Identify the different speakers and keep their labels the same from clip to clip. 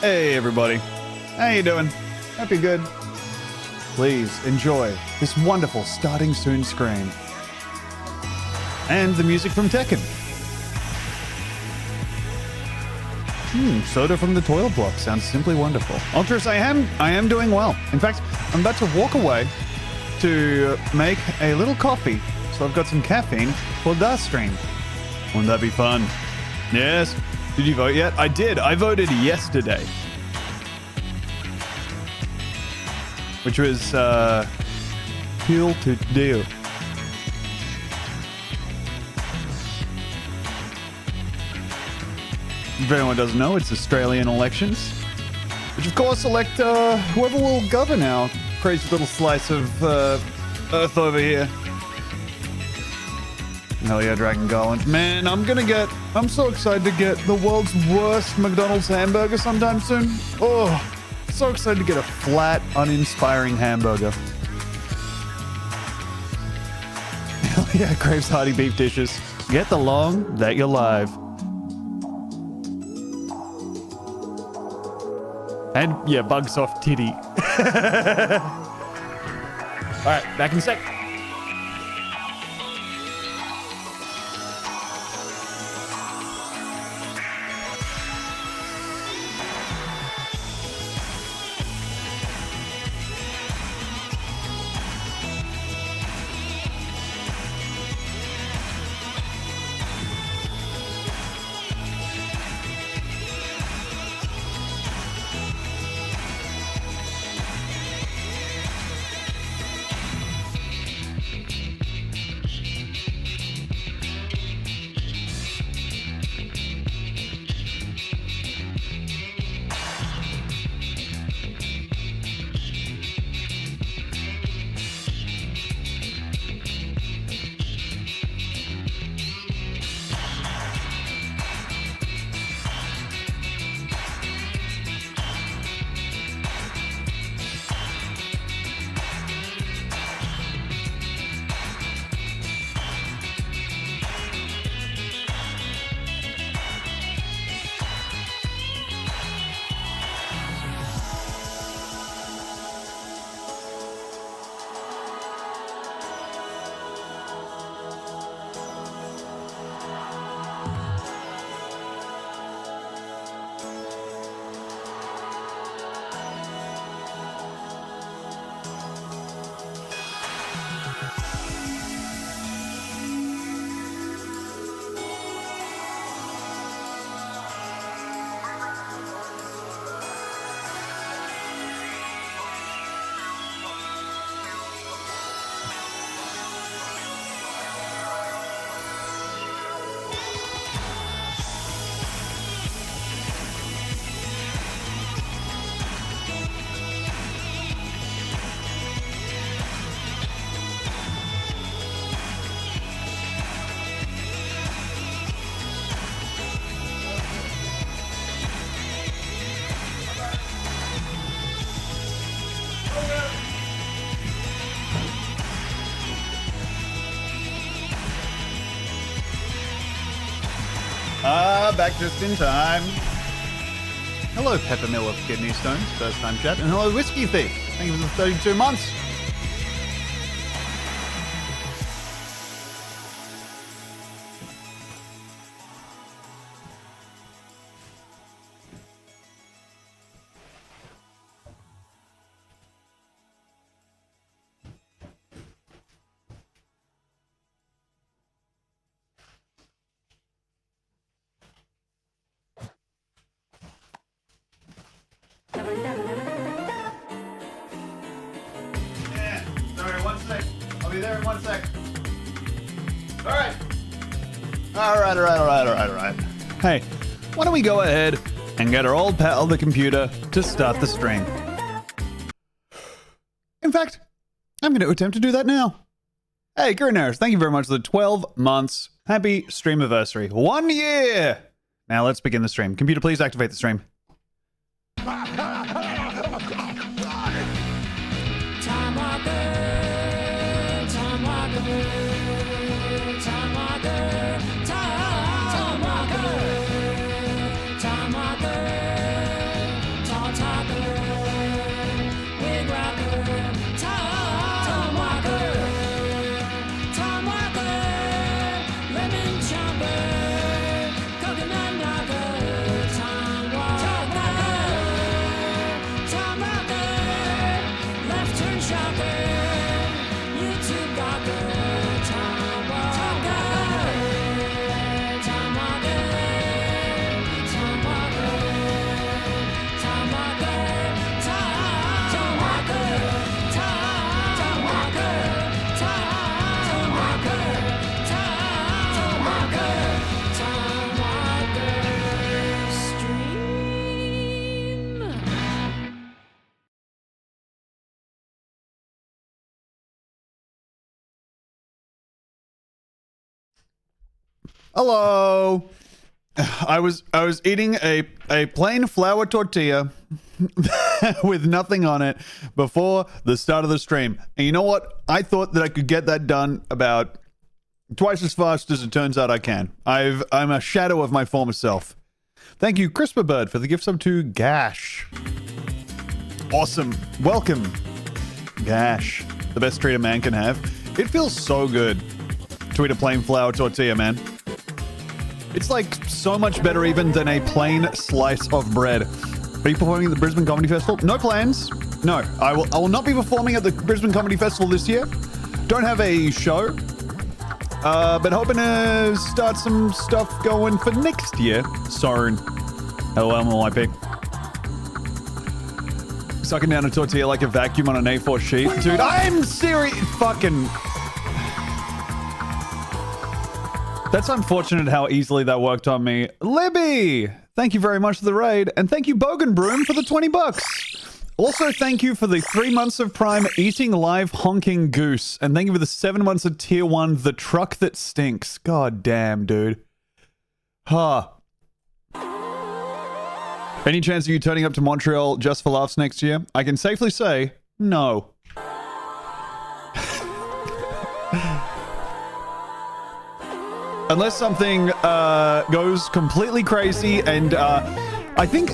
Speaker 1: Hey everybody, how you doing? Hope you're good. Please enjoy this wonderful starting soon screen. And the music from Tekken. Soda from the toilet block sounds simply wonderful. Ultras, I am doing well. In fact, I'm about to walk away to make a little coffee, so I've got some caffeine for the stream. Wouldn't that be fun? Yes. Did you vote yet? I did. I voted yesterday. Which was, Peel to do. If anyone doesn't know, it's Australian elections. Which, of course, elect whoever will govern our crazy little slice of earth over here. Hell yeah, Dragon Garland. Man, I'm so excited to get the world's worst McDonald's hamburger sometime soon. Oh, so excited to get a flat, uninspiring hamburger. Hell yeah, Graves Hearty beef dishes. Get the long that you're live. And yeah, Bugsoft titty. Alright, back in a sec. Back just in time. Hello, Peppermill of Kidney Stones, first time chat, and hello, Whiskey Thief. Thank you for the 32 months. Alright. Hey, why don't we go ahead and get our old pal, the computer, to start the stream? In fact, I'm going to attempt to do that now. Hey, Gurnaris, thank you very much for the 12 months. Happy stream anniversary. 1 year! Now let's begin the stream. Computer, please activate the stream. Hello. I was eating a plain flour tortilla with nothing on it before the start of the stream. And you know what? I thought that I could get that done about twice as fast as it turns out I can. I'm a shadow of my former self. Thank you, CRISPR for the gift sub to Gash. Awesome. Welcome, Gash. The best treat a man can have. It feels so good to eat a plain flour tortilla, man. It's like so much better even than a plain slice of bread. Are you performing at the Brisbane Comedy Festival? No plans. No, I will not be performing at the Brisbane Comedy Festival this year. Don't have a show. But hoping to start some stuff going for next year. Soon. LMYP. Sucking down a tortilla like a vacuum on an A4 sheet. Dude, I'm serious. Fucking... That's unfortunate how easily that worked on me. Libby, thank you very much for the raid. And thank you, Bogan Broom, for the 20 bucks. Also, thank you for the 3 months of Prime eating live honking goose. And thank you for the 7 months of Tier 1, the truck that stinks. God damn, dude. Huh. Any chance of you turning up to Montreal just for laughs next year? I can safely say, no. Unless something goes completely crazy, and I think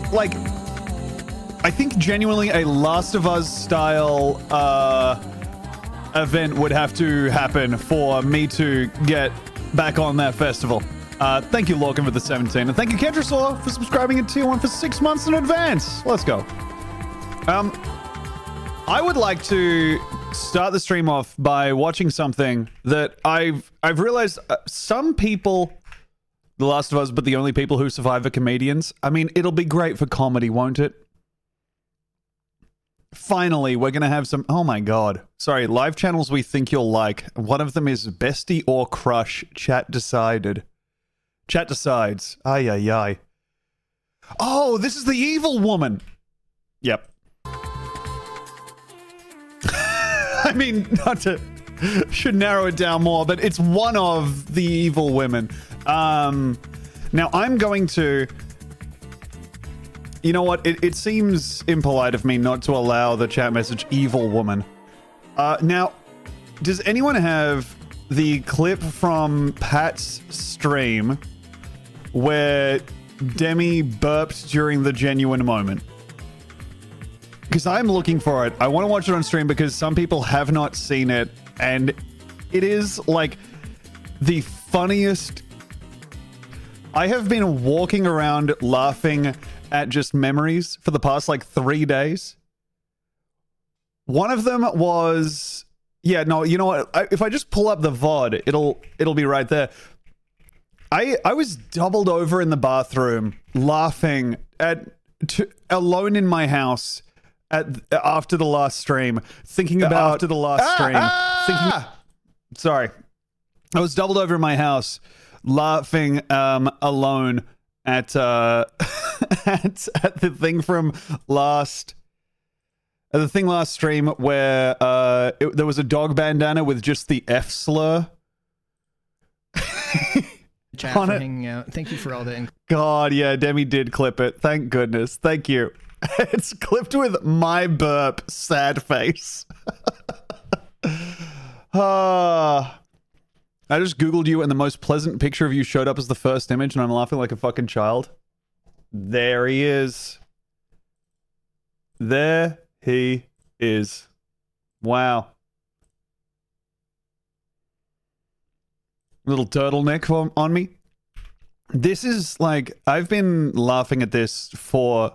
Speaker 1: genuinely a Last of Us style event would have to happen for me to get back on that festival. Thank you, Lorcan, for the 17, and thank you, Kendrasaur, for subscribing at Tier 1 for 6 months in advance. Let's go. I would like to start the stream off by watching something that I've realized some people, The Last of Us, but the only people who survive are comedians. I mean, it'll be great for comedy, won't it? Finally, we're going to have some... Oh my god. Sorry, live channels we think you'll like. One of them is Bestie or Crush. Chat decided. Chat decides. Ay, ay, ay. Oh, this is the evil woman. Yep. I mean, not to... Should narrow it down more, but it's one of the evil women. Now, I'm going to... You know what? It seems impolite of me not to allow the chat message evil woman. Now, does anyone have the clip from Pat's stream where Demi burped during the genuine moment? Because I'm looking for it. I want to watch it on stream because some people have not seen it, and it is like the funniest. I have been walking around laughing at just memories for the past like 3 days. One of them was, yeah, no, you know what? If I just pull up the VOD, it'll be right there. I was doubled over in the bathroom laughing alone in my house after the last stream, thinking about after the last stream. Sorry, I was doubled over in my house laughing alone at at the thing from last stream where there was a dog bandana with just the F slur.
Speaker 2: Chat for hanging out. Thank you for all that.
Speaker 1: God, yeah, Demi did clip it. Thank goodness. Thank you. It's clipped with my burp, sad face. I just Googled you and the most pleasant picture of you showed up as the first image and I'm laughing like a fucking child. There he is. There he is. Wow. Little turtleneck on me. This is like, I've been laughing at this for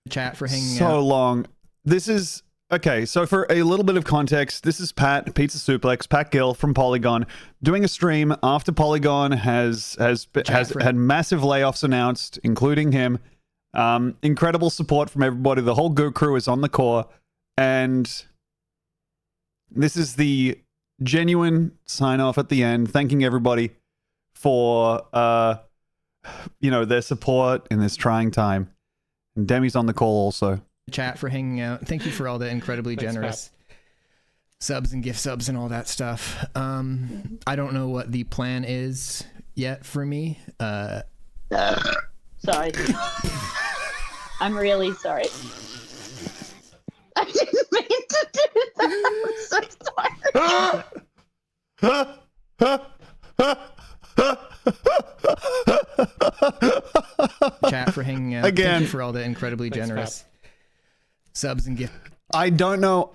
Speaker 2: chat for hanging
Speaker 1: so
Speaker 2: out.
Speaker 1: long. This is okay. So for a little bit of context, this is Pat Pizza Suplex, Pat Gill from Polygon, doing a stream after Polygon has had massive layoffs announced, including him. Incredible support from everybody. The whole Go crew is on the core, and this is the genuine sign off at the end, thanking everybody for their support in this trying time. And Demi's on the call also.
Speaker 2: Chat for hanging out. Thank you for all the incredibly generous subs and gift subs and all that stuff. I don't know what the plan is yet for me.
Speaker 3: Sorry. I'm really sorry. I didn't mean to do that. I'm so sorry.
Speaker 2: Chat for hanging out.
Speaker 1: Again.
Speaker 2: Thank you for all the incredibly generous subs and gift
Speaker 1: I don't know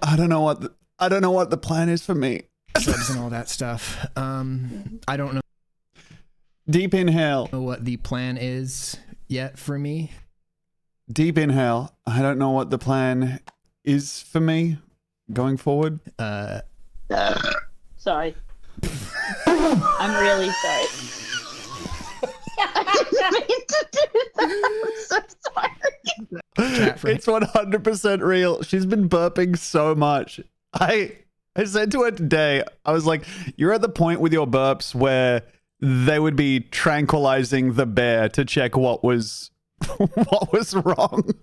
Speaker 1: what the plan is for me.
Speaker 2: subs and all that stuff. I don't know
Speaker 1: Deep inhale.
Speaker 2: what the plan is yet for me.
Speaker 1: Deep inhale. I don't know what the plan is for me going forward.
Speaker 3: Sorry. I'm really sorry. I didn't mean to do that. I'm so sorry.
Speaker 2: Chat for
Speaker 1: It's 100% real. She's been burping so much. I said to her today, I was like, you're at the point with your burps where they would be tranquilizing the bear to check what was wrong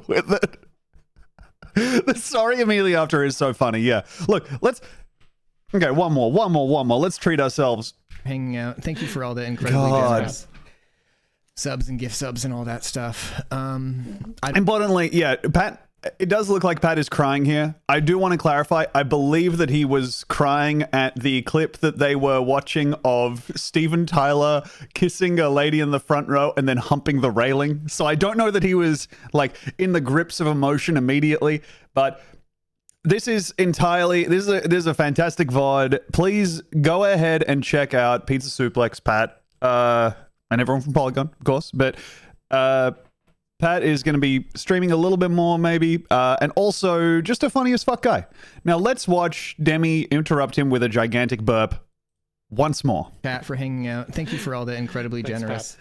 Speaker 1: with it. The sorry immediately after is so funny. Yeah. Look, okay, one more. Let's treat ourselves.
Speaker 2: hanging out. Thank you for all the incredibly generous subs and gift subs and all that stuff.
Speaker 1: Importantly, yeah, Pat, it does look like Pat is crying here. I do want to clarify. I believe that he was crying at the clip that they were watching of Steven Tyler kissing a lady in the front row and then humping the railing. So I don't know that he was like in the grips of emotion immediately, but this is a fantastic VOD. Please go ahead and check out Pizza Suplex, Pat, and everyone from Polygon, of course, but Pat is going to be streaming a little bit more, maybe, and also just a funny as fuck guy. Now let's watch Demi interrupt him with a gigantic burp once more.
Speaker 2: Chat for hanging out. Thank you for all the incredibly generous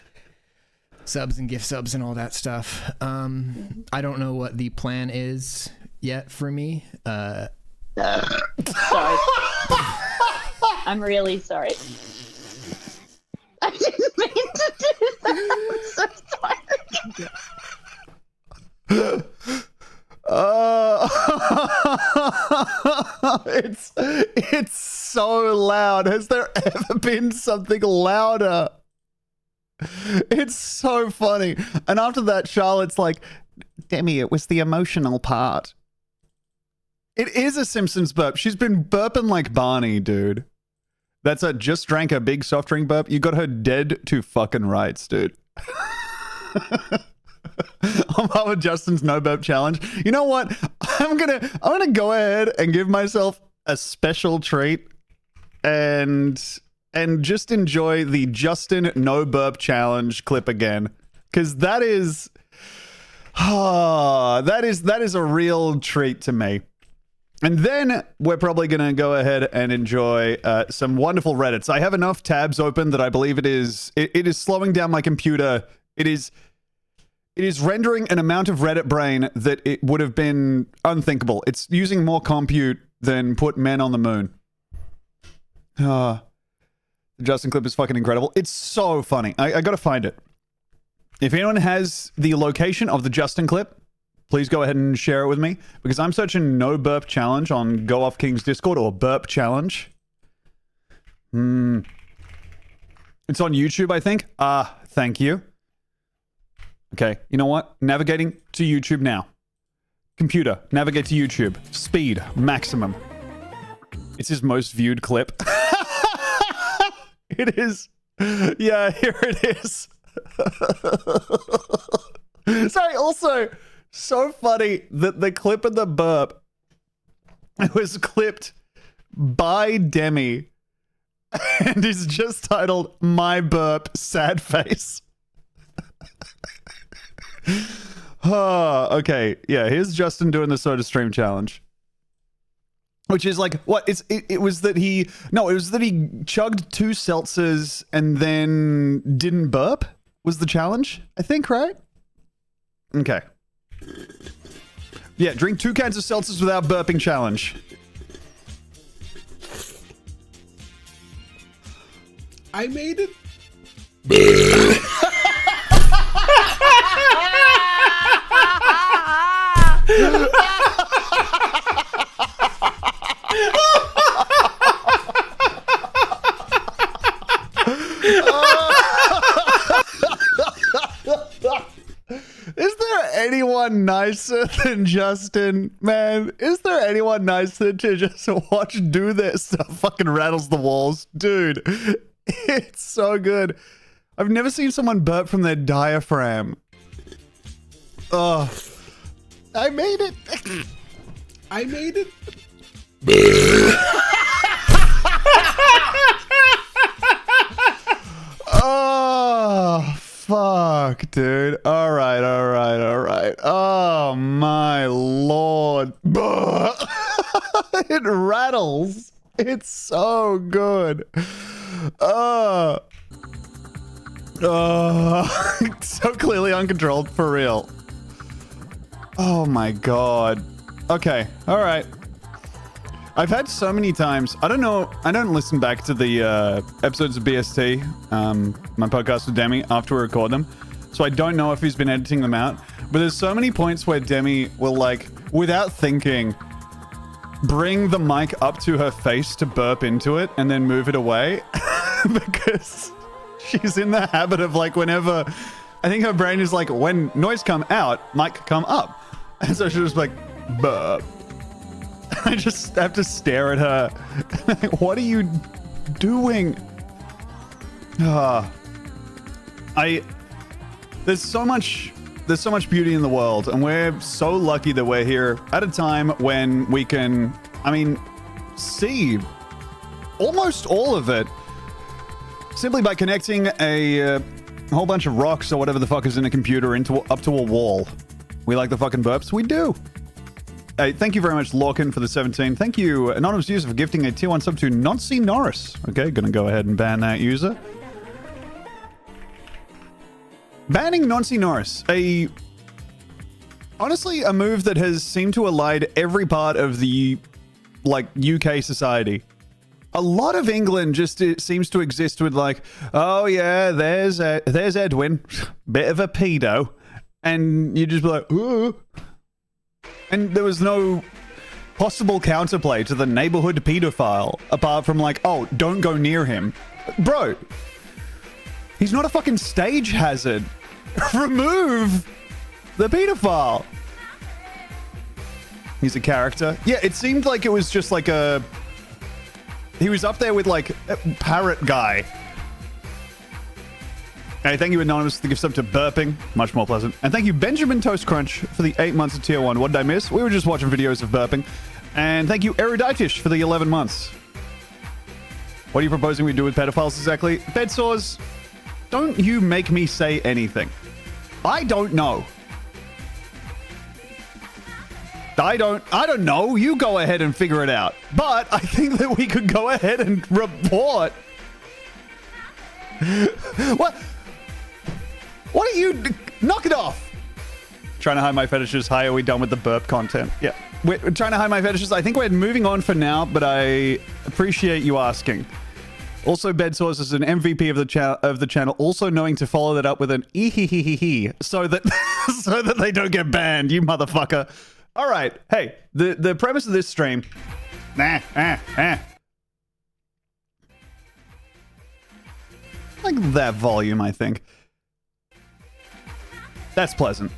Speaker 2: subs and gift subs and all that stuff. I don't know what the plan is yet for me.
Speaker 3: Sorry. I'm really sorry. I didn't mean to do that. I'm so sorry.
Speaker 1: It's so loud. Has there ever been something louder? It's so funny. And after that, Charlotte's like, Demi, it was the emotional part. It is a Simpsons burp. She's been burping like Barney, dude. That's a just drank a big soft drink burp. You got her dead to fucking rights, dude. I'm up with Justin's no burp challenge. You know what? I'm gonna go ahead and give myself a special treat and just enjoy the Justin no burp challenge clip again, because that is a real treat to me. And then we're probably going to go ahead and enjoy some wonderful Reddits. I have enough tabs open that I believe it is slowing down my computer. It is rendering an amount of Reddit brain that it would have been unthinkable. It's using more compute than put men on the moon. The Justin clip is fucking incredible. It's so funny. I got to find it. If anyone has the location of the Justin clip, please go ahead and share it with me, because I'm searching no burp challenge on Go Off King's Discord, or burp challenge. It's on YouTube, I think. Thank you. Okay, you know what? Navigating to YouTube now. Computer, navigate to YouTube. Speed, maximum. It's his most viewed clip. It is. Yeah, here it is. Sorry, also, so funny that the clip of the burp, it was clipped by Demi and is just titled My Burp Sad Face. Okay, yeah, here's Justin doing the Soda Stream challenge. Which is like, what? It was that he chugged 2 seltzers and then didn't burp was the challenge, I think, right? Okay. Yeah, drink 2 cans of seltzers without burping challenge.
Speaker 4: I made it.
Speaker 1: Oh anyone nicer than Justin? Man, is there anyone nicer to just watch do this stuff? Fucking rattles the walls. Dude, it's so good. I've never seen someone burp from their diaphragm. Oh, I made it.
Speaker 4: I made it.
Speaker 1: Oh, fuck, dude. All right. Oh, my lord. It rattles. It's so good. Oh, so clearly uncontrolled, for real. Oh, my God. Okay, all right. I've had so many times. I don't know. I don't listen back to the episodes of BST, my podcast with Demi, after we record them. So I don't know if he's been editing them out. But there's so many points where Demi will, like, without thinking, bring the mic up to her face to burp into it and then move it away. Because she's in the habit of, like, whenever... I think her brain is like, when noise come out, mic come up. And so she'll just be like, burp. I just have to stare at her. What are you doing? There's so much beauty in the world, and we're so lucky that we're here at a time when we can, see almost all of it simply by connecting a whole bunch of rocks or whatever the fuck is in a computer up to a wall. We like the fucking burps? We do. Hey, thank you very much, Lorcan, for the 17. Thank you, anonymous user, for gifting a tier 1 sub to Nancy Norris. Okay, gonna go ahead and ban that user. Banning Nancy Norris. Honestly, a move that has seemed to elide every part of the, like, UK society. A lot of England just seems to exist with, like, oh yeah, there's Edwin, bit of a pedo. And you just be like, ooh. And there was no possible counterplay to the neighborhood pedophile apart from, like, oh, don't go near him. Bro, he's not a fucking stage hazard. Remove the pedophile. He's a character. Yeah, it seemed like it was just like he was up there with, like, a parrot guy. Hey, thank you, Anonymous, for the gift sub to burping. Much more pleasant. And thank you, Benjamin Toast Crunch, for the 8 months of tier 1. What did I miss? We were just watching videos of burping. And thank you, Eruditish, for the 11 months. What are you proposing we do with pedophiles exactly? Bed sores, don't you make me say anything. I don't know. I don't know. You go ahead and figure it out. But I think that we could go ahead and report. What? What are you... Knock it off. Trying to hide my fetishes. Hi, are we done with the burp content? Yeah. We're trying to hide my fetishes. I think we're moving on for now, but I appreciate you asking. Also, Bedsores is an MVP of the channel, also knowing to follow that up with an ee-hee-hee-hee-hee so that they don't get banned, you motherfucker. All right. Hey, the premise of this stream... Like that volume, I think. That's pleasant.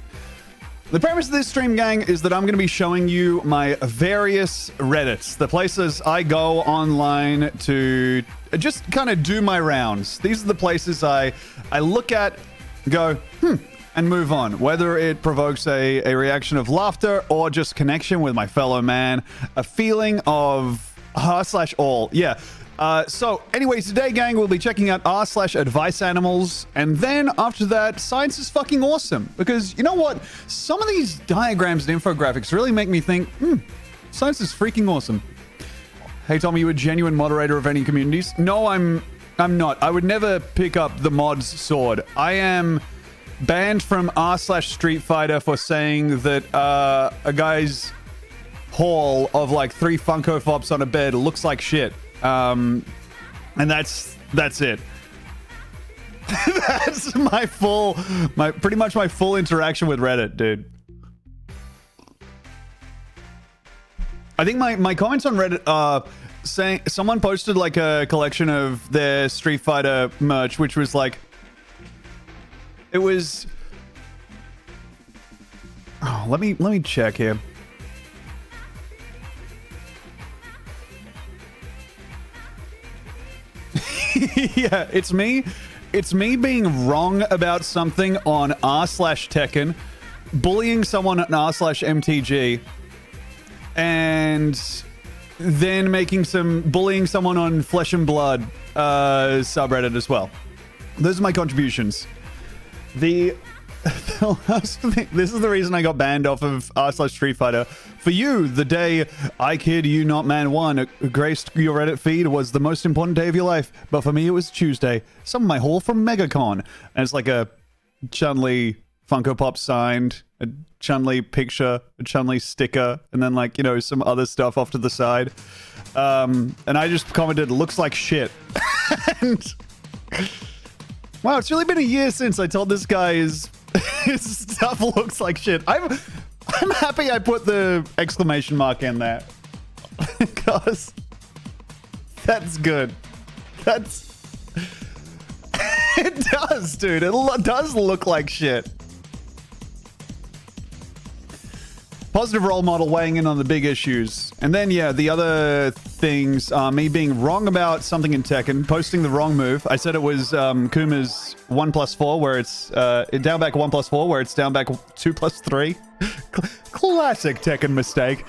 Speaker 1: The premise of this stream, gang, is that I'm going to be showing you my various Reddits, the places I go online to just kind of do my rounds. These are the places I look at, go, and move on. Whether it provokes a reaction of laughter or just connection with my fellow man, a feeling of r/all. Yeah. So anyways, today, gang, we'll be checking out r/advice animals, and then after that, science is fucking awesome. Because you know what? Some of these diagrams and infographics really make me think, science is freaking awesome. Hey, Tom, are you a genuine moderator of any communities? No, I'm not. I would never pick up the mod's sword. I am banned from r/Street Fighter for saying that a guy's haul of like 3 Funko Pops on a bed looks like shit. And that's it. That's pretty much my full interaction with Reddit, dude. I think my comments on Reddit are saying someone posted like a collection of their Street Fighter merch, which was like, it was Oh, let me check here. Yeah, it's me. It's me being wrong about something on r/Tekken, bullying someone on r/MTG, and then bullying someone on Flesh and Blood subreddit as well. Those are my contributions. The last thing, this is the reason I got banned off of r/Street Fighter. For you, the day I Kid You Not Man 1 graced your Reddit feed was the most important day of your life. But for me, it was Tuesday. Some of my haul from MegaCon. And it's like a Chun-Li Funko Pop signed, a Chun-Li picture, a Chun-Li sticker, and then like, you know, some other stuff off to the side. And I just commented, looks like shit. And wow, it's really been a year since I told this guy his stuff looks like shit. I'm happy I put the exclamation mark in there. Because that's good. It does, dude. It does look like shit. Positive role model weighing in on the big issues. And then, yeah, the other things are me being wrong about something in Tekken, posting the wrong move. I said it was Kuma's 1+4, where it's down back 1+4, where it's down back 2+3. Classic Tekken mistake.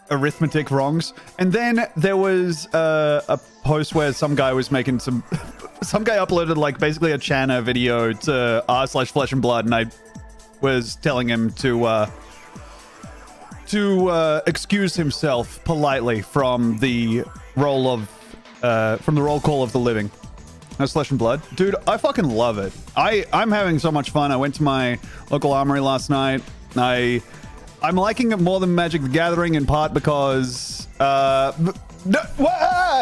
Speaker 1: Arithmetic wrongs. And then there was a post where some guy was making some guy uploaded like basically a Channa video to r/Flesh and Blood, and I was telling him to excuse himself politely from the roll call of the living. That's Flesh and Blood. Dude, I fucking love it. I'm having so much fun. I went to my local armory last night. I'm liking it more than Magic the Gathering, in part because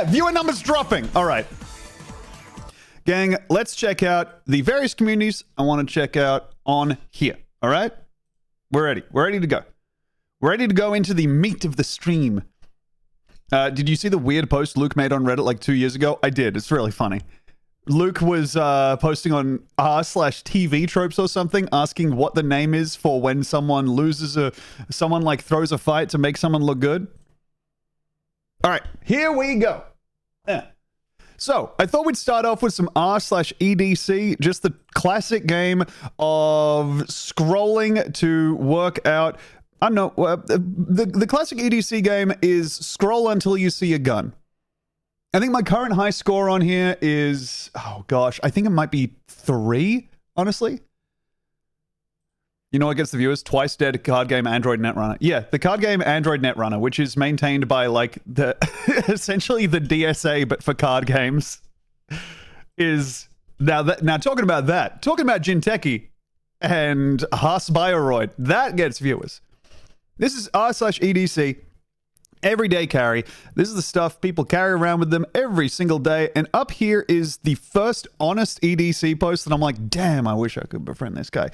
Speaker 1: viewer numbers dropping. All right. Gang, let's check out the various communities I want to check out on here. All right? We're ready. We're ready to go. We're ready to go into the meat of the stream. Did you see the weird post Luke made on Reddit like 2 years ago? I did. It's really funny. Luke was posting on r/TV tropes or something, asking what the name is for when someone someone like throws a fight to make someone look good. All right, here we go. Yeah. So, I thought we'd start off with some r/EDC, just the classic game of scrolling to work out. I don't know, the classic EDC game is scroll until you see a gun. I think my current high score on here is, oh gosh, I think it might be 3, honestly. You know what gets the viewers? Twice Dead card game Android Netrunner. Yeah, the card game Android Netrunner, which is maintained by like essentially the DSA, but for card games, is now talking about Jinteki and Haas Bioroid. That gets viewers. This is r/EDC. Everyday carry. This is the stuff people carry around with them every single day. And up here is the first honest EDC post that I'm like, damn, I wish I could befriend this guy.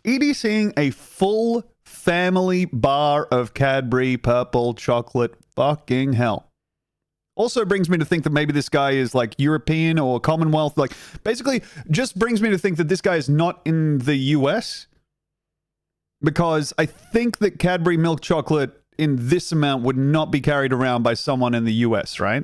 Speaker 1: EDCing a full family bar of Cadbury purple chocolate. Fucking hell. Also brings me to think that maybe this guy is like European or Commonwealth. Like, basically just brings me to think that this guy is not in the US. Because I think that Cadbury milk chocolate in this amount would not be carried around by someone in the US, right?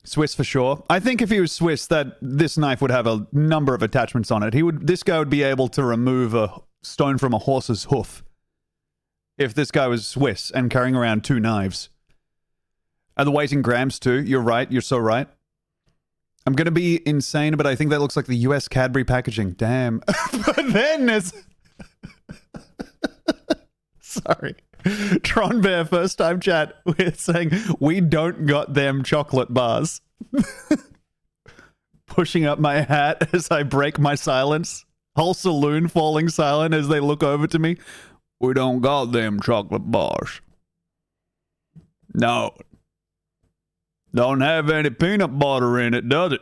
Speaker 1: Swiss for sure. I think if he was Swiss, that this knife would have a number of attachments on it. This guy would be able to remove a stone from a horse's hoof if this guy was Swiss and carrying around 2 knives. And the weight in grams too. You're right. You're so right. I'm going to be insane, but I think that looks like the US Cadbury packaging. Damn. But then there's... Sorry. Tron Bear, first time chat, we're saying we don't got them chocolate bars. Pushing up my hat as I break my silence. Whole saloon falling silent as they look over to me. We don't got them chocolate bars. No. Don't have any peanut butter in it, does it?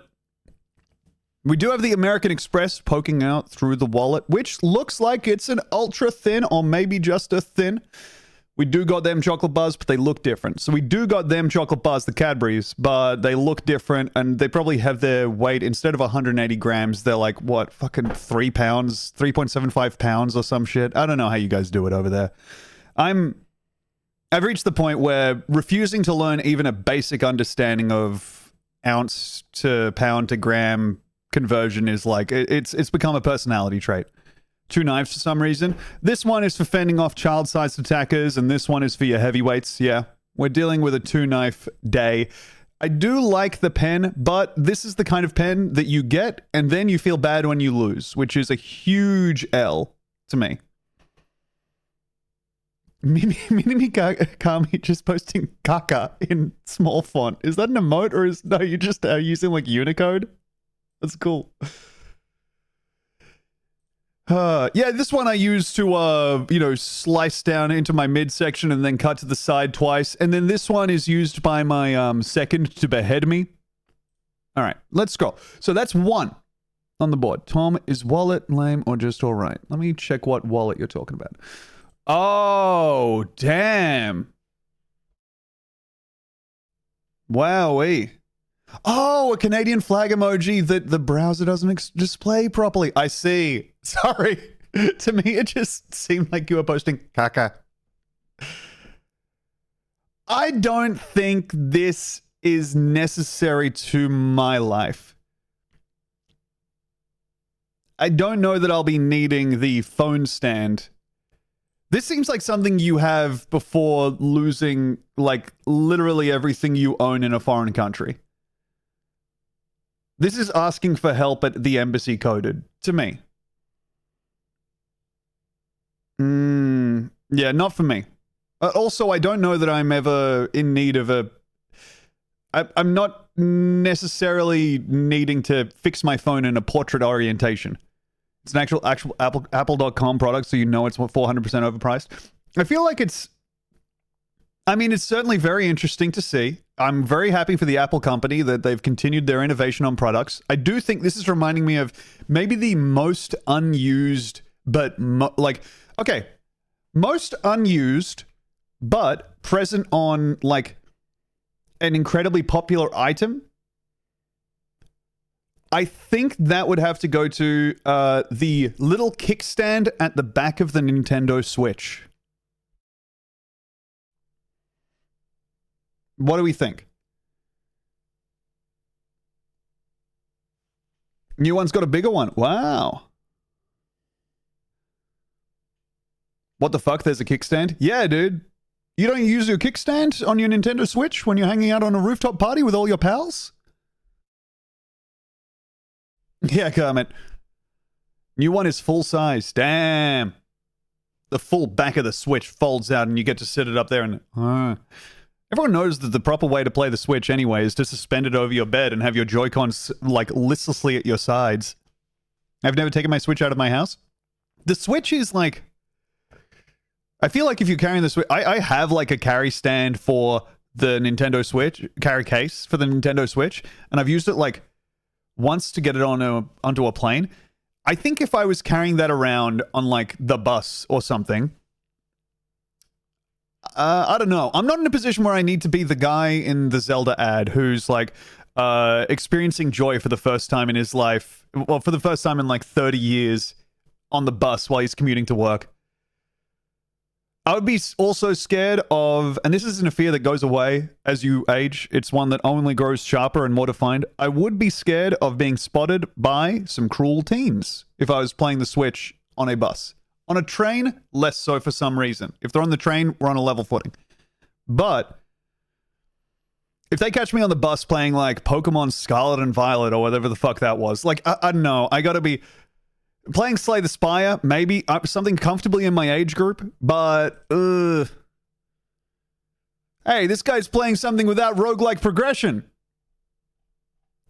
Speaker 1: We do have the American Express poking out through the wallet, which looks like it's an ultra thin or maybe just a thin. We do got them chocolate bars, but they look different. So we do got them chocolate bars, the Cadburys, but they look different, and they probably have their weight, instead of 180 grams, they're like, what, fucking 3 pounds, 3.75 pounds or some shit. I don't know how you guys do it over there. I've reached the point where refusing to learn even a basic understanding of ounce to pound to gram conversion is like, it's become a personality trait. 2 knives for some reason. This one is for fending off child-sized attackers, and this one is for your heavyweights. Yeah, we're dealing with a 2-knife day. I do like the pen, but this is the kind of pen that you get, and then you feel bad when you lose, which is a huge L to me. Minimi Kami just posting caca in small font. Is that an emote, or is no? You just are using like Unicode? That's cool. Yeah, this one I use to, slice down into my midsection and then cut to the side twice. And then this one is used by my second to behead me. All right, let's scroll. So that's 1 on the board. Tom, is wallet lame or just all right? Let me check what wallet you're talking about. Oh, damn. Wowee. Oh, a Canadian flag emoji that the browser doesn't display properly. I see. Sorry. To me, it just seemed like you were posting caca. I don't think this is necessary to my life. I don't know that I'll be needing the phone stand. This seems like something you have before losing, like, literally everything you own in a foreign country. This is asking for help at the embassy coded, to me. Yeah, not for me. Also, I don't know that I'm ever in need of a... I'm not necessarily needing to fix my phone in a portrait orientation. It's an actual Apple.com product, so you know it's 400% overpriced. I feel like it's certainly very interesting to see. I'm very happy for the Apple company that they've continued their innovation on products. I do think this is reminding me of maybe the most unused, but most unused, but present on like an incredibly popular item. I think that would have to go to the little kickstand at the back of the Nintendo Switch. What do we think? New one's got a bigger one. Wow. What the fuck? There's a kickstand? Yeah, dude. You don't use your kickstand on your Nintendo Switch when you're hanging out on a rooftop party with all your pals? Yeah, Kermit. New one is full size. Damn. The full back of the Switch folds out and you get to sit it up there and... Everyone knows that the proper way to play the Switch anyway is to suspend it over your bed and have your Joy-Cons like listlessly at your sides. I've never taken my Switch out of my house. The Switch is like... I feel like if you're carrying the Switch... I have like a carry stand for the Nintendo Switch, carry case for the Nintendo Switch, and I've used it like once to get it onto a plane. I think if I was carrying that around on like the bus or something... I don't know. I'm not in a position where I need to be the guy in the Zelda ad who's like experiencing joy for the first time in his life. Well, for the first time in like 30 years on the bus while he's commuting to work. I would be also scared of, and this isn't a fear that goes away as you age. It's one that only grows sharper and more defined. I would be scared of being spotted by some cruel teens if I was playing the Switch on a bus. On a train, less so for some reason. If they're on the train, we're on a level footing. But if they catch me on the bus playing like Pokemon Scarlet and Violet or whatever the fuck that was, like, I don't know. I gotta be playing Slay the Spire, maybe something comfortably in my age group, but hey, this guy's playing something without roguelike progression.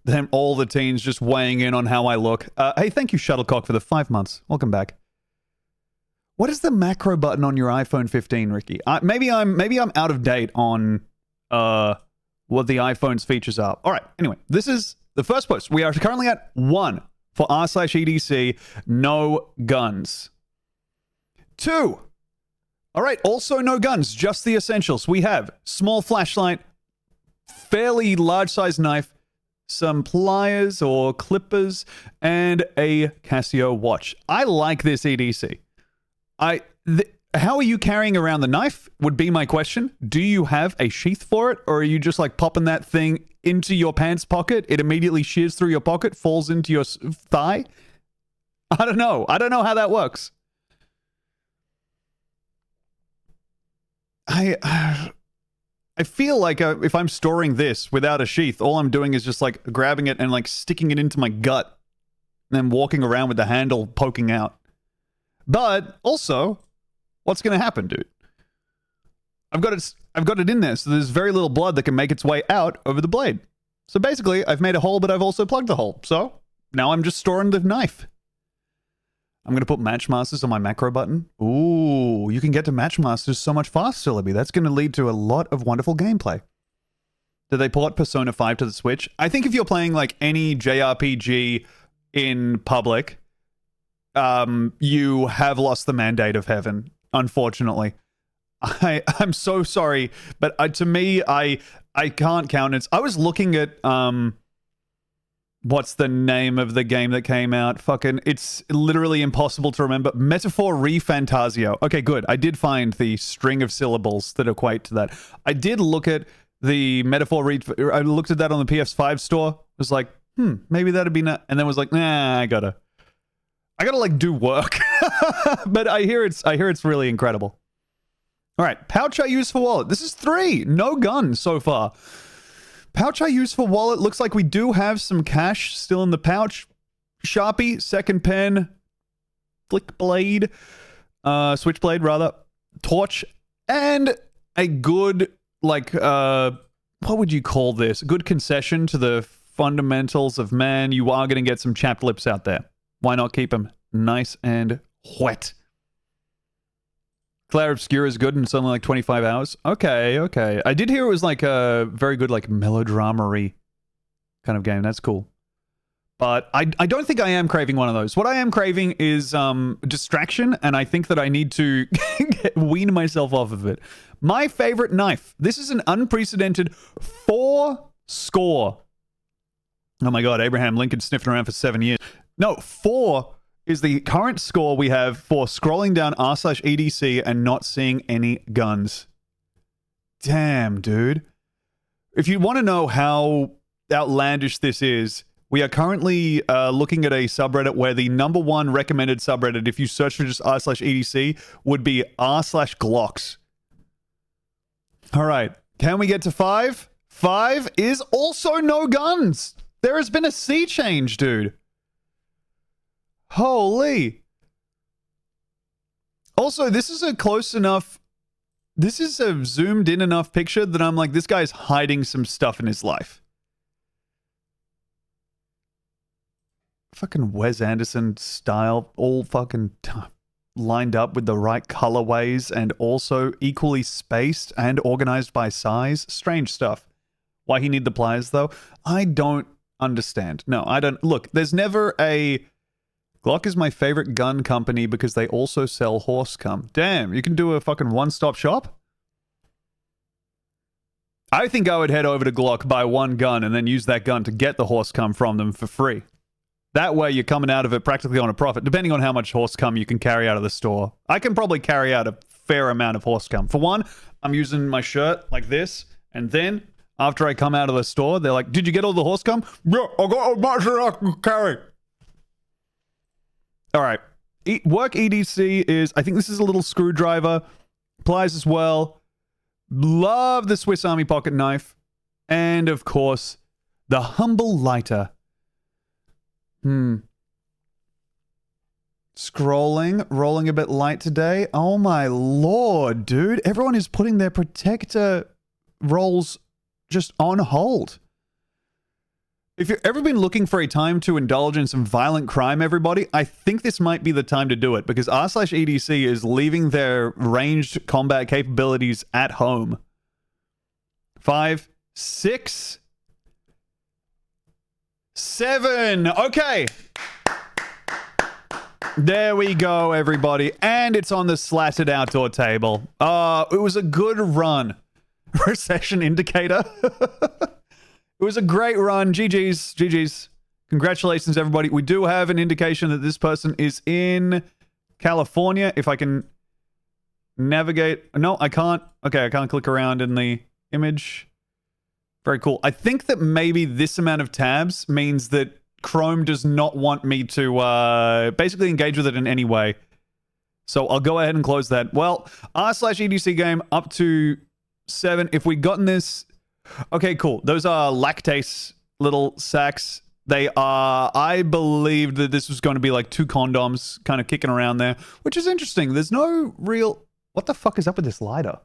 Speaker 1: Then all the teens just weighing in on how I look. Hey, thank you, Shuttlecock, for the 5 months. Welcome back. What is the macro button on your iPhone 15, Ricky? Maybe I'm out of date on what the iPhone's features are. All right. Anyway, this is the first post. We are currently at 1 for r/EDC. No guns. 2. All right, also no guns, just the essentials. We have small flashlight, fairly large-sized knife, some pliers or clippers, and a Casio watch. I like this EDC. How are you carrying around the knife would be my question. Do you have a sheath for it, or are you just like popping that thing into your pants pocket? It immediately shears through your pocket, falls into your thigh? I don't know. I don't know how that works. I feel like if I'm storing this without a sheath, all I'm doing is just like grabbing it and like sticking it into my gut and then walking around with the handle poking out. But also, what's going to happen, dude? I've got it in there, so there's very little blood that can make its way out over the blade. So basically, I've made a hole, but I've also plugged the hole. So now I'm just storing the knife. I'm going to put Matchmasters on my macro button. Ooh, you can get to Matchmasters so much faster, Libby. That's going to lead to a lot of wonderful gameplay. Did they port Persona 5 to the Switch? I think if you're playing like any JRPG in public, you have lost the mandate of heaven, unfortunately. I'm so sorry, but to me, I can't countenance. I was looking at... what's the name of the game that came out? It's literally impossible to remember. Metaphor ReFantasio. Okay, good. I did find the string of syllables that equate to that. I did look at the Metaphor I looked at that on the PS5 store. Was like, maybe that'd be not. And then was like, nah, I gotta like do work. But I hear it's really incredible. All right, pouch I use for wallet. This is 3. No guns so far. Pouch I use for wallet. Looks like we do have some cash still in the pouch. Sharpie, second pen, flick blade, switchblade rather, torch, and a good, like, what would you call this? Good concession to the fundamentals of man. You are going to get some chapped lips out there. Why not keep them nice and wet? Claire Obscura is good in something like 25 hours. Okay. I did hear it was like a very good, like, melodrama-y kind of game. That's cool. But I don't think I am craving one of those. What I am craving is distraction, and I think that I need to wean myself off of it. My favorite knife. This is an unprecedented 4 score. Oh my god, Abraham Lincoln sniffing around for 7 years. No, 4 is the current score we have for scrolling down r/EDC and not seeing any guns. Damn, dude. If you want to know how outlandish this is, we are currently looking at a subreddit where the #1 recommended subreddit, if you search for just r/EDC, would be r/Glocks. All right. Can we get to 5? 5 is also no guns. There has been a sea change, dude. Holy. Also, this is a close enough... This is a zoomed in enough picture that I'm like, this guy's hiding some stuff in his life. Fucking Wes Anderson style, all fucking lined up with the right colorways and also equally spaced and organized by size. Strange stuff. Why he need the pliers, though? I don't understand. No, I don't... Look, there's never a... Glock is my favorite gun company because they also sell horse cum. Damn, you can do a fucking one-stop shop? I think I would head over to Glock, buy one gun, and then use that gun to get the horse cum from them for free. That way you're coming out of it practically on a profit, depending on how much horse cum you can carry out of the store. I can probably carry out a fair amount of horse cum. For one, I'm using my shirt like this, and then after I come out of the store, they're like, did you get all the horse cum? Yeah, I got as much as I can carry. All right. Work EDC is, I think this is a little screwdriver. Pliers as well. Love the Swiss Army pocket knife. And, of course, the humble lighter. Scrolling, rolling a bit light today. Oh my lord, dude. Everyone is putting their protector rolls just on hold. If you've ever been looking for a time to indulge in some violent crime, everybody, I think this might be the time to do it, because r/EDC is leaving their ranged combat capabilities at home. 5, 6, 7. Okay. There we go, everybody. And it's on the slatted outdoor table. It was a good run. Recession indicator. It was a great run. GG's. GG's. Congratulations, everybody. We do have an indication that this person is in California. If I can navigate. No, I can't. Okay, I can't click around in the image. Very cool. I think that maybe this amount of tabs means that Chrome does not want me to basically engage with it in any way. So I'll go ahead and close that. Well, r/EDC game up to 7. If we'd gotten this... Okay, cool. Those are lactase little sacks. They are... I believed that this was going to be like 2 condoms kind of kicking around there, which is interesting. There's no real... What the fuck is up with this lighter?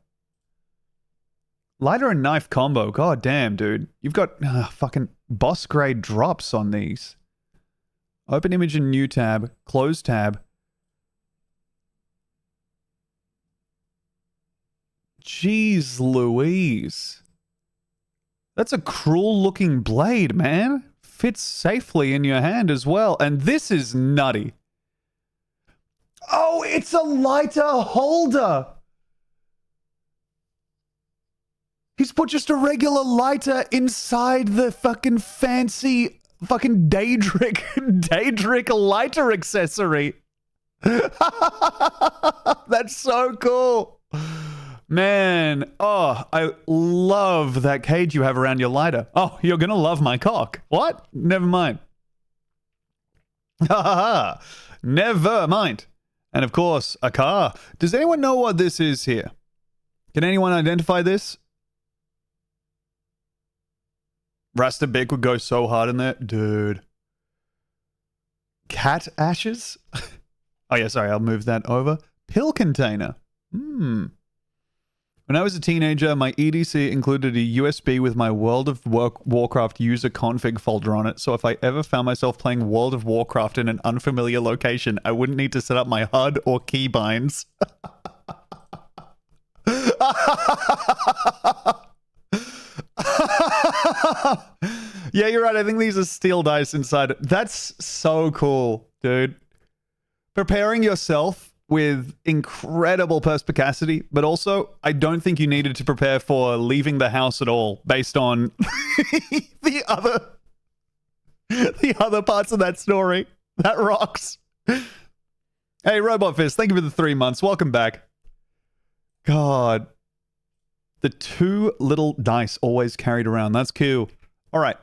Speaker 1: Lighter and knife combo. God damn, dude. You've got fucking boss grade drops on these. Open image in new tab. Close tab. Jeez Louise. That's a cruel looking blade, man. Fits safely in your hand as well. And this is nutty. Oh, it's a lighter holder. He's put just a regular lighter inside the fucking fancy fucking Daedric lighter accessory. That's so cool. Man, oh, I love that cage you have around your lighter. Oh, you're gonna love my cock. What? Never mind. Ha ha ha. Never mind. And of course, a car. Does anyone know what this is here? Can anyone identify this? Rasta Bick would go so hard in there. Dude. Cat ashes? Oh yeah, sorry, I'll move that over. Pill container. When I was a teenager, my EDC included a USB with my World of Warcraft user config folder on it, so if I ever found myself playing World of Warcraft in an unfamiliar location, I wouldn't need to set up my HUD or keybinds. Yeah, you're right. I think these are steel dice inside. That's so cool, dude. Preparing yourself with incredible perspicacity, but also I don't think you needed to prepare for leaving the house at all based on the other parts of that story. That rocks. Hey, Robot Fist, thank you for the 3 months. Welcome back. God. The 2 little dice always carried around. That's cool. All right.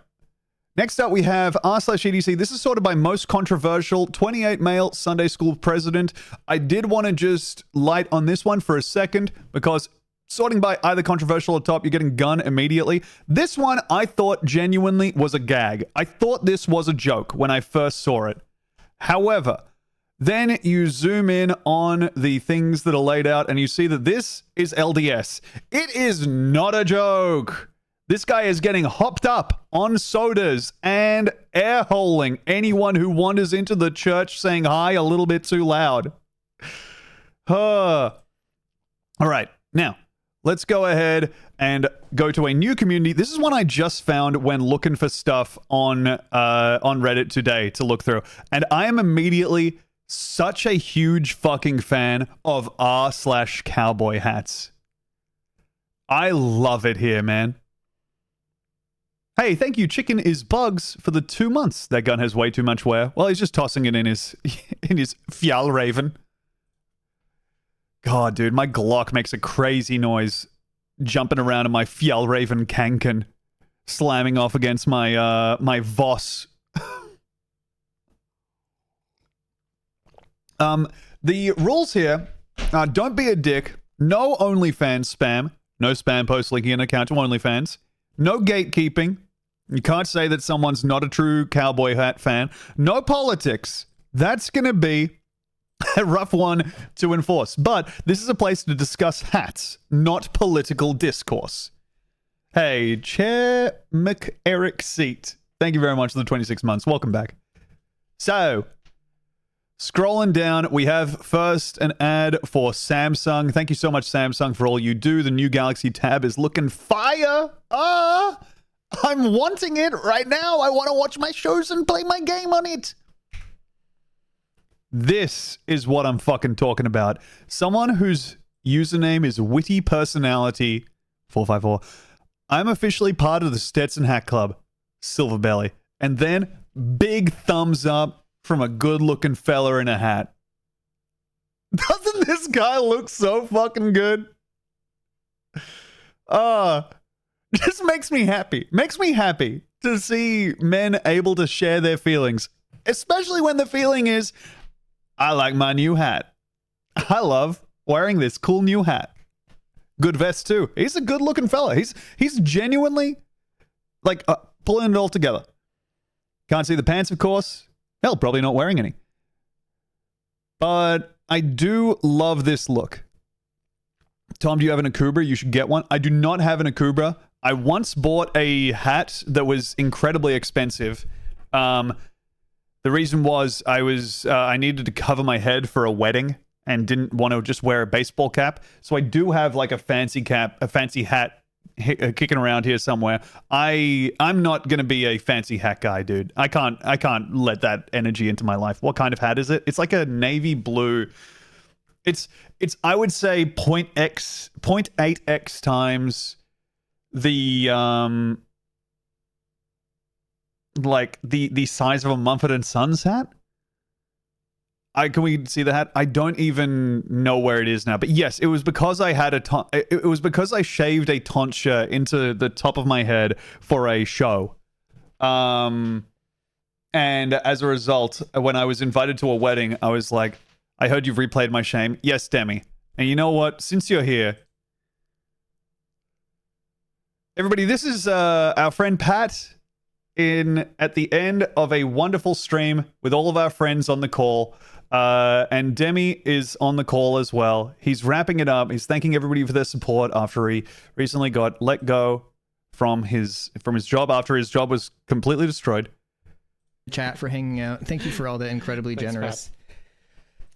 Speaker 1: Next up, we have r/EDC. This is sorted by most controversial. 28 male Sunday school president. I did want to just light on this one for a second because sorting by either controversial or top, you're getting gun immediately. This one, I thought genuinely was a gag. I thought this was a joke when I first saw it. However, then you zoom in on the things that are laid out and you see that this is LDS. It is not a joke. This guy is getting hopped up on sodas and air-holing anyone who wanders into the church saying hi a little bit too loud. All right, now, let's go ahead and go to a new community. This is one I just found when looking for stuff on Reddit today to look through. And I am immediately such a huge fucking fan of r/cowboy hats. I love it here, man. Hey, thank you, Chicken is Bugs, for the 2 months. That gun has way too much wear. Well, he's just tossing it in his Fjallraven. God, dude, my Glock makes a crazy noise jumping around in my Fjallraven Kanken, slamming off against my my Voss. The rules here are don't be a dick, no OnlyFans spam, no spam post linking an account to OnlyFans, no gatekeeping. You can't say that someone's not a true cowboy hat fan. No politics. That's going to be a rough one to enforce. But this is a place to discuss hats, not political discourse. Hey, Chair McEric Seat. Thank you very much for the 26 months. Welcome back. So, scrolling down, we have first an ad for Samsung. Thank you so much, Samsung, for all you do. The new Galaxy Tab is looking fire. I'm wanting it right now. I want to watch my shows and play my game on it. This is what I'm fucking talking about. Someone whose username is Witty Personality 454. I'm officially part of the Stetson Hat Club, Silver Belly. And then big thumbs up from a good-looking fella in a hat. Doesn't this guy look so fucking good? Just makes me happy. Makes me happy to see men able to share their feelings, especially when the feeling is, I like my new hat. I love wearing this cool new hat. Good vest too. He's a good looking fella. He's genuinely like pulling it all together. Can't see the pants, of course. Hell, probably not wearing any. But I do love this look. Tom, do you have an Akubra? You should get one. I do not have an Akubra. I once bought a hat that was incredibly expensive. The reason was I needed to cover my head for a wedding and didn't want to just wear a baseball cap. So I do have like a fancy hat kicking around here somewhere. I'm not going to be a fancy hat guy, dude. I can't let that energy into my life. What kind of hat is it? It's like a navy blue. It's I would say 0.8x times the like the size of a Mumford & Sons hat. Can we see the hat? I don't even know where it is now. But yes, it was because I had it was because I shaved a tonsure into the top of my head for a show. And as a result, when I was invited to a wedding, I was like, I heard you've replayed my shame. Yes, Demi. And you know what? Since you're here, everybody, this is our friend Pat at the end of a wonderful stream with all of our friends on the call. And Demi is on the call as well. He's wrapping it up. He's thanking everybody for their support after he recently got let go from his job after his job was completely destroyed.
Speaker 2: Chat for hanging out. Thank you for all the incredibly generous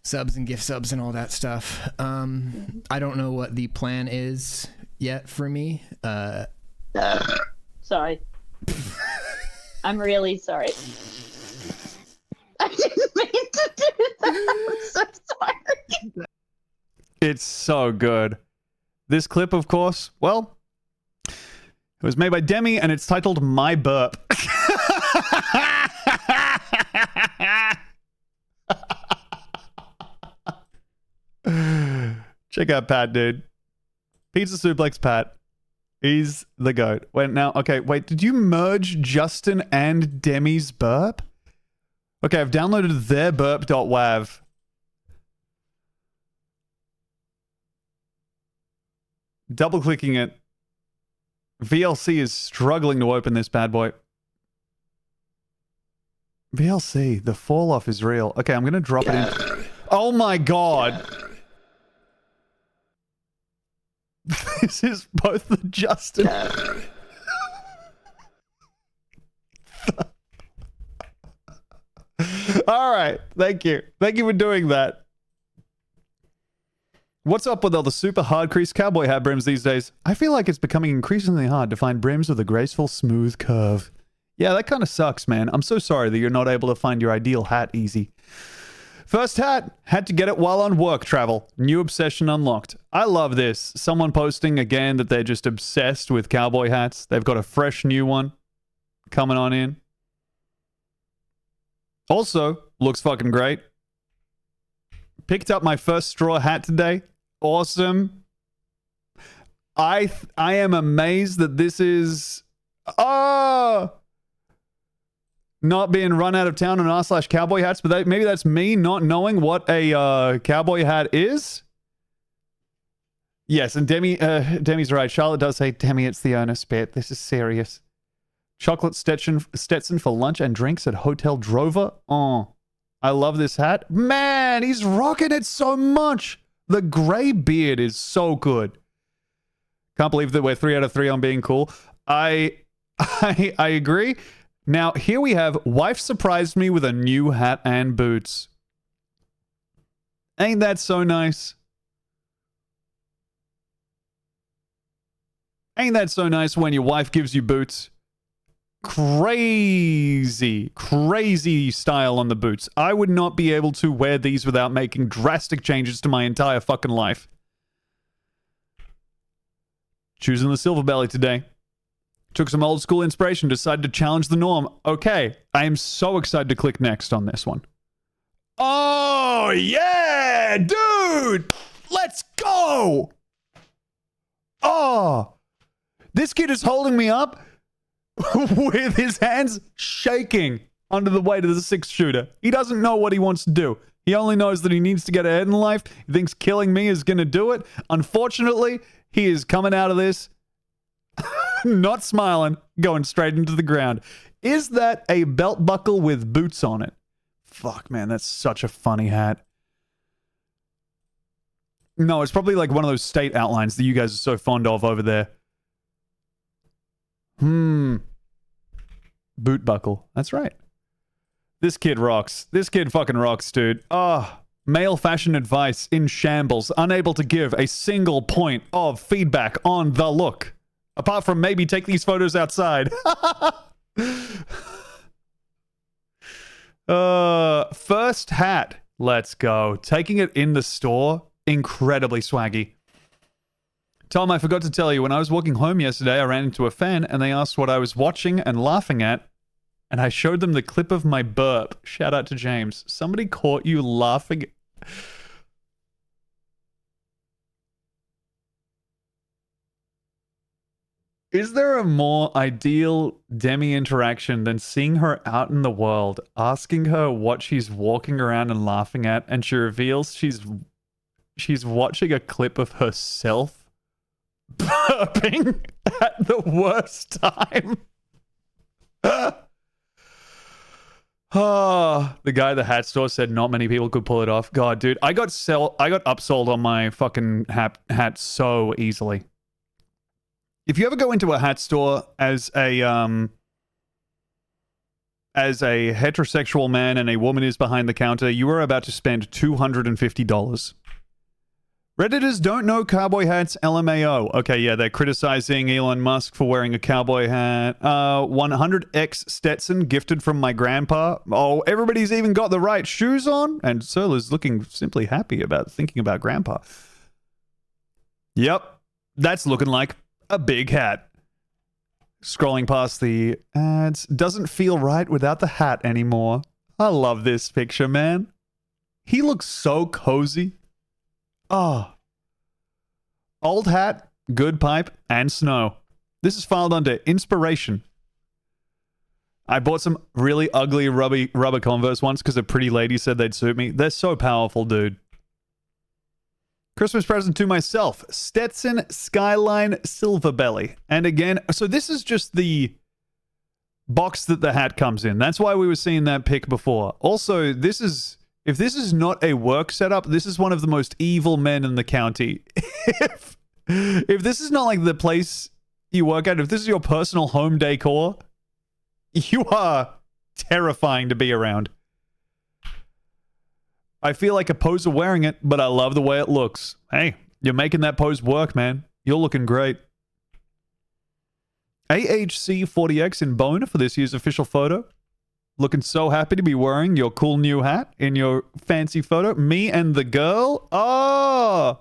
Speaker 2: subs and gift subs and all that stuff. I don't know what the plan is yet for me.
Speaker 3: Sorry. I'm really sorry. I didn't mean to do that. I'm so sorry.
Speaker 1: It's so good. This clip, of course, well, it was made by Demi and it's titled My Burp. Check out Pat, dude. Pizza Suplex Pat. He's the GOAT. Wait, did you merge Justin and Demi's burp? Okay, I've downloaded their burp.wav. Double-clicking it. VLC is struggling to open this bad boy. VLC, the fall-off is real. Okay, I'm going to drop it in. Oh my god. This is both the Justin... All right. Thank you. Thank you for doing that. What's up with all the super hard creased cowboy hat brims these days? I feel like it's becoming increasingly hard to find brims with a graceful, smooth curve. Yeah, that kind of sucks, man. I'm so sorry that you're not able to find your ideal hat easy. First hat. Had to get it while on work travel. New obsession unlocked. I love this. Someone posting again that they're just obsessed with cowboy hats. They've got a fresh new one coming on in. Also, looks fucking great. Picked up my first straw hat today. Awesome. I am amazed that this is... not being run out of town on r/cowboy hats, but maybe that's me not knowing what a cowboy hat is. Yes, and Demi's right. Charlotte does say, Demi, it's the earnest bit. This is serious. Chocolate Stetson for lunch and drinks at Hotel Drover. Oh, I love this hat. Man, he's rocking it so much. The gray beard is so good. Can't believe that we're 3 out of 3 on being cool. I agree. Now, here we have wife surprised me with a new hat and boots. Ain't that so nice? Ain't that so nice when your wife gives you boots? crazy style on the boots. I would not be able to wear these without making drastic changes to my entire fucking life. Choosing the Silver Belly today. Took some old school inspiration, decided to challenge the norm. Okay, I am so excited to click next on this one. Oh, yeah, dude! Let's go! Oh, this kid is holding me up with his hands shaking under the weight of the 6-shooter. He doesn't know what he wants to do. He only knows that he needs to get ahead in life. He thinks killing me is going to do it. Unfortunately, he is coming out of this not smiling, going straight into the ground. Is that a belt buckle with boots on it? Fuck, man, that's such a funny hat. No, it's probably like one of those state outlines that you guys are so fond of over there. Boot buckle. That's right. This kid rocks. This kid fucking rocks, dude. Oh, male fashion advice in shambles. Unable to give a single point of feedback on the look. Apart from maybe take these photos outside. First hat. Let's go. Taking it in the store. Incredibly swaggy. Tom, I forgot to tell you, when I was walking home yesterday, I ran into a fan and they asked what I was watching and laughing at. And I showed them the clip of my burp. Shout out to James. Somebody caught you laughing. Is there a more ideal Demi interaction than seeing her out in the world, asking her what she's walking around and laughing at, and she reveals she's watching a clip of herself burping at the worst time? Oh, the guy at the hat store said not many people could pull it off. God, dude, I got upsold on my fucking hat so easily. If you ever go into a hat store as a heterosexual man and a woman is behind the counter, you are about to spend $250. Redditors don't know cowboy hats, LMAO. Okay, yeah, they're criticizing Elon Musk for wearing a cowboy hat. 100X Stetson gifted from my grandpa. Oh, everybody's even got the right shoes on. And Serla's looking simply happy about thinking about grandpa. Yep, that's looking like a big hat. Scrolling past the ads. Doesn't feel right without the hat anymore. I love this picture, man. He looks so cozy. Oh. Old hat, good pipe, and snow. This is filed under inspiration. I bought some really ugly rubber Converse once because a pretty lady said they'd suit me. They're so powerful, dude. Christmas present to myself. Stetson Skyline Silver Belly. And again, so this is just the box that the hat comes in. That's why we were seeing that pic before. Also, if this is not a work setup, this is one of the most evil men in the county. If this is not like the place you work at, if this is your personal home decor, you are terrifying to be around. I feel like a poser wearing it, but I love the way it looks. Hey, you're making that pose work, man. You're looking great. AHC40X in bone for this year's official photo. Looking so happy to be wearing your cool new hat in your fancy photo. Me and the girl. Oh!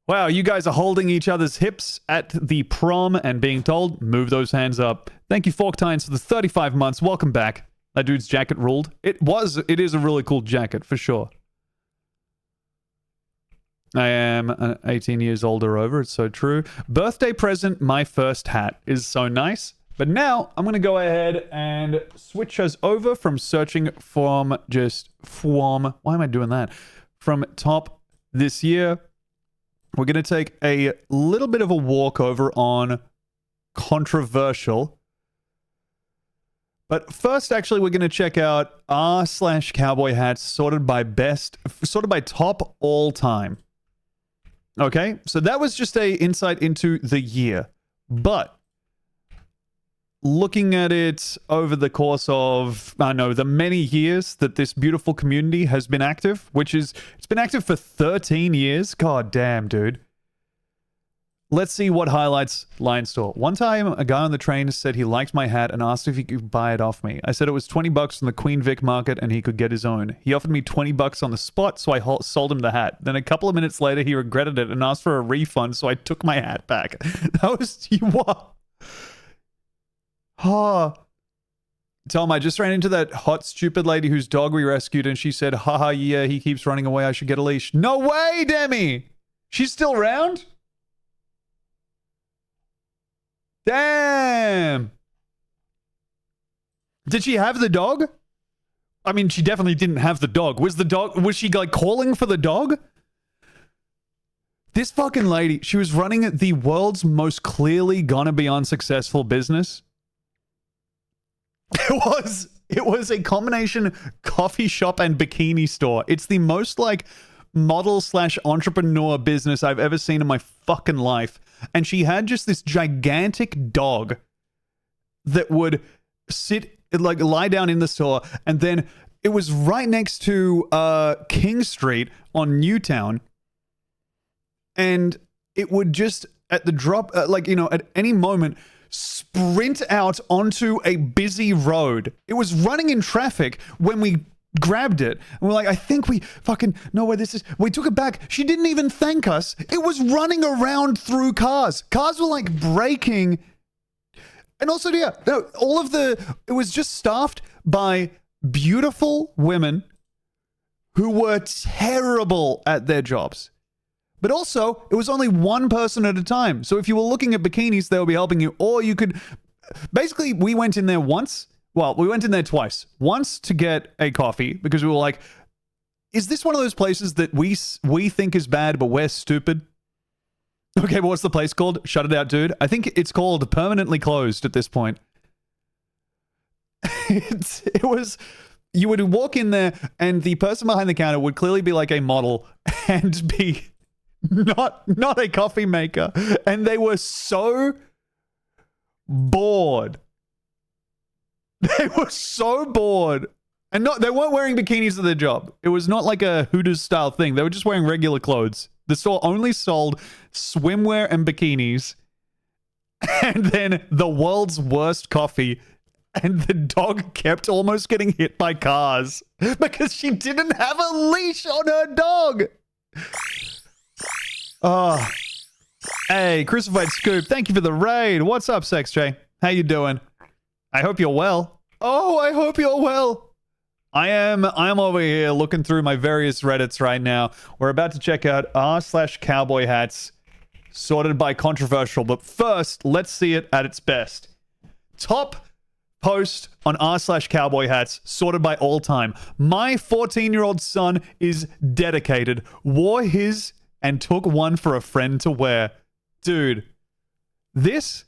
Speaker 1: Wow, you guys are holding each other's hips at the prom and being told, move those hands up. Thank you, Forktines, for the 35 months. Welcome back. That dude's jacket ruled. It is a really cool jacket, for sure. I am 18 years old or over. It's so true. Birthday present, my first hat is so nice. But now I'm going to go ahead and switch us over from searching from why am I doing that? From top this year. We're going to take a little bit of a walk over on controversial. But first, actually, we're going to check out r/cowboy hats sorted by top all time. Okay, so that was just a insight into the year. But looking at it over the course of, the many years that this beautiful community has been active, it's been active for 13 years. God damn, dude. Let's see what highlights Lion Store. One time, a guy on the train said he liked my hat and asked if he could buy it off me. I said it was $20 from the Queen Vic market and he could get his own. He offered me $20 on the spot, so I sold him the hat. Then a couple of minutes later, he regretted it and asked for a refund, so I took my hat back. That was you. What? Tom, I just ran into that hot, stupid lady whose dog we rescued, and she said, haha, yeah, he keeps running away. I should get a leash. No way, Demi! She's still around? Damn! Did she have the dog? I mean, she definitely didn't have the dog. Was she like calling for the dog? This fucking lady, she was running the world's most clearly gonna be unsuccessful business. It was a combination coffee shop and bikini store. It's the most like model/entrepreneur business I've ever seen in my fucking life. And she had just this gigantic dog that would lie down in the store. And then it was right next to King Street on Newtown. And it would just at the drop, at any moment, sprint out onto a busy road. It was running in traffic when we grabbed it. And we're like, I think we fucking know where this is. We took it back. She didn't even thank us. It was running around through cars. Cars were like braking. And also, yeah, it was just staffed by beautiful women who were terrible at their jobs. But also, it was only one person at a time. So if you were looking at bikinis, they would be helping you. Or you could... Basically, we went in there once. Well, we went in there twice. Once to get a coffee, because we were like, is this one of those places that we think is bad, but we're stupid? Okay, but what's the place called? Shut it out, dude. I think it's called Permanently Closed at this point. It was... You would walk in there, and the person behind the counter would clearly be like a model and be... Not a coffee maker. And they were so bored. They were so bored. And they weren't wearing bikinis to their job. It was not like a Hooters style thing. They were just wearing regular clothes. The store only sold swimwear and bikinis. And then the world's worst coffee. And the dog kept almost getting hit by cars because she didn't have a leash on her dog. Oh, hey, Crucified Scoop, thank you for the raid. What's up, Sex J? How you doing? I hope you're well. Oh, I hope you're well. I'm over here looking through my various Reddits right now. We're about to check out r/cowboy hats sorted by controversial, but first, let's see it at its best. Top post on r/cowboy hats sorted by all time. My 14-year-old son is dedicated. Wore his and took one for a friend to wear. Dude, this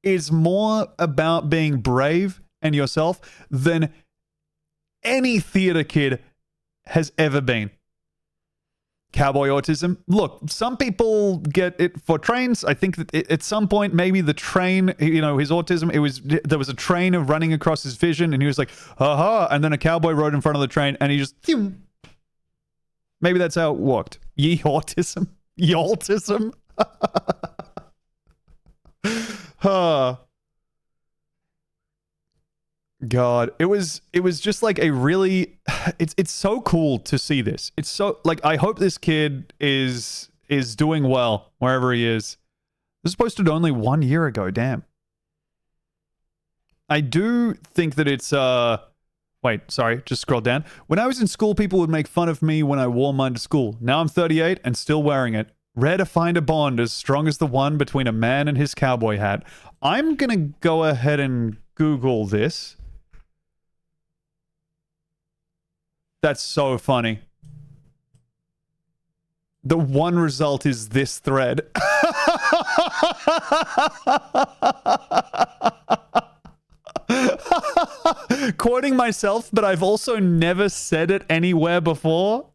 Speaker 1: is more about being brave and yourself than any theater kid has ever been. Cowboy autism. Look, some people get it for trains. I think that at some point, maybe the train, his autism, there was a train running across his vision and he was like, haha, and then a cowboy rode in front of the train and he just, maybe that's how it worked. Ye autism. Ye autism. God, it was just like a really, it's so cool to see this. It's so like, I hope this kid is doing well wherever he is. This was posted only 1 year ago. Damn. I do think that it's wait, sorry, just scroll down. When I was in school, people would make fun of me when I wore mine to school. Now I'm 38 and still wearing it. Rare to find a bond as strong as the one between a man and his cowboy hat. I'm gonna go ahead and Google this. That's so funny. The one result is this thread. Quoting myself, but I've also never said it anywhere before.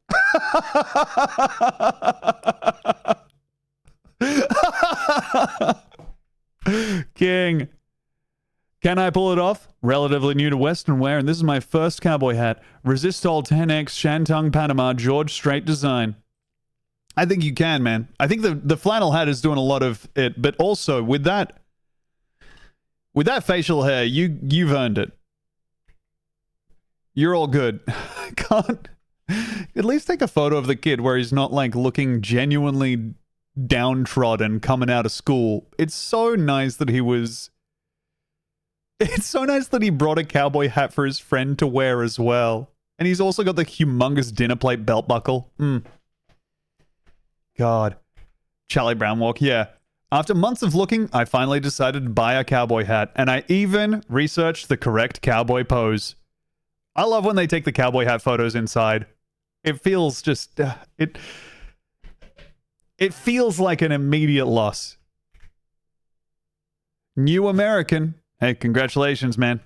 Speaker 1: King. Can I pull it off? Relatively new to Western wear, and this is my first cowboy hat. Resistol 10X Shantung Panama George Strait design. I think you can, man. I think the flannel hat is doing a lot of it, but also with that facial hair, you've earned it. You're all good. Can't at least take a photo of the kid where he's not like looking genuinely downtrodden coming out of school. It's so nice that he brought a cowboy hat for his friend to wear as well. And he's also got the humongous dinner plate belt buckle. God. Charlie Brown walk, yeah. After months of looking, I finally decided to buy a cowboy hat, and I even researched the correct cowboy pose. I love when they take the cowboy hat photos inside. It feels just... it feels like an immediate loss. New American. Hey, congratulations, man.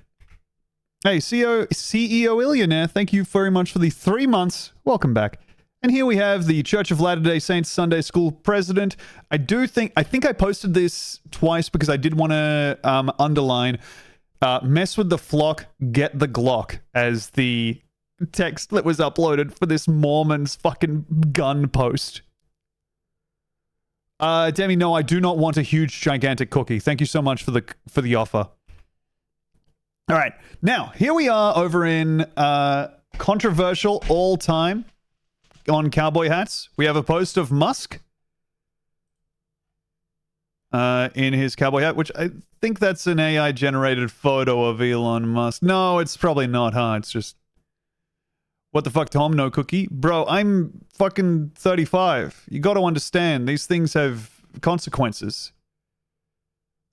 Speaker 1: Hey, CEO Illionaire, thank you very much for the 3 months. Welcome back. And here we have the Church of Latter-day Saints Sunday School president. I think I posted this twice because I did want to underline mess with the flock, get the Glock as the text that was uploaded for this Mormon's fucking gun post. Demi, no, I do not want a huge, gigantic cookie. Thank you so much for the offer. All right, now here we are over in controversial all time on cowboy hats. We have a post of Musk in his cowboy hat, which I think that's an AI generated photo of Elon Musk. No, it's probably not, huh? It's just, what the fuck, Tom? No cookie? Bro, I'm fucking 35. You got to understand, these things have consequences.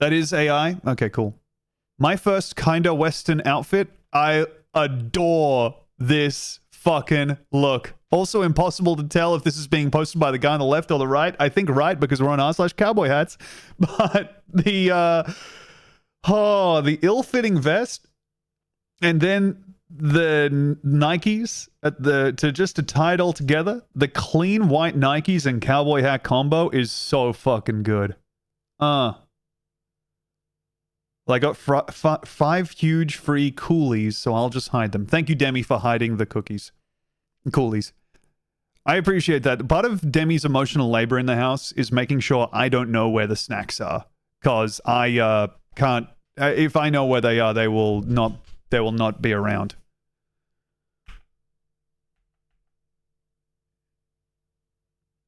Speaker 1: That is AI? Okay, cool. My first kinda Western outfit. I adore this fucking look. Also impossible to tell if this is being posted by the guy on the left or the right. I think right because we're on r/cowboy hats. But the ill-fitting vest and then the Nikes to tie it all together. The clean white Nikes and cowboy hat combo is so fucking good. I got 5 huge free coolies, so I'll just hide them. Thank you, Demi, for hiding the cookies. Coolies. I appreciate that. Part of Demi's emotional labor in the house is making sure I don't know where the snacks are. Because I can't... if I know where they are, they will not be around.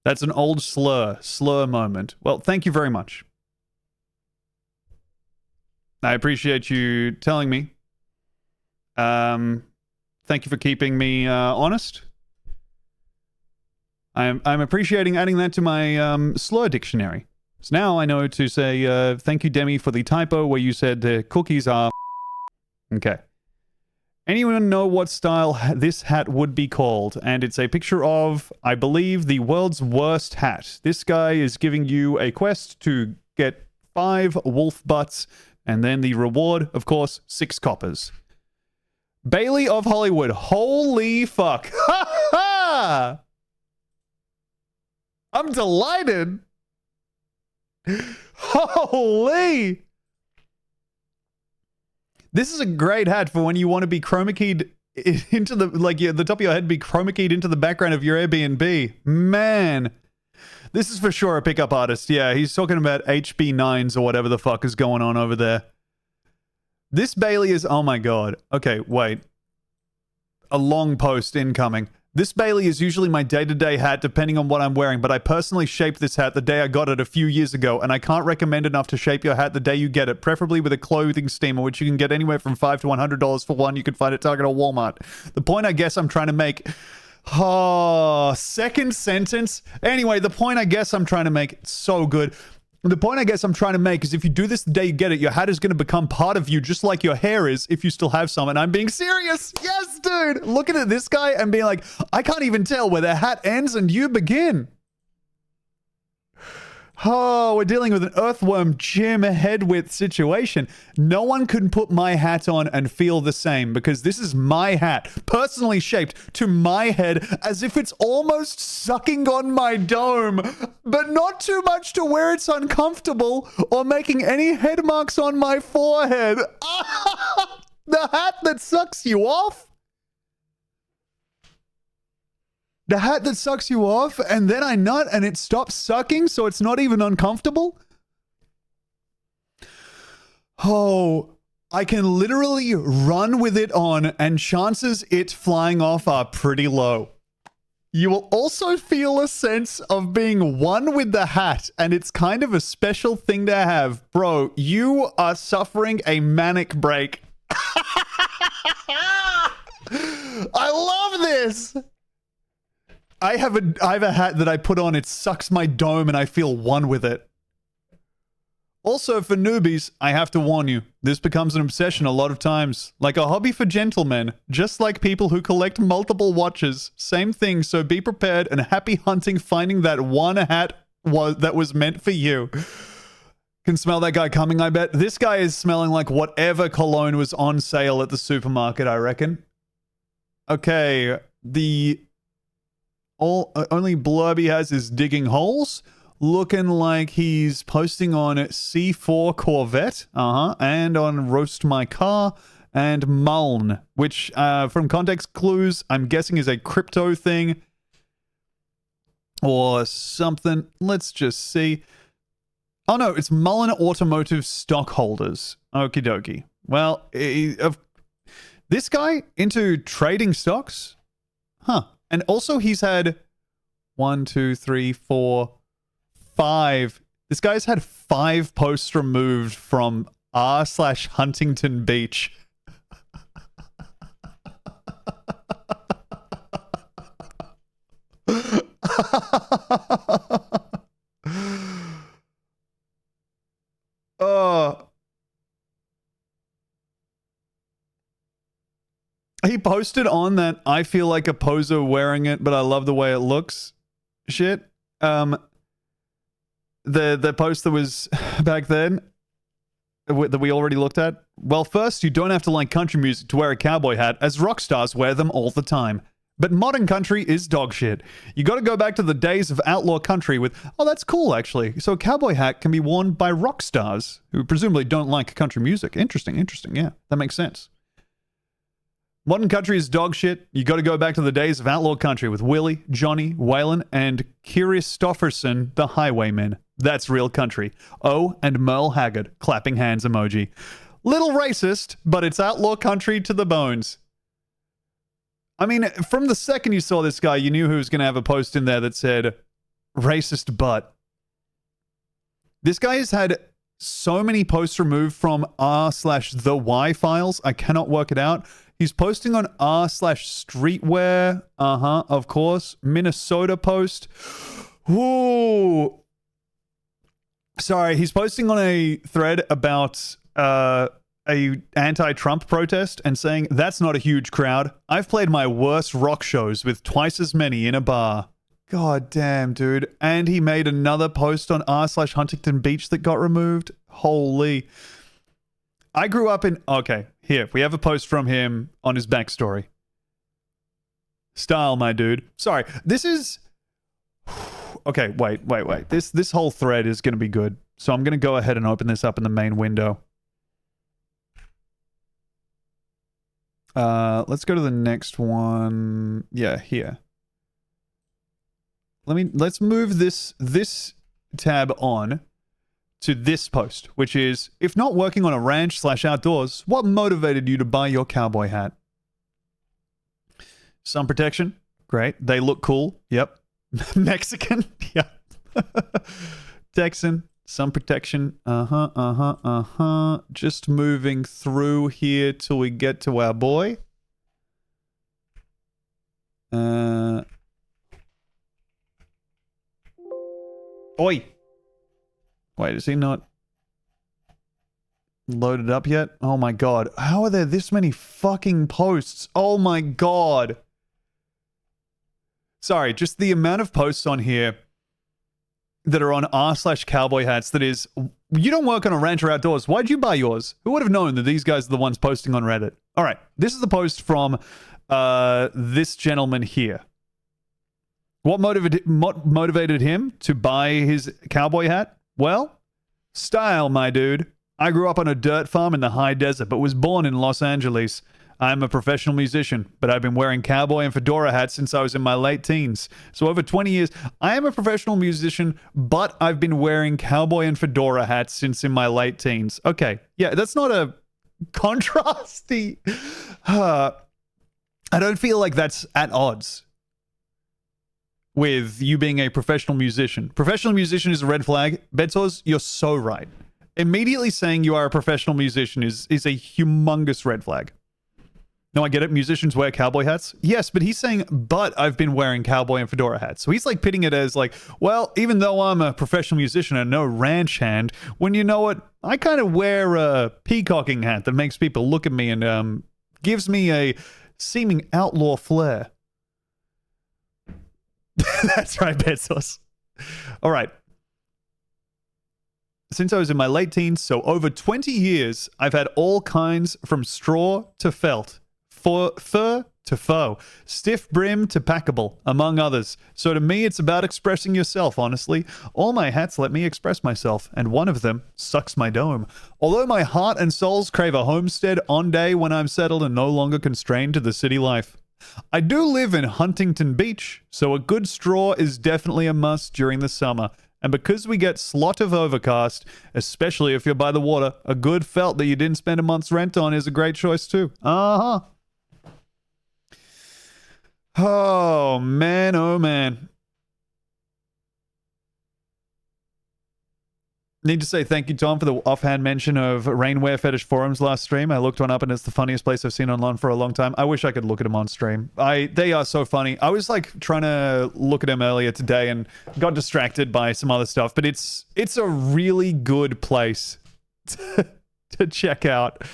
Speaker 1: That's an old slur moment. Well, thank you very much. I appreciate you telling me. Thank you for keeping me honest. I'm appreciating adding that to my slur dictionary. So now I know to say thank you, Demi, for the typo where you said the cookies are... Okay. Anyone know what style this hat would be called? And it's a picture of, I believe, the world's worst hat. This guy is giving you a quest to get 5 wolf butts. And then the reward, of course, 6 coppers. Bailey of Hollywood. Holy fuck. Ha ha! I'm delighted. Holy. This is a great hat for when you want to be chroma keyed into the, the top of your head be chroma keyed into the background of your Airbnb. Man. This is for sure a pickup artist. Yeah, he's talking about HB9s or whatever the fuck is going on over there. This Bailey is... Oh my god. Okay, wait. A long post incoming. This Bailey is usually my day-to-day hat depending on what I'm wearing, but I personally shaped this hat the day I got it a few years ago, and I can't recommend enough to shape your hat the day you get it, preferably with a clothing steamer, which you can get anywhere from $5 to $100 for one. You can find at Target or Walmart. The point I guess I'm trying to make... Oh, second sentence. Anyway, the point I guess I'm trying to make, so good. The point I guess I'm trying to make is if you do this the day you get it, your hat is going to become part of you just like your hair is if you still have some. And I'm being serious. Yes, dude. Looking at this guy and being like, I can't even tell where their hat ends and you begin. Oh, we're dealing with an earthworm Jim head width situation. No one can put my hat on and feel the same because this is my hat, personally shaped to my head as if it's almost sucking on my dome, but not too much to where it's uncomfortable or making any head marks on my forehead. The hat that sucks you off? The hat that sucks you off, and then I nut and it stops sucking, so it's not even uncomfortable? Oh, I can literally run with it on, and chances it flying off are pretty low. You will also feel a sense of being one with the hat, and it's kind of a special thing to have. Bro, you are suffering a manic break. I love this. I have a hat that I put on. It sucks my dome and I feel one with it. Also, for newbies, I have to warn you, this becomes an obsession a lot of times. Like a hobby for gentlemen, just like people who collect multiple watches. Same thing, so be prepared and happy hunting finding that one hat that was meant for you. Can smell that guy coming, I bet. This guy is smelling like whatever cologne was on sale at the supermarket, I reckon. Okay, the only blurb he has is digging holes. Looking like he's posting on C4 Corvette, and on Roast My Car and Muln, which from context clues, I'm guessing is a crypto thing or something. Let's just see. Oh no, it's Mullen Automotive Stockholders. Okie dokie. Well, this guy into trading stocks? Huh. And also he's had 1, 2, 3, 4, 5. This guy's had 5 posts removed from r/Huntington Beach. He posted on that I feel like a poser wearing it, but I love the way it looks. Shit. The post that was back then that we already looked at. Well, first, you don't have to like country music to wear a cowboy hat, as rock stars wear them all the time. But modern country is dog shit. You got to go back to the days of outlaw country with, oh, that's cool, actually. So a cowboy hat can be worn by rock stars who presumably don't like country music. Interesting. Yeah, that makes sense. Modern country is dog shit. You got to go back to the days of outlaw country with Willie, Johnny, Waylon, and Kristofferson, the Highwaymen. That's real country. Oh, and Merle Haggard, clapping hands emoji. Little racist, but it's outlaw country to the bones. I mean, from the second you saw this guy, you knew who was going to have a post in there that said, racist butt. This guy has had so many posts removed from r/the Y files, I cannot work it out. He's posting on r/streetwear, of course. Minnesota post. Ooh. Sorry, he's posting on a thread about a anti-Trump protest and saying, that's not a huge crowd. I've played my worst rock shows with twice as many in a bar. God damn, dude. And he made another post on r/Huntington Beach that got removed. Holy. I grew up in... Okay, here. We have a post from him on his backstory. Style, my dude. Sorry, this is... Okay, wait. This whole thread is going to be good. So I'm going to go ahead and open this up in the main window. Let's go to the next one. Yeah, here. Let's move this tab on to this post, which is, if not working on a ranch/outdoors, what motivated you to buy your cowboy hat? Sun protection. Great. They look cool. Yep. Mexican. Yep. Texan. Sun protection. Just moving through here till we get to our boy. Oi. Wait, is he not loaded up yet? Oh my god. How are there this many fucking posts? Oh my god. Sorry, just the amount of posts on here that are on r/cowboy hats that is, you don't work on a ranch or outdoors. Why'd you buy yours? Who would have known that these guys are the ones posting on Reddit? All right, this is the post from this gentleman here. What motivated him to buy his cowboy hat? Well, style, my dude. I grew up on a dirt farm in the high desert, but was born in Los Angeles. I'm a professional musician, but I've been wearing cowboy and fedora hats since I was in my late teens. So over 20 years, I am a professional musician, but I've been wearing cowboy and fedora hats since in my late teens. Okay, yeah, that's not a contrasty. I don't feel like that's at odds with you being a professional musician. Professional musician is a red flag. Betsos, you're so right. Immediately saying you are a professional musician is a humongous red flag. No, I get it. Musicians wear cowboy hats. Yes, but he's saying, but I've been wearing cowboy and fedora hats. So he's like pitting it as like, well, even though I'm a professional musician and no ranch hand, when you know what, I kind of wear a peacocking hat that makes people look at me and gives me a seeming outlaw flair. That's right, Betsos. All right. Since I was in my late teens, so over 20 years, I've had all kinds from straw to felt, fur to faux, stiff brim to packable, among others. So to me, it's about expressing yourself, honestly. All my hats let me express myself, and one of them sucks my dome. Although my heart and souls crave a homestead on day when I'm settled and no longer constrained to the city life. I do live in Huntington Beach, so a good straw is definitely a must during the summer. And because we get slot of overcast, especially if you're by the water, a good felt that you didn't spend a month's rent on is a great choice too. Uh-huh. Oh, man, oh, man. Need to say thank you, Tom, for the offhand mention of rainwear fetish forums last stream. I looked one up and it's the funniest place I've seen online for a long time. I wish I could look at them on stream. They are so funny. I was like trying to look at them earlier today and got distracted by some other stuff, but it's a really good place to check out.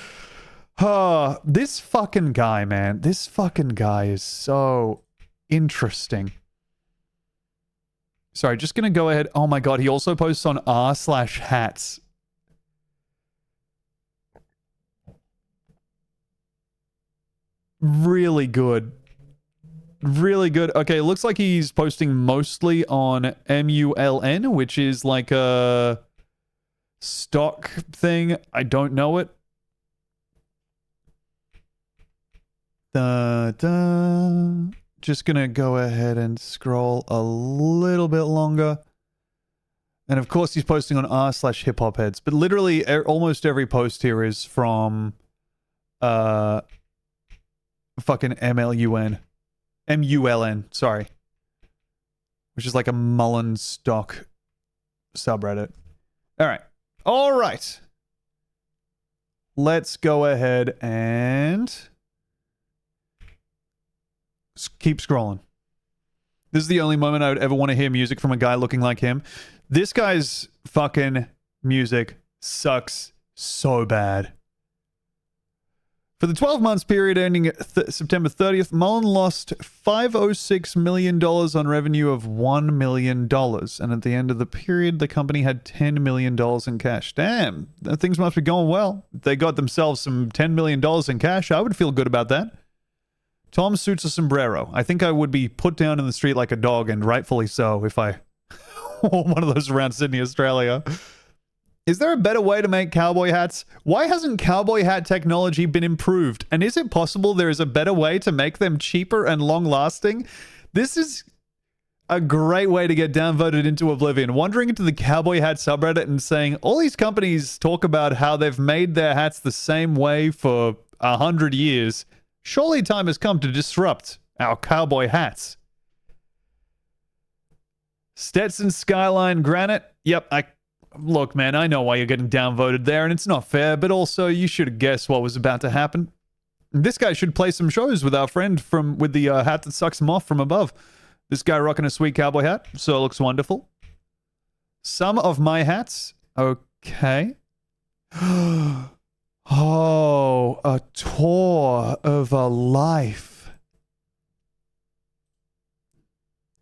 Speaker 1: Oh, this fucking guy, man. This fucking guy is so interesting. Sorry, just gonna go ahead. Oh my god, he also posts on r/hats. Really good. Really good. Okay, it looks like he's posting mostly on MULN, which is like a stock thing. I don't know it. Just gonna go ahead and scroll a little bit longer. And of course he's posting on r/hip-hop heads. But literally almost every post here is from fucking MULN, sorry. Which is like a Mullen stock subreddit. Alright. Let's go ahead and keep scrolling. This is the only moment I would ever want to hear music from a guy looking like him. This guy's fucking music sucks so bad. For the 12 months period ending September 30th, Mullen lost $506 million on revenue of $1 million. And at the end of the period, the company had $10 million in cash. Damn, things must be going well. They got themselves some $10 million in cash. I would feel good about that. Tom suits a sombrero. I think I would be put down in the street like a dog, and rightfully so, if I wore one of those around Sydney, Australia. Is there a better way to make cowboy hats? Why hasn't cowboy hat technology been improved? And is it possible there is a better way to make them cheaper and long-lasting? This is a great way to get downvoted into oblivion. Wandering into the cowboy hat subreddit and saying, all these companies talk about how they've made their hats the same way for 100 years. Surely time has come to disrupt our cowboy hats. Stetson Skyline Granite. Yep, look, man, I know why you're getting downvoted there, and it's not fair, but also you should have guessed what was about to happen. This guy should play some shows with our friend with the hat that sucks him off from above. This guy rocking a sweet cowboy hat, so it looks wonderful. Some of my hats. Okay. Oh, a tour of a life.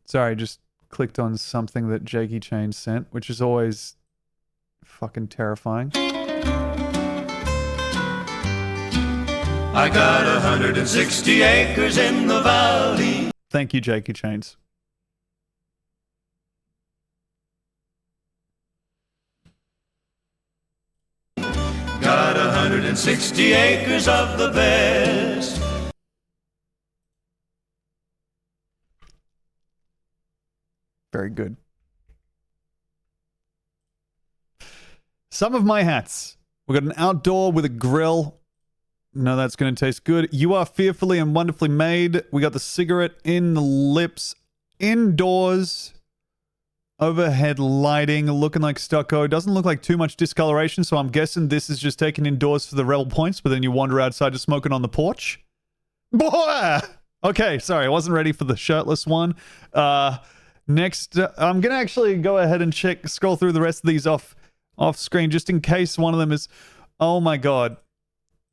Speaker 1: Sorry, just clicked on something that Jakey Chain sent, which is always fucking terrifying.
Speaker 5: I got 160 acres in the valley.
Speaker 1: Thank you, Jakey Chains.
Speaker 5: Got got 160 acres of the best.
Speaker 1: Very good. Some of my hats. We got an outdoor with a grill. No, that's going to taste good. You are fearfully and wonderfully made. We got the cigarette in the lips. Indoors. Overhead lighting, looking like stucco. Doesn't look like too much discoloration, so I'm guessing this is just taken indoors for the rebel points, but then you wander outside to smoking on the porch. Boy! Okay, sorry, I wasn't ready for the shirtless one. Next, I'm going to actually go ahead and scroll through the rest of these off screen, just in case one of them is... Oh my god.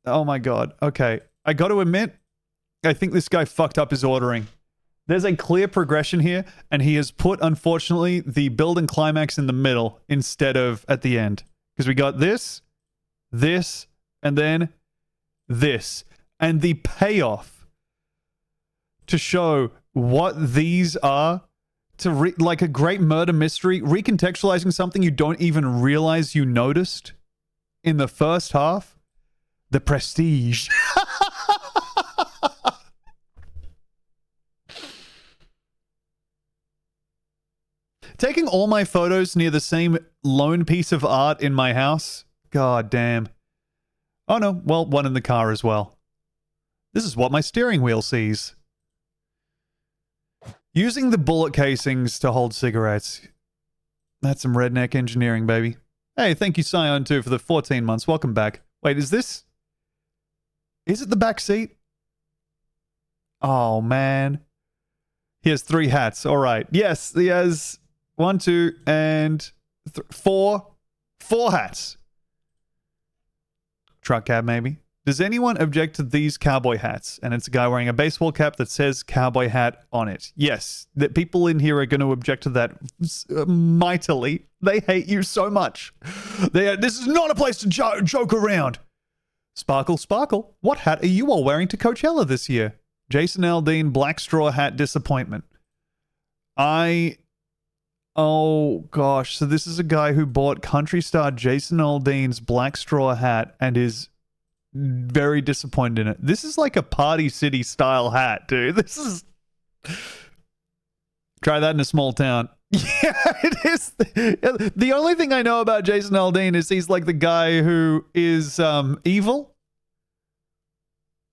Speaker 1: Oh my god. Okay, I got to admit, I think this guy fucked up his ordering. There's a clear progression here, and he has put, unfortunately, the build and climax in the middle instead of at the end. Because we got this, and then this. And the payoff to show what these are, to like a great murder mystery, recontextualizing something you don't even realize you noticed in the first half. The Prestige. Taking all my photos near the same lone piece of art in my house? God damn. Oh no, well, one in the car as well. This is what my steering wheel sees. Using the bullet casings to hold cigarettes. That's some redneck engineering, baby. Hey, thank you, Scion, too, for the 14 months. Welcome back. Wait, is this... Is it the back seat? Oh, man. He has 3 hats. All right. Yes, he has... 1, 2, and 4. 4 hats. Truck cab, maybe. Does anyone object to these cowboy hats? And it's a guy wearing a baseball cap that says cowboy hat on it. Yes, that people in here are going to object to that mightily. They hate you so much. This is not a place to joke around. Sparkle, sparkle. What hat are you all wearing to Coachella this year? Jason Aldean, black straw hat disappointment. Oh, gosh. So this is a guy who bought country star Jason Aldean's black straw hat and is very disappointed in it. This is like a Party City style hat, dude. This is... Try that in a small town. Yeah, it is. The only thing I know about Jason Aldean is he's like the guy who is evil.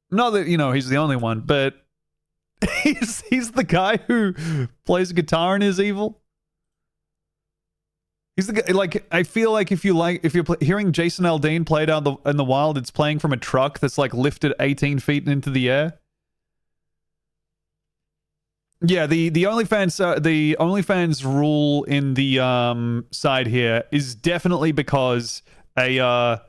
Speaker 1: Not that, he's the only one, but he's the guy who plays guitar and is evil. He's the guy, like, I feel like if you're hearing Jason Aldean played out in the wild, it's playing from a truck that's like lifted 18 feet into the air. Yeah, the OnlyFans rule in the side here is definitely because an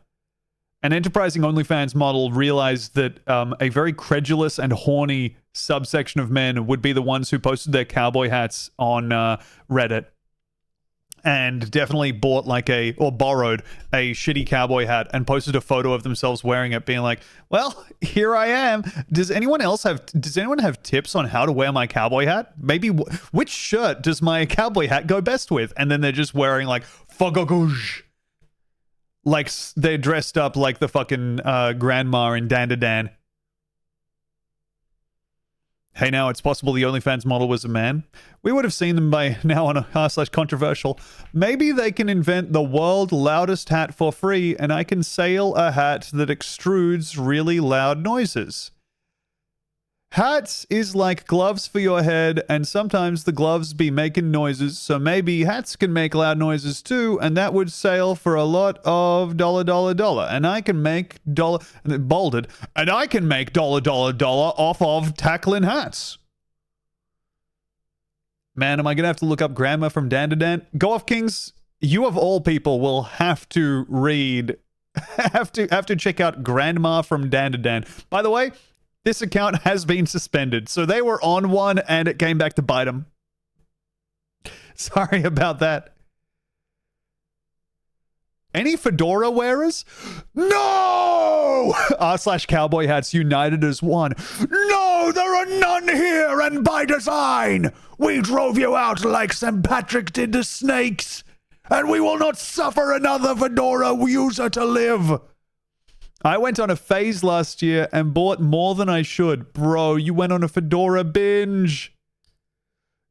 Speaker 1: enterprising OnlyFans model realized that a very credulous and horny subsection of men would be the ones who posted their cowboy hats on Reddit. And definitely bought or borrowed a shitty cowboy hat and posted a photo of themselves wearing it, being like, well, here I am. Does anyone have tips on how to wear my cowboy hat? Maybe which shirt does my cowboy hat go best with? And then they're just wearing like fogogouge. Like they're dressed up like the fucking grandma in Dandadan. Hey, now it's possible the OnlyFans model was a man. We would have seen them by now on r/controversial. Maybe they can invent the world's loudest hat for free, and I can sell a hat that extrudes really loud noises. Hats is like gloves for your head, and sometimes the gloves be making noises, so maybe hats can make loud noises too, and that would sell for a lot of $. And I can make bolded, and I can make $. Off of tackling hats. Man, am I gonna have to look up Grandma from Dandadan? Go Off Kings, you of all people will have to read, have to check out Grandma from Dandadan. By the way, this account has been suspended, so they were on one and it came back to bite them. Sorry about that. Any fedora wearers? No! r/cowboy hats united as one. No, there are none here, and by design. We drove you out like St. Patrick did the snakes, and we will not suffer another fedora user to live. I went on a phase last year and bought more than I should. Bro, you went on a fedora binge.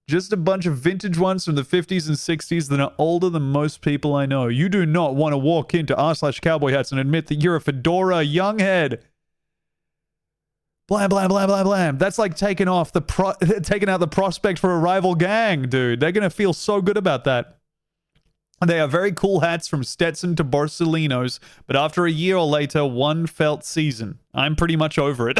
Speaker 1: Just a bunch of vintage ones from the 50s and 60s that are older than most people I know. You do not want to walk into r/cowboy hats and admit that you're a fedora younghead. Blam, blam, blam, blam, blam. That's like taking out the prospect for a rival gang, dude. They're going to feel so good about that. They are very cool hats from Stetson to Borsellino's, but after a year or later, one felt season. I'm pretty much over it.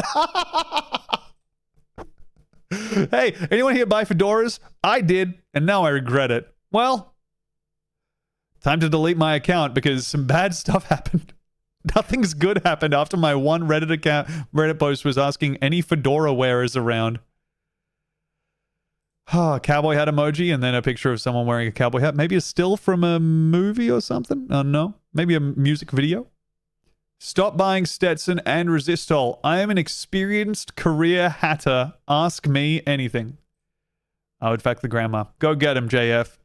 Speaker 1: Hey, anyone here buy fedoras? I did, and now I regret it. Well, time to delete my account because some bad stuff happened. Nothing's good happened after my one Reddit post was asking any fedora wearers around. Cowboy hat emoji and then a picture of someone wearing a cowboy hat. Maybe a still from a movie or something? I don't know. Maybe a music video? Stop buying Stetson and Resistol. I am an experienced career hatter. Ask me anything. I would fact the grandma. Go get him, JF.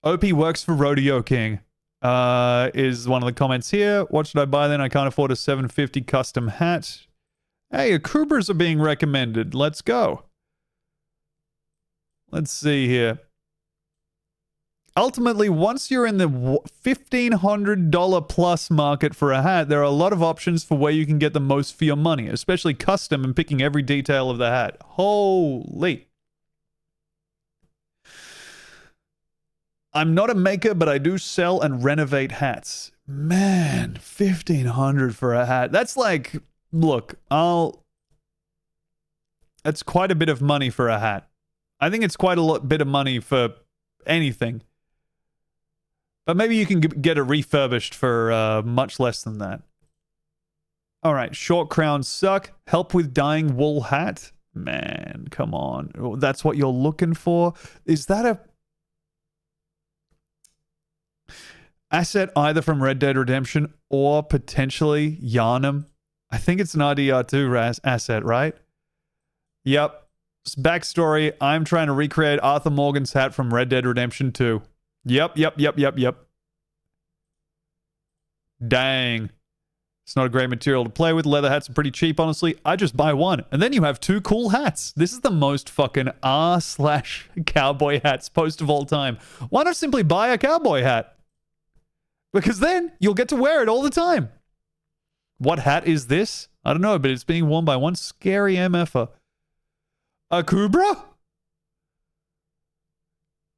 Speaker 1: OP works for Rodeo King. Is one of the comments here. What should I buy then? I can't afford a $750 custom hat. Hey, Akubras are being recommended. Let's go. Let's see here. Ultimately, once you're in the $1,500 plus market for a hat, there are a lot of options for where you can get the most for your money, especially custom and picking every detail of the hat. Holy. I'm not a maker, but I do sell and renovate hats. Man, $1,500 for a hat. That's like, look, that's quite a bit of money for a hat. I think it's quite a bit of money for anything. But maybe you can get it refurbished for much less than that. All right, short crowns suck. Help with dyeing wool hat? Man, come on. That's what you're looking for? Is that a asset either from Red Dead Redemption or potentially Yharnam? I think it's an RDR2 asset, right? Yep. Backstory, I'm trying to recreate Arthur Morgan's hat from Red Dead Redemption 2. Yep. Dang. It's not a great material to play with. Leather hats are pretty cheap, honestly. I just buy one. And then you have two cool hats. This is the most fucking r/cowboy hats post of all time. Why not simply buy a cowboy hat? Because then you'll get to wear it all the time. What hat is this? I don't know, but it's being worn by one scary MFer. A Kubra?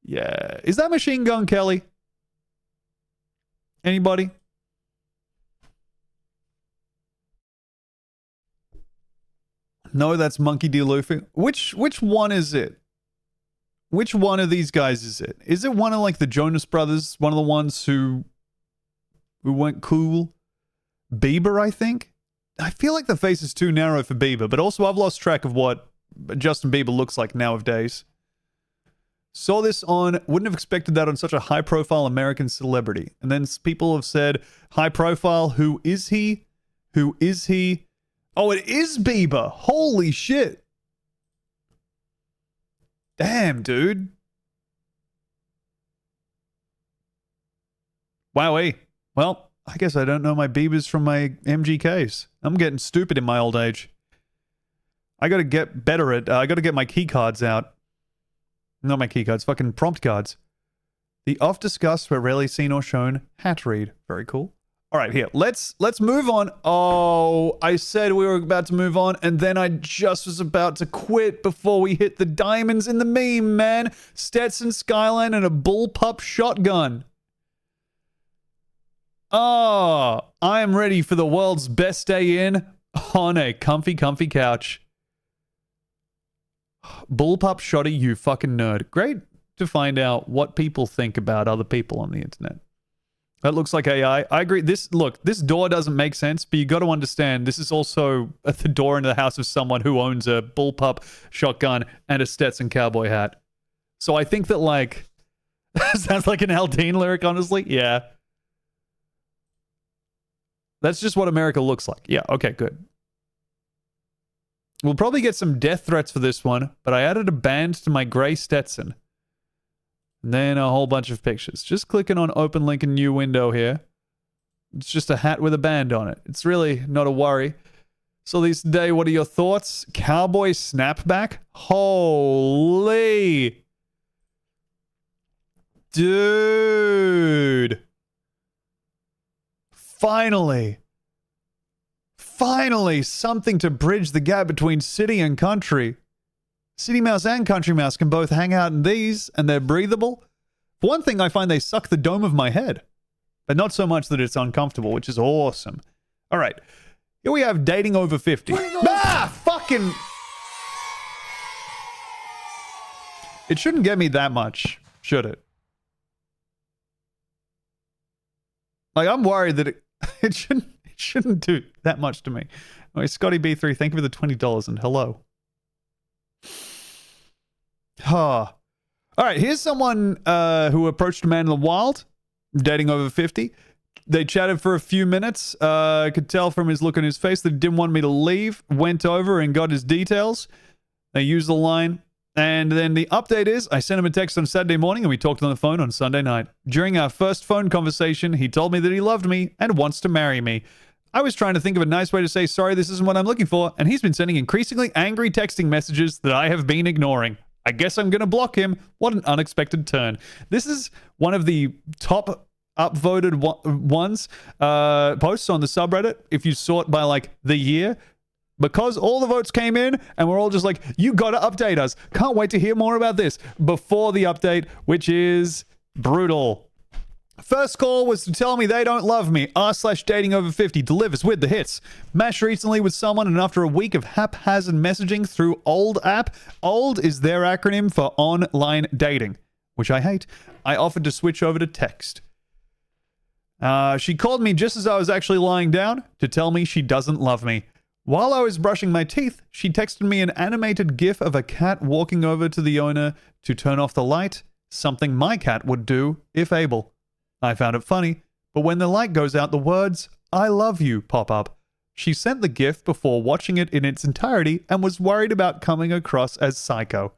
Speaker 1: Yeah. Is that Machine Gun Kelly? Anybody? No, that's Monkey D. Luffy. Which one is it? Which one of these guys is it? Is it one of like the Jonas Brothers? One of the ones who went cool? Bieber, I think? I feel like the face is too narrow for Bieber, but also I've lost track of what Justin Bieber looks like nowadays. Saw this on, wouldn't have expected that on such a high-profile American celebrity. And then people have said, high-profile, who is he? Who is he? Oh, it is Bieber. Holy shit. Damn, dude. Wowee. Well, I guess I don't know my Biebers from my MGKs. I'm getting stupid in my old age. I gotta get better at, I gotta get my key cards out. Not my key cards, fucking prompt cards. The oft-discussed but rarely seen or shown hat read. Very cool. All right, here. Let's move on. Oh, I said we were about to move on, and then I just was about to quit before we hit the diamonds in the meme, man. Stetson Skyline and a bullpup shotgun. Oh, I am ready for the world's best day in on a comfy couch. Bullpup shotty, you fucking nerd. Great to find out what people think about other people on the internet. That looks like AI. I agree. This door doesn't make sense, but you got to understand this is also the door into the house of someone who owns a bullpup shotgun and a Stetson cowboy hat. So I think that, like, sounds like an Aldine lyric, honestly. Yeah. That's just what America looks like. Yeah, okay, good. We'll probably get some death threats for this one, but I added a band to my gray Stetson. And then a whole bunch of pictures. Just clicking on open link in new window here. It's just a hat with a band on it. It's really not a worry. So this day, what are your thoughts? Cowboy snapback? Holy. Dude. Finally. Finally, something to bridge the gap between city and country. City mouse and country mouse can both hang out in these, and they're breathable. For one thing, I find they suck the dome of my head. But not so much that it's uncomfortable, which is awesome. All right. Here we have dating over 50. Fucking... It shouldn't get me that much, should it? Like, I'm worried that it shouldn't do that much to me. Anyway, Scotty B3, thank you for the $20 and hello. All right, here's someone who approached a man in the wild, dating over 50. They chatted for a few minutes. I could tell from his look on his face that he didn't want me to leave. Went over and got his details. They used the line. And then the update is, I sent him a text on Saturday morning and we talked on the phone on Sunday night. During our first phone conversation, he told me that he loved me and wants to marry me. I was trying to think of a nice way to say, sorry, this isn't what I'm looking for, and he's been sending increasingly angry texting messages that I have been ignoring. I guess I'm going to block him. What an unexpected turn. This is one of the top upvoted ones, posts on the subreddit, if you sort by, like, the year. Because all the votes came in, and we're all just like, you got to update us. Can't wait to hear more about this before the update, which is brutal. First call was to tell me they don't love me. r/dating over 50 delivers with the hits. Matched recently with someone, and after a week of haphazard messaging through Old app, Old is their acronym for online dating, which I hate. I offered to switch over to text. She called me just as I was actually lying down to tell me she doesn't love me. While I was brushing my teeth, she texted me an animated gif of a cat walking over to the owner to turn off the light, something my cat would do if able. I found it funny, but when the light goes out, the words, I love you, pop up. She sent the gif before watching it in its entirety and was worried about coming across as psycho.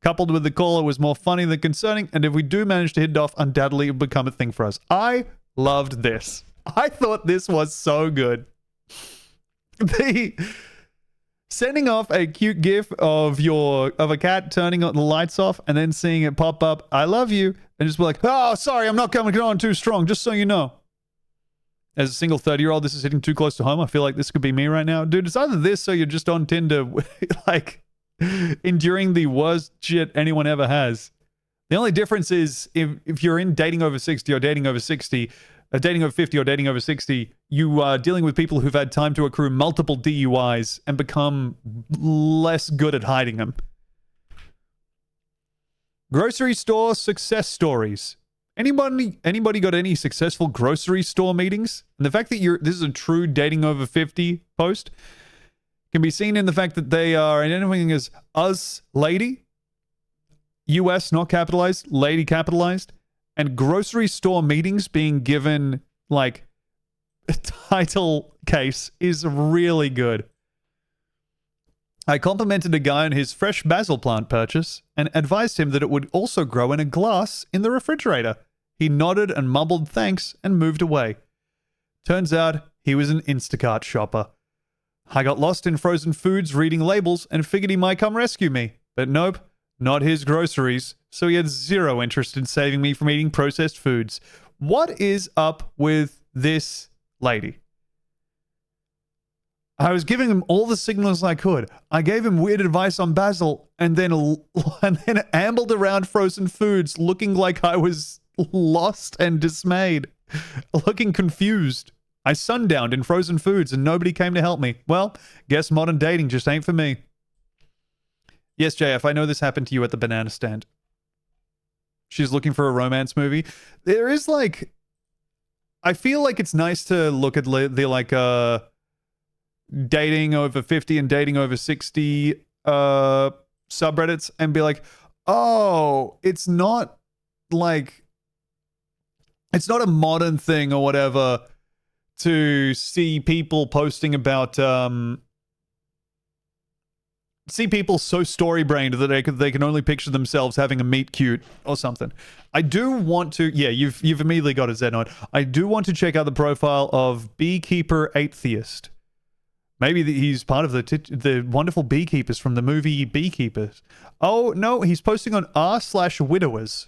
Speaker 1: Coupled with the call, it was more funny than concerning, and if we do manage to hit it off, undoubtedly it will become a thing for us. I loved this. I thought this was so good. The sending off a cute gif of a cat turning the lights off and then seeing it pop up, I love you, and just be like, oh, sorry, I'm not coming on too strong, just so you know. As a single 30-year-old, this is hitting too close to home. I feel like this could be me right now. Dude, it's either this or you're just on Tinder, like, enduring the worst shit anyone ever has. The only difference is if you're in dating over 60 or dating over 60, dating over 50 or dating over 60, you are dealing with people who've had time to accrue multiple DUIs and become less good at hiding them. Grocery store success stories. Anybody got any successful grocery store meetings? And the fact that this is a true dating over 50 post can be seen in the fact that they are identifying as us lady, US not capitalized, lady capitalized, and grocery store meetings being given, like, a title case is really good. I complimented a guy on his fresh basil plant purchase and advised him that it would also grow in a glass in the refrigerator. He nodded and mumbled thanks and moved away. Turns out he was an Instacart shopper. I got lost in frozen foods reading labels and figured he might come rescue me. But nope, not his groceries. So he had zero interest in saving me from eating processed foods. What is up with this lady? I was giving him all the signals I could. I gave him weird advice on basil and then ambled around frozen foods looking like I was lost and dismayed, looking confused. I sundowned in frozen foods and nobody came to help me. Well, guess modern dating just ain't for me. Yes, JF, I know this happened to you at the banana stand. She's looking for a romance movie. There is, like, I feel like it's nice to look at the dating over 50 and dating over 60 subreddits and be like, oh, it's not a modern thing or whatever to see people posting about see people so story-brained that they can only picture themselves having a meet cute or something. I do want to... Yeah, you've immediately got a Z note. I do want to check out the profile of Beekeeper Atheist. Maybe he's part of the wonderful beekeepers from the movie Beekeepers. Oh, no, he's posting on r/widowers.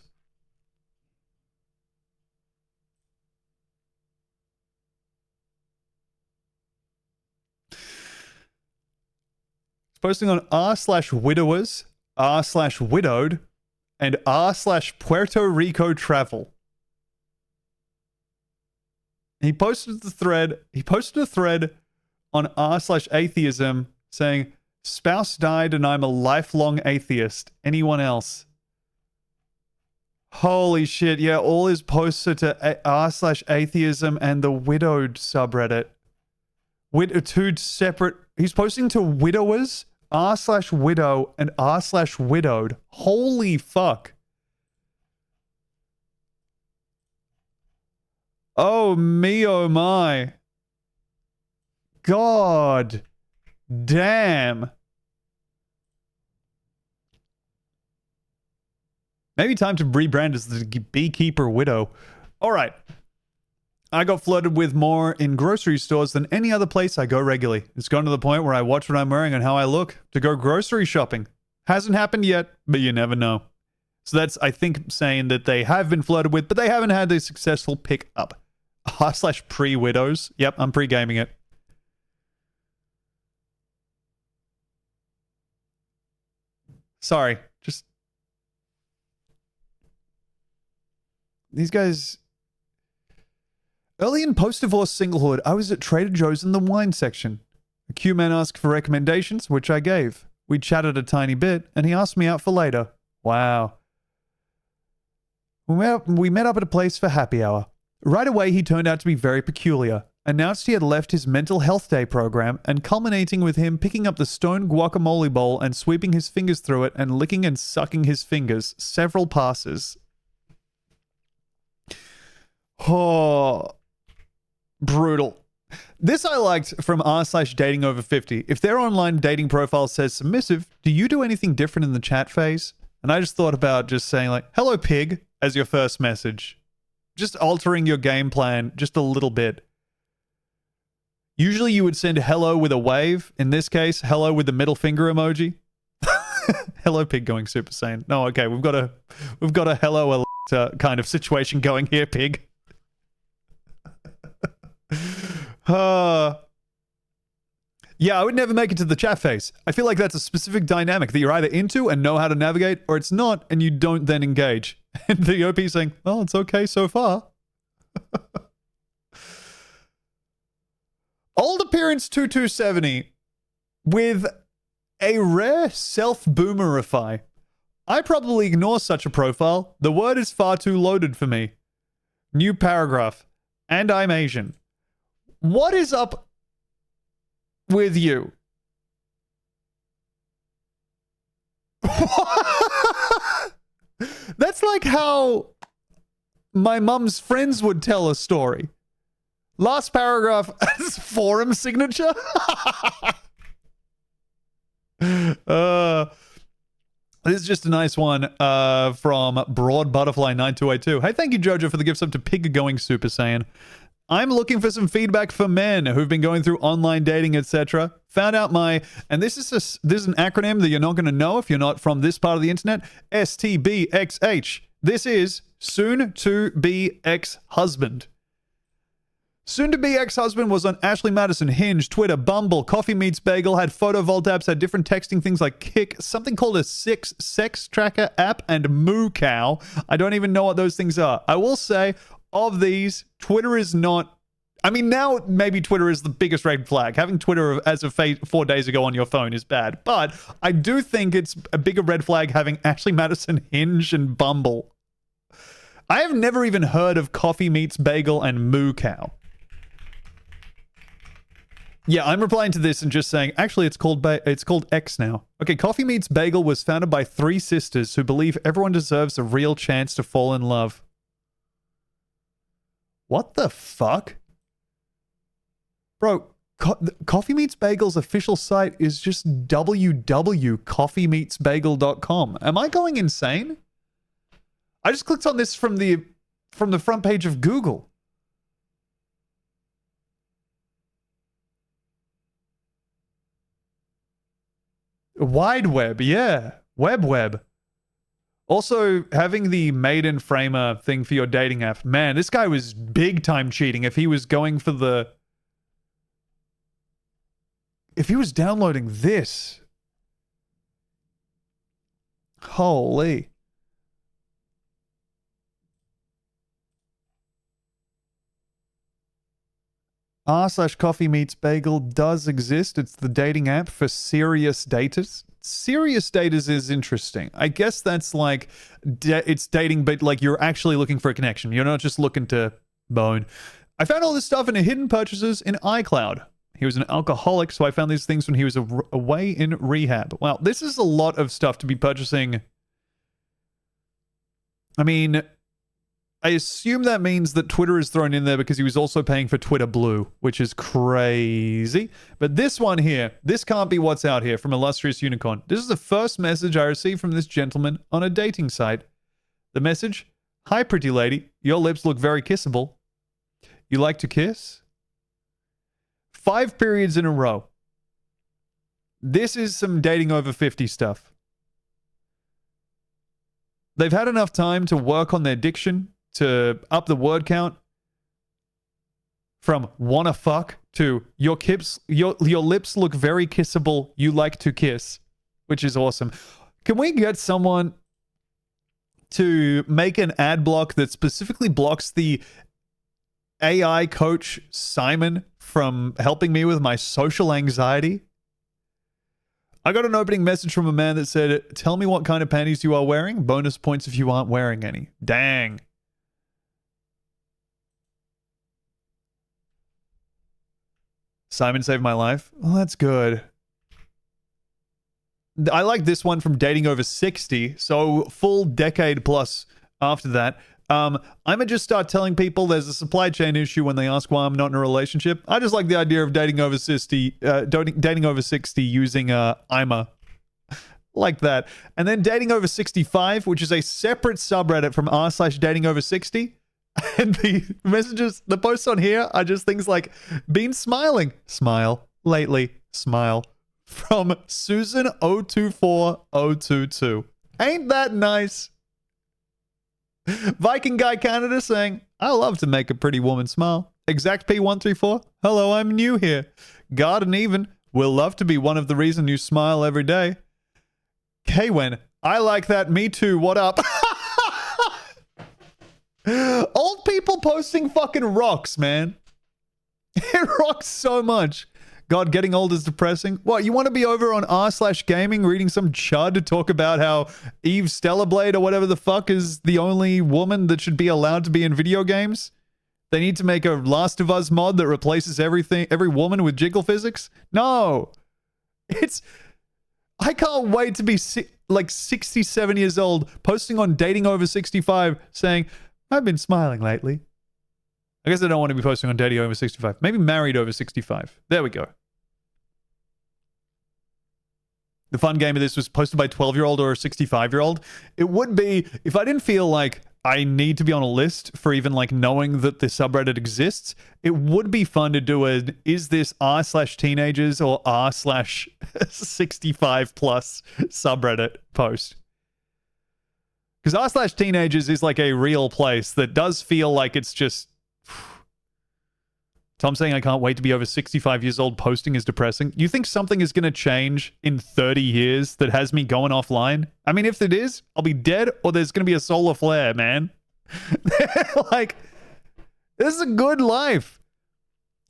Speaker 1: Posting on r/widowers, r/widowed, and r/Puerto Rico travel. He posted a thread on r/atheism saying, spouse died and I'm a lifelong atheist. Anyone else? Holy shit, yeah, all his posts are to r/atheism and the widowed subreddit. Two separate... He's posting to widowers, r/widow, and r/widowed. Holy fuck. Oh me, oh my. God damn. Maybe time to rebrand as the Beekeeper Widow. All right. I got flirted with more in grocery stores than any other place I go regularly. It's gone to the point where I watch what I'm wearing and how I look to go grocery shopping. Hasn't happened yet, but you never know. So that's, I think, saying that they have been flirted with, but they haven't had a successful pick up. r/pre-widows. Yep, I'm pre-gaming it. Sorry, just... These guys... Early in post-divorce singlehood, I was at Trader Joe's in the wine section. A Q-man asked for recommendations, which I gave. We chatted a tiny bit, and he asked me out for later. Wow. We met up at a place for happy hour. Right away, he turned out to be very peculiar. Announced he had left his mental health day program, and culminating with him picking up the stone guacamole bowl and sweeping his fingers through it and licking and sucking his fingers several passes. Oh... Brutal. This I liked from r/dating over 50. If their online dating profile says submissive, do you do anything different in the chat phase? And I just thought about just saying like, hello pig, as your first message. Just altering your game plan just a little bit. Usually you would send hello with a wave. In this case, hello with the middle finger emoji. Hello pig going Super Saiyan. No, okay, we've got a hello Alexa kind of situation going here, pig. Yeah, I would never make it to the chat phase. I feel like that's a specific dynamic that you're either into and know how to navigate, or it's not and you don't then engage. And the OP is saying, well, it's okay so far. Old appearance 2270 with a rare self-boomerify. I probably ignore such a profile. The word is far too loaded for me. New paragraph. And I'm Asian. What is up with you? That's like how my mum's friends would tell a story. Last paragraph as forum signature. This is just a nice one from Broad Butterfly 9282. Hey, thank you, Jojo, for the gift sub to Pig Going Super Saiyan. I'm looking for some feedback for men who've been going through online dating, etc. Found out and this is an acronym that you're not going to know if you're not from this part of the internet. STBXH. This is soon to be ex-husband. Soon to be ex-husband was on Ashley Madison, Hinge, Twitter, Bumble, Coffee Meets Bagel, had photo vault apps, had different texting things like Kik, something called a sex tracker app, and Moo Cow. I don't even know what those things are. I will say, of these, Twitter is not... I mean, now maybe Twitter is the biggest red flag. Having Twitter as of 4 days ago on your phone is bad. But I do think it's a bigger red flag having Ashley Madison, Hinge, and Bumble. I have never even heard of Coffee Meets Bagel and Moo Cow. Yeah, I'm replying to this and just saying, actually, it's called X now. Okay, Coffee Meets Bagel was founded by 3 sisters who believe everyone deserves a real chance to fall in love. What the fuck? Bro, Coffee Meets Bagel's official site is just www.coffeemeetsbagel.com. Am I going insane? I just clicked on this from the front page of Google. Wide web, yeah. Web. Also, having the maiden framer thing for your dating app. Man, this guy was big time cheating if he was going for the... If he was downloading this. Holy. r/Coffee Meets Bagel does exist. It's the dating app for serious daters. Serious daters is interesting. I guess that's like, it's dating, but like you're actually looking for a connection. You're not just looking to bone. I found all this stuff in hidden purchases in iCloud. He was an alcoholic, so I found these things when he was away in rehab. Wow, this is a lot of stuff to be purchasing. I mean, I assume that means that Twitter is thrown in there because he was also paying for Twitter Blue, which is crazy. But this one here, this can't be what's out here from Illustrious Unicorn. This is the first message I received from this gentleman on a dating site. The message, "Hi, pretty lady. Your lips look very kissable. You like to kiss?" 5 periods in a row. This is some dating over 50 stuff. They've had enough time to work on their diction, to up the word count from wanna fuck to your lips look very kissable, you like to kiss, which is awesome. Can we get someone to make an ad block that specifically blocks the AI coach Simon from helping me with my social anxiety? I got an opening message from a man that said, "Tell me what kind of panties you are wearing. Bonus points if you aren't wearing any." Dang. Simon saved my life. Oh, that's good. I like this one from Dating Over 60. So full decade plus after that. I'ma just start telling people there's a supply chain issue when they ask why I'm not in a relationship. I just like the idea of dating over 60 using IMA. Like that. And then Dating Over 65, which is a separate subreddit from r/dating over 60. And the messages, the posts on here are just things like, "Been smiling, smile, lately, smile," from Susan024022. Ain't that nice? Viking Guy Canada saying, "I love to make a pretty woman smile." Exact P134, "Hello, I'm new here." Garden Even, "Will love to be one of the reason you smile every day." Kwen, "I like that, me too, what up?" Old people posting fucking rocks, man. It rocks so much. God, getting old is depressing. What, you want to be over on r/gaming reading some chud to talk about how Eve Stellarblade or whatever the fuck is the only woman that should be allowed to be in video games? They need to make a Last of Us mod that replaces every woman with jiggle physics? No. I can't wait to be like 67 years old posting on Dating Over 65 saying, "I've been smiling lately." I guess I don't want to be posting on Dating Over 65. Maybe Married Over 65. There we go. The fun game of this was posted by a 12-year-old or a 65-year-old. It would be, if I didn't feel like I need to be on a list for even like knowing that the subreddit exists, it would be fun to do a, is this r/teenagers or r/65 plus subreddit post. Because r/teenagers is like a real place that does feel like it's just... Tom saying I can't wait to be over 65 years old posting is depressing. You think something is going to change in 30 years that has me going offline? I mean, if it is, I'll be dead or there's going to be a solar flare, man. Like, this is a good life.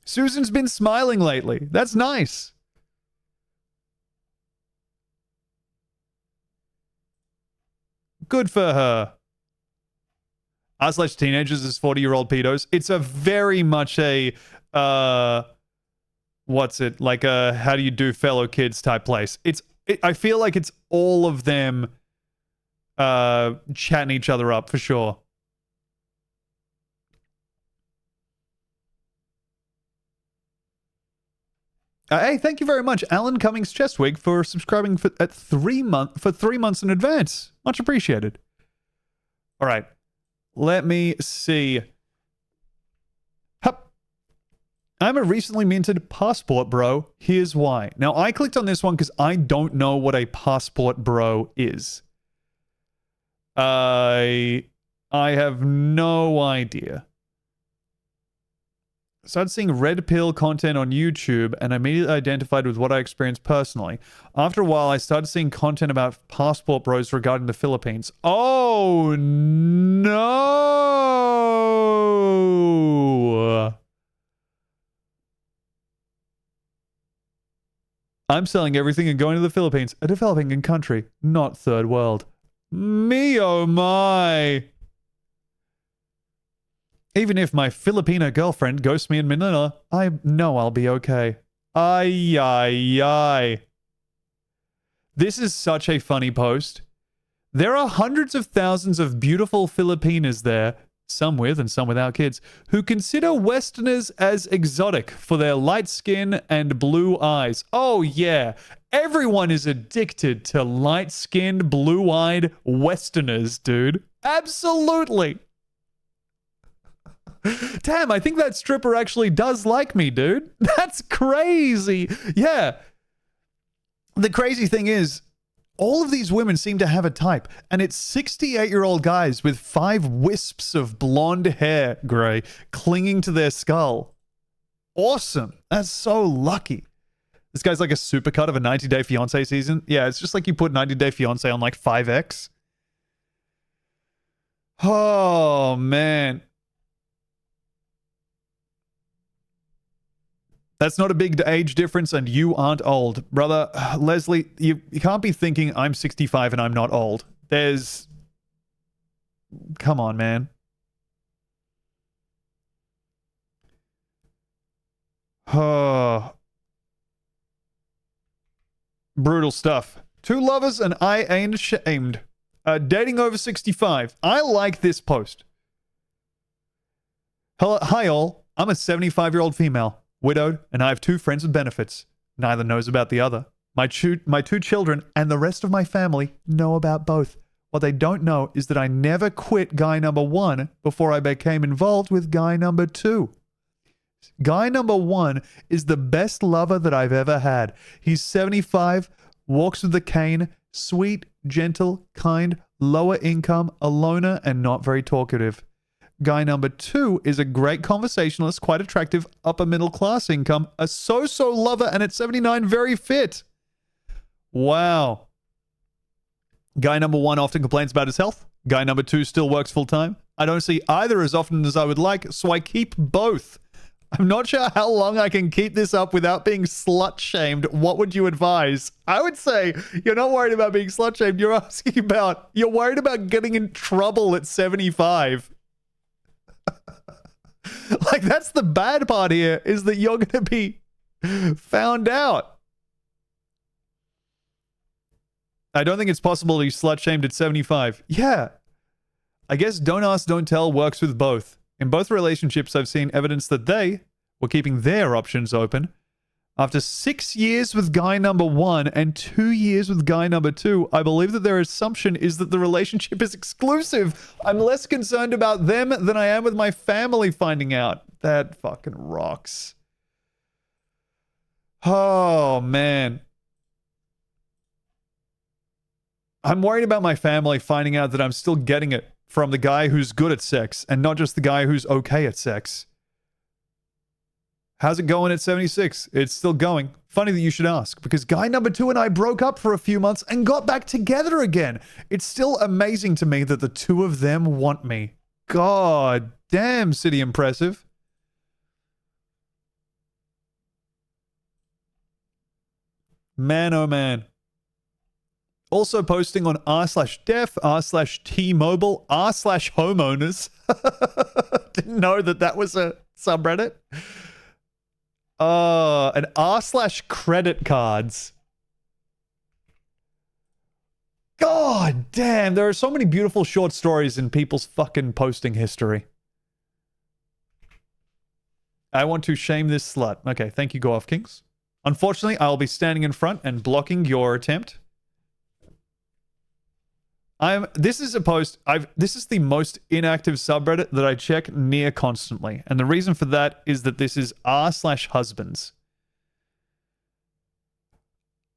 Speaker 1: Susan's been smiling lately. That's nice. Good for her. r/teenagers is 40-year-old pedos. It's a very much a, what's it? Like a, how do you do fellow kids type place. I feel like it's all of them chatting each other up for sure. Hey, thank you very much, Alan Cummings Chestwig, for subscribing for 3 months in advance. Much appreciated. All right, let me see. Hup. I'm a recently minted passport bro. Here's why. Now, I clicked on this one because I don't know what a passport bro is. I have no idea. Started seeing red pill content on YouTube and I immediately identified with what I experienced personally. After a while, I started seeing content about passport bros regarding the Philippines. Oh, no. I'm selling everything and going to the Philippines, a developing country, not third world. Me, oh my. Even if my Filipino girlfriend ghosts me in Manila, I know I'll be okay. Ay, ay, ay. This is such a funny post. There are hundreds of thousands of beautiful Filipinas there, some with and some without kids, who consider Westerners as exotic for their light skin and blue eyes. Oh yeah, everyone is addicted to light-skinned, blue-eyed Westerners, dude. Absolutely. Damn, I think that stripper actually does like me, dude. That's crazy. Yeah. The crazy thing is, all of these women seem to have a type, and it's 68-year-old guys with 5 wisps of blonde hair, Gray, clinging to their skull. Awesome. That's so lucky. This guy's like a supercut of a 90 Day Fiancé season. Yeah, it's just like you put 90 Day Fiancé on like 5X. Oh, man. That's not a big age difference, and you aren't old. Brother, Leslie, you can't be thinking I'm 65 and I'm not old. There's... Come on, man. Oh. Brutal stuff. 2 lovers and I ain't ashamed. Dating over 65. I like this post. Hello, hi all. I'm a 75-year-old female. Widowed, and I have 2 friends with benefits. Neither knows about the other. My 2 children and the rest of my family know about both. What they don't know is that I never quit guy number 1 before I became involved with guy number 2. Guy number 1 is the best lover that I've ever had. He's 75, walks with a cane, sweet, gentle, kind, lower income, a loner, and not very talkative. Guy number 2 is a great conversationalist, quite attractive, upper middle class income, a so-so lover, and at 79, very fit. Wow. Guy number 1 often complains about his health. Guy number 2 still works full-time. I don't see either as often as I would like, so I keep both. I'm not sure how long I can keep this up without being slut-shamed. What would you advise? I would say you're not worried about being slut-shamed. You're worried about getting in trouble at 75. Like, that's the bad part here, is that you're going to be found out. I don't think it's possible to be slut-shamed at 75. Yeah. I guess don't ask, don't tell works with both. In both relationships, I've seen evidence that they were keeping their options open. After 6 years with guy number 1 and 2 years with guy number 2, I believe that their assumption is that the relationship is exclusive. I'm less concerned about them than I am with my family finding out. That fucking rocks. Oh, man. I'm worried about my family finding out that I'm still getting it from the guy who's good at sex and not just the guy who's okay at sex. How's it going at 76? It's still going. Funny that you should ask, because guy number 2 and I broke up for a few months and got back together again. It's still amazing to me that the 2 of them want me. God damn, City Impressive. Man, oh man. Also posting on r/def, r/T-Mobile, r/homeowners. Didn't know that was a subreddit. And r/credit cards. God damn, there are so many beautiful short stories in people's fucking posting history. I want to shame this slut. Okay, thank you, Go Off Kings. Unfortunately, I'll be standing in front and blocking your attempt. This is the most inactive subreddit that I check near constantly. And the reason for that is that this is r/husbands.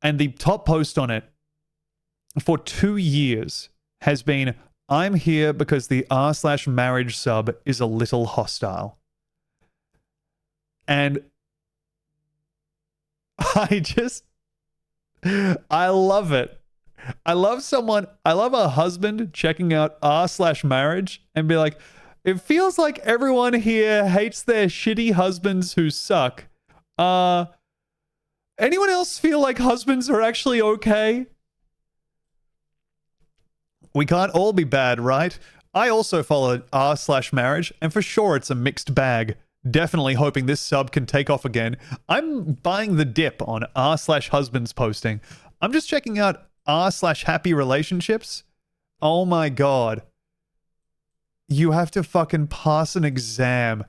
Speaker 1: And the top post on it for 2 years has been, I'm here because the r/marriage sub is a little hostile. And I love it. I love a husband checking out r/marriage and be like, it feels like everyone here hates their shitty husbands who suck. Anyone else feel like husbands are actually okay? We can't all be bad, right? I also followed r/marriage, and for sure it's a mixed bag. Definitely hoping this sub can take off again. I'm buying the dip on r/husbands posting. I'm just checking out r/happy relationships. Oh my god. You have to fucking pass an exam.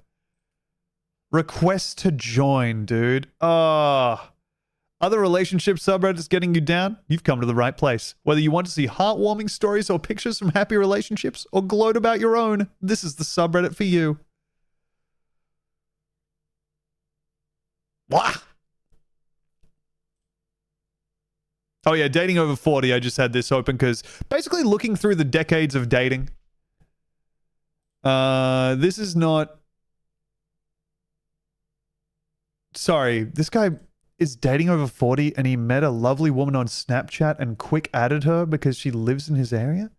Speaker 1: Request to join, dude. Other relationship subreddits getting you down? You've come to the right place. Whether you want to see heartwarming stories or pictures from happy relationships or gloat about your own, this is the subreddit for you. Wah! Oh yeah, dating over 40. I just had this open because basically looking through the decades of dating. This is not... Sorry, this guy is dating over 40 and he met a lovely woman on Snapchat and quick added her because she lives in his area?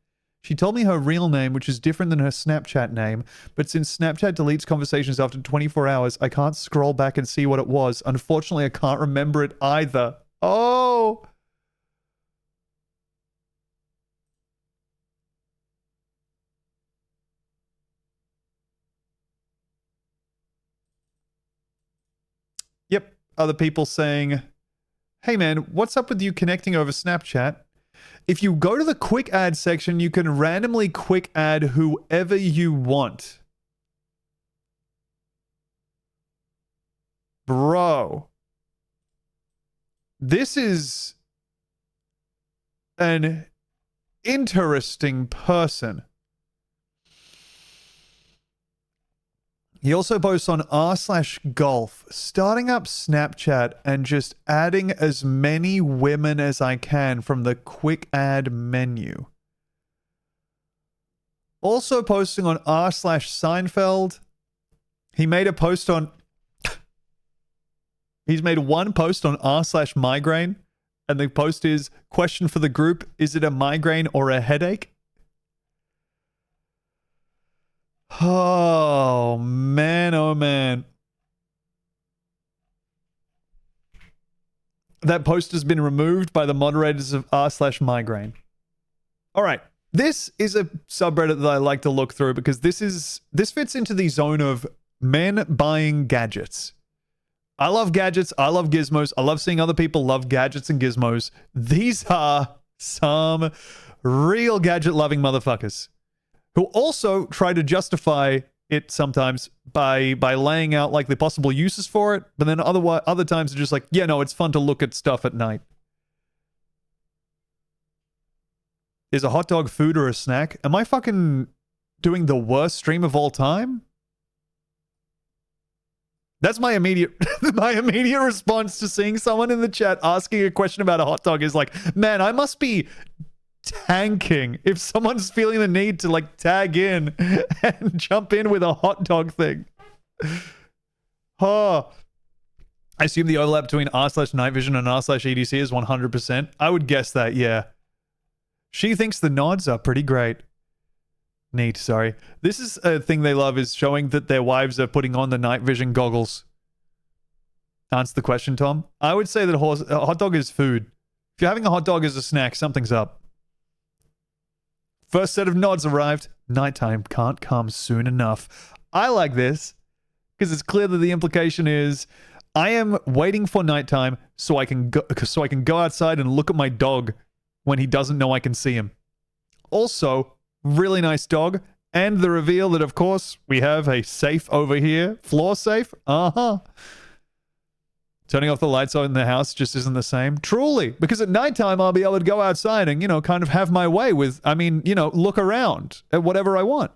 Speaker 1: She told me her real name, which is different than her Snapchat name, but since Snapchat deletes conversations after 24 hours, I can't scroll back and see what it was. Unfortunately, I can't remember it either. Oh! Yep, other people saying, hey man, what's up with you connecting over Snapchat? If you go to the quick add section, you can randomly quick add whoever you want. Bro. This is an interesting person. He also posts on r/golf, starting up Snapchat and just adding as many women as I can from the quick add menu. Also posting on r/Seinfeld. He made a post on... He's made one post on r/migraine, and the post is, question for the group, is it a migraine or a headache? Oh, man, oh, man. That post has been removed by the moderators of r/migraine. All right. This is a subreddit that I like to look through because this fits into the zone of men buying gadgets. I love gadgets. I love gizmos. I love seeing other people love gadgets and gizmos. These are some real gadget-loving motherfuckers who also try to justify it sometimes by laying out like the possible uses for it, but then other times they're just like, yeah, no, it's fun to look at stuff at night. Is a hot dog food or a snack? Am I fucking doing the worst stream of all time? That's my immediate response to seeing someone in the chat asking a question about a hot dog is like, man, I must be tanking if someone's feeling the need to like tag in and jump in with a hot dog thing. Oh, I assume the overlap between r/night vision and r/EDC is 100%. I would guess that, yeah. She thinks the nods are pretty great. Neat, sorry. This is a thing they love, is showing that their wives are putting on the night vision goggles. Answer the question, Tom. I would say that a hot dog is food. If you're having a hot dog as a snack, something's up. First set of nods arrived. Nighttime can't come soon enough. I like this because it's clear that the implication is I am waiting for nighttime so I can go outside and look at my dog when he doesn't know I can see him. Also, really nice dog, and the reveal that, of course, we have a safe over here. Floor safe? Uh-huh. Turning off the lights in the house just isn't the same. Truly, because at nighttime I'll be able to go outside and, kind of have my way with, look around at whatever I want.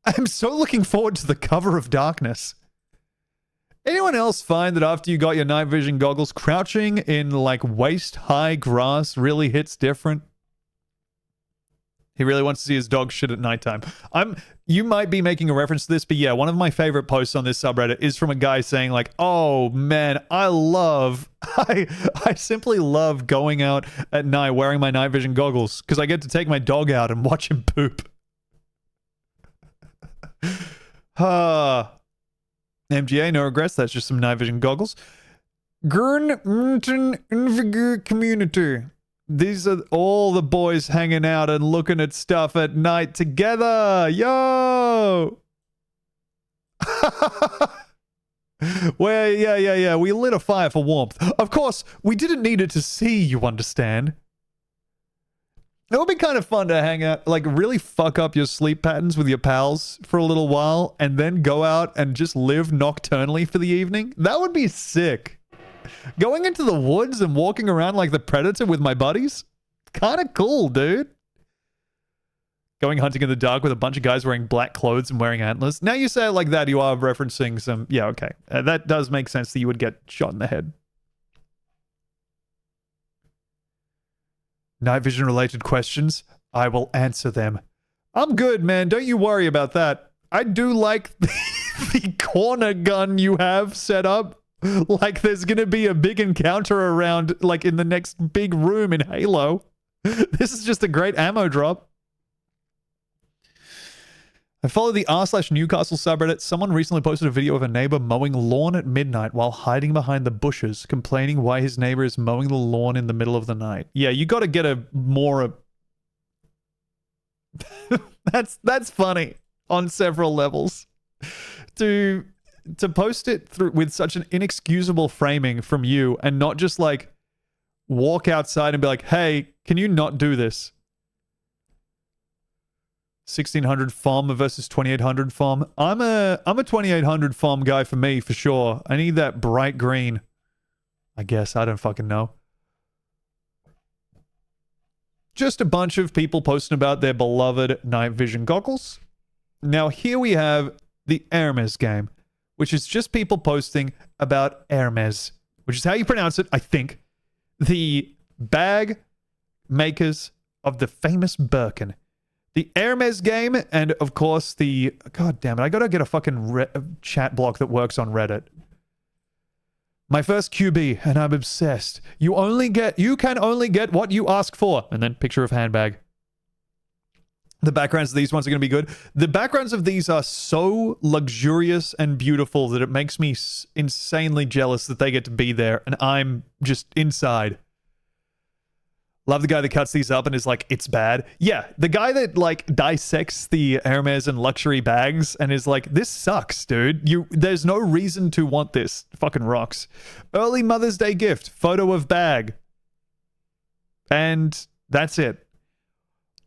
Speaker 1: I'm so looking forward to the cover of Darkness. Anyone else find that after you got your night vision goggles, crouching in like waist-high grass really hits different? He really wants to see his dog shit at nighttime. You might be making a reference to this, but yeah, one of my favorite posts on this subreddit is from a guy saying like, oh man, I simply love going out at night wearing my night vision goggles because I get to take my dog out and watch him poop. MGA, no regrets. That's just some night vision goggles. Community. These are all the boys hanging out and looking at stuff at night together. Yo! Well, yeah. We lit a fire for warmth. Of course, we didn't need it to see, you understand. It would be kind of fun to hang out, like really fuck up your sleep patterns with your pals for a little while and then go out and just live nocturnally for the evening. That would be sick. Going into the woods and walking around like the Predator with my buddies? Kind of cool, dude. Going hunting in the dark with a bunch of guys wearing black clothes and wearing antlers. Now you say it like that, you are referencing some... Yeah, okay. That does make sense that you would get shot in the head. Night vision related questions? I will answer them. I'm good, man. Don't you worry about that. I do like the corner gun you have set up. Like there's going to be a big encounter around, like in the next big room in Halo. This is just a great ammo drop. I follow the r/Newcastle subreddit. Someone recently posted a video of a neighbor mowing lawn at midnight while hiding behind the bushes, complaining why his neighbor is mowing the lawn in the middle of the night. Yeah, you got to get a more... That's funny on several levels. To post it through with such an inexcusable framing from you and not just like walk outside and be like, hey, can you not do this? 1600 FOM versus 2800 FOM. I'm a 2800 FOM guy for me, for sure. I need that bright green. I guess. I don't fucking know. Just a bunch of people posting about their beloved night vision goggles. Now here we have the Hermes game, which is just people posting about Hermes, which is how you pronounce it, I think. The bag makers of the famous Birkin. The Hermes game, and of course the... God damn it, I gotta get a fucking chat block that works on Reddit. My first QB, and I'm obsessed. You can only get what you ask for. And then picture of handbag. The backgrounds of these ones are going to be good. The backgrounds of these are so luxurious and beautiful that it makes me insanely jealous that they get to be there, and I'm just inside. Love the guy that cuts these up and is like, it's bad. Yeah, the guy that like dissects the Hermes and luxury bags and is like, this sucks, dude. There's no reason to want this. Fucking rocks. Early Mother's Day gift. Photo of bag. And that's it.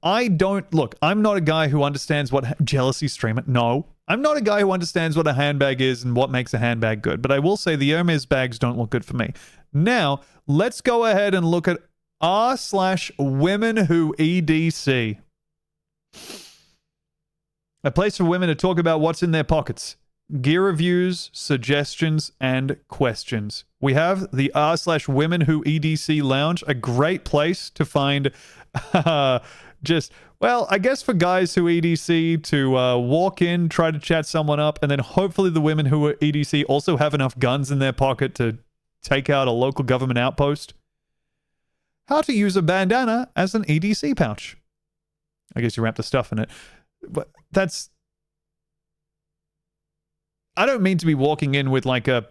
Speaker 1: I'm not a guy who understands what jealousy streamer. No, I'm not a guy who understands what a handbag is and what makes a handbag good. But I will say the Hermes bags don't look good for me. Now, let's go ahead and look at r/women who EDC. A place for women to talk about what's in their pockets. Gear reviews, suggestions, and questions. We have the r/women who EDC lounge, a great place to find I guess for guys who EDC to walk in, try to chat someone up, and then hopefully the women who are EDC also have enough guns in their pocket to take out a local government outpost. How to use a bandana as an EDC pouch. I guess you wrap the stuff in it. But that's... I don't mean to be walking in with like an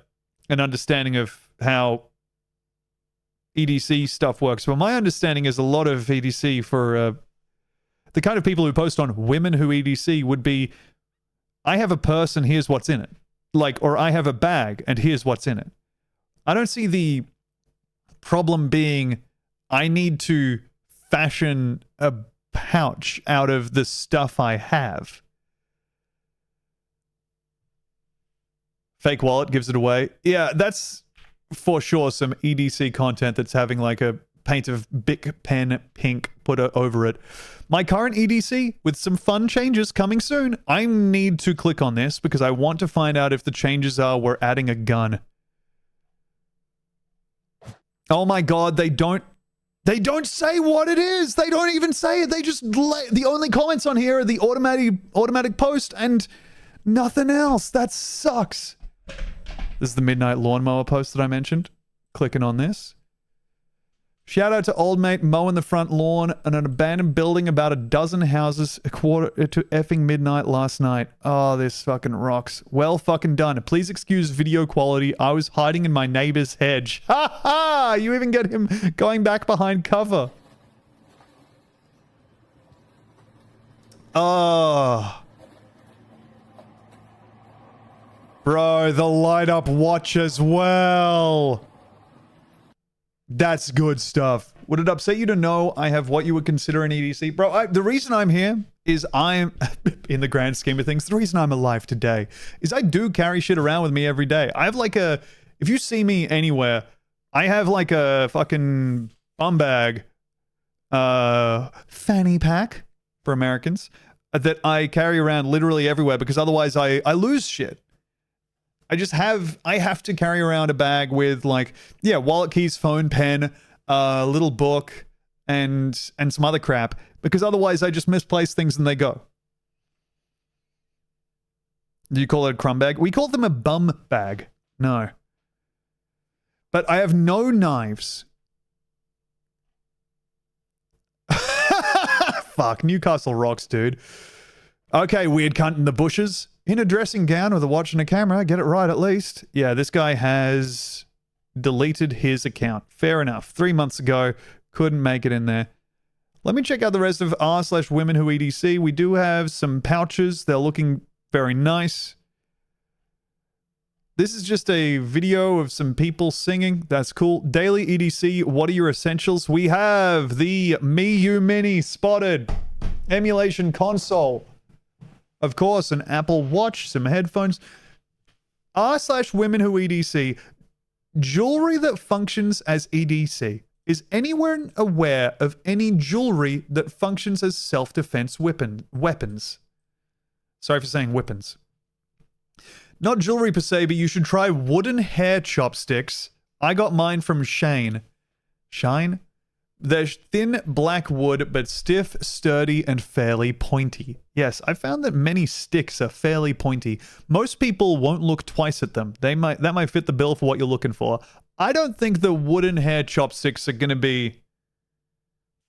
Speaker 1: understanding of how EDC stuff works, but my understanding is a lot of EDC for the kind of people who post on women who EDC would be, I have a purse and here's what's in it. Like, or I have a bag and here's what's in it. I don't see the problem being I need to fashion a pouch out of the stuff I have. Fake wallet gives it away. Yeah, that's for sure some EDC content that's having like a paint of Bic pen pink put over it. My current EDC with some fun changes coming soon. I need to click on this because I want to find out if the changes are we're adding a gun. Oh my god, they don't say what it is. They don't even say it. They just the only comments on here are the automatic post and nothing else. That sucks. This is the Midnight Lawnmower post that I mentioned. Clicking on this. Shout out to old mate mowing the front lawn in an abandoned building about a dozen houses a quarter to effing midnight last night. Oh, this fucking rocks. Well fucking done. Please excuse video quality. I was hiding in my neighbor's hedge. Ha ha! You even get him going back behind cover. Oh. Bro, the light up watch as well. That's good stuff. Would it upset you to know I have what you would consider an EDC? Bro, the reason I'm here is I'm, in the grand scheme of things, the reason I'm alive today is I do carry shit around with me every day. I have like a, if you see me anywhere, I have like a fucking bum bag, fanny pack for Americans that I carry around literally everywhere because otherwise I lose shit. I have to carry around a bag with like, yeah, wallet, keys, phone, pen, a little book, and some other crap because otherwise I just misplace things and they go. Do you call it a crumb bag? We call them a bum bag. No. But I have no knives. Fuck, Newcastle rocks, dude. Okay, weird cunt in the bushes. In a dressing gown with a watch and a camera. Get it right at least. Yeah, this guy has deleted his account. Fair enough. 3 months ago. Couldn't make it in there. Let me check out the rest of r/women who EDC. We do have some pouches. They're looking very nice. This is just a video of some people singing. That's cool. Daily EDC. What are your essentials? We have the Miyoo Mini spotted. Emulation console. Of course, an Apple Watch, some headphones. r/women who EDC. Jewelry that functions as EDC. Is anyone aware of any jewelry that functions as self-defense weapons? Sorry for saying weapons. Not jewelry per se, but you should try wooden hair chopsticks. I got mine from Shane. Shine? They're thin black wood, but stiff, sturdy, and fairly pointy. Yes, I found that many sticks are fairly pointy. Most people won't look twice at them. That might fit the bill for what you're looking for. I don't think the wooden hair chopsticks are going to be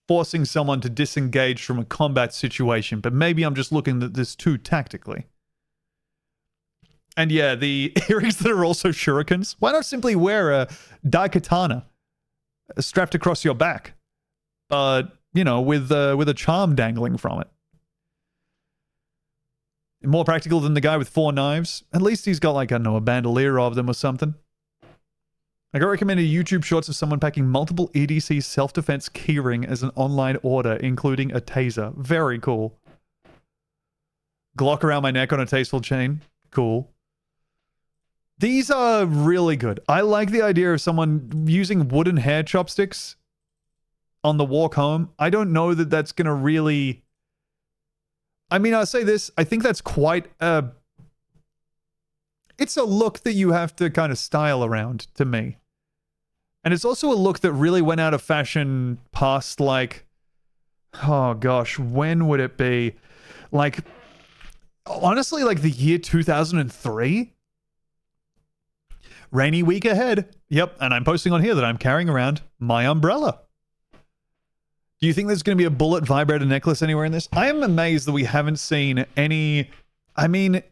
Speaker 1: forcing someone to disengage from a combat situation, but maybe I'm just looking at this too tactically. And yeah, the earrings that are also shurikens. Why not simply wear a daikatana strapped across your back? But, you know, with a charm dangling from it. More practical than the guy with 4 knives. At least he's got, like, I don't know, a bandolier of them or something. I got recommended YouTube shorts of someone packing multiple EDC self-defense keyring as an online order, including a taser. Very cool. Glock around my neck on a tasteful chain. Cool. These are really good. I like the idea of someone using wooden hair chopsticks on the walk home. I don't know that that's going to really... I mean, I'll say this. I think that's quite a... It's a look that you have to kind of style around, to me. And it's also a look that really went out of fashion past, like... Oh, gosh. When would it be? Like... Honestly, like the year 2003? Rainy week ahead. Yep, and I'm posting on here that I'm carrying around my umbrella. Do you think there's going to be a bullet vibrator necklace anywhere in this? I am amazed that we haven't seen any... I mean,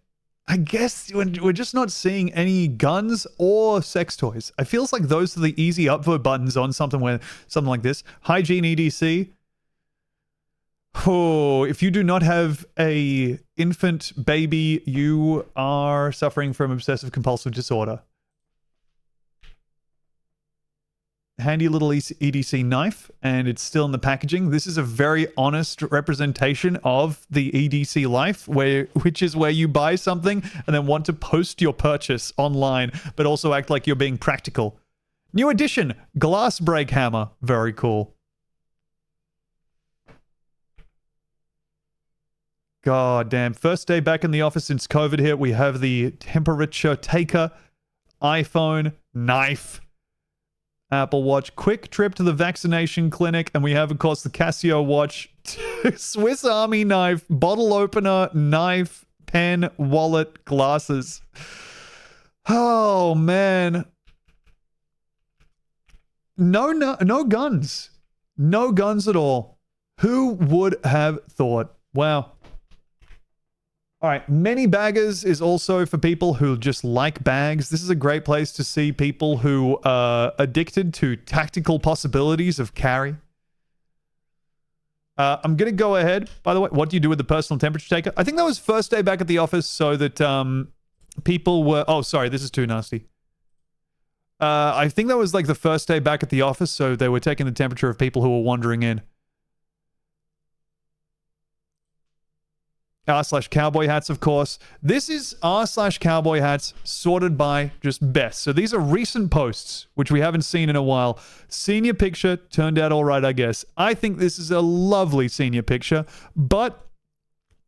Speaker 1: I guess we're just not seeing any guns or sex toys. It feels like those are the easy upvote buttons on something like this. Hygiene EDC. Oh, if you do not have a infant baby, you are suffering from obsessive compulsive disorder. handy little EDC knife, and it's still in the packaging. This is a very honest representation of the EDC life, which is where you buy something and then want to post your purchase online, but also act like you're being practical. New edition, glass break hammer. Very cool. God damn. First day back in the office since COVID hit. We have the temperature taker, iPhone, knife, Apple Watch, quick trip to the vaccination clinic, and we have, of course, the Casio watch, Swiss Army knife, bottle opener, knife, pen, wallet, glasses. Oh, man. No guns. No guns at all. Who would have thought? Wow. All right, many baggers is also for people who just like bags. This is a great place to see people who are addicted to tactical possibilities of carry. I'm going to go ahead. By the way, what do you do with the personal temperature taker? I think that was first day back at the office so that people were... Oh, sorry, this is too nasty. I think that was like the first day back at the office, so they were taking the temperature of people who were wandering in. r/cowboy hats, of course. This is r/cowboy hats sorted by just best. So these are recent posts, which we haven't seen in a while. Senior picture turned out all right, I guess. I think this is a lovely senior picture, but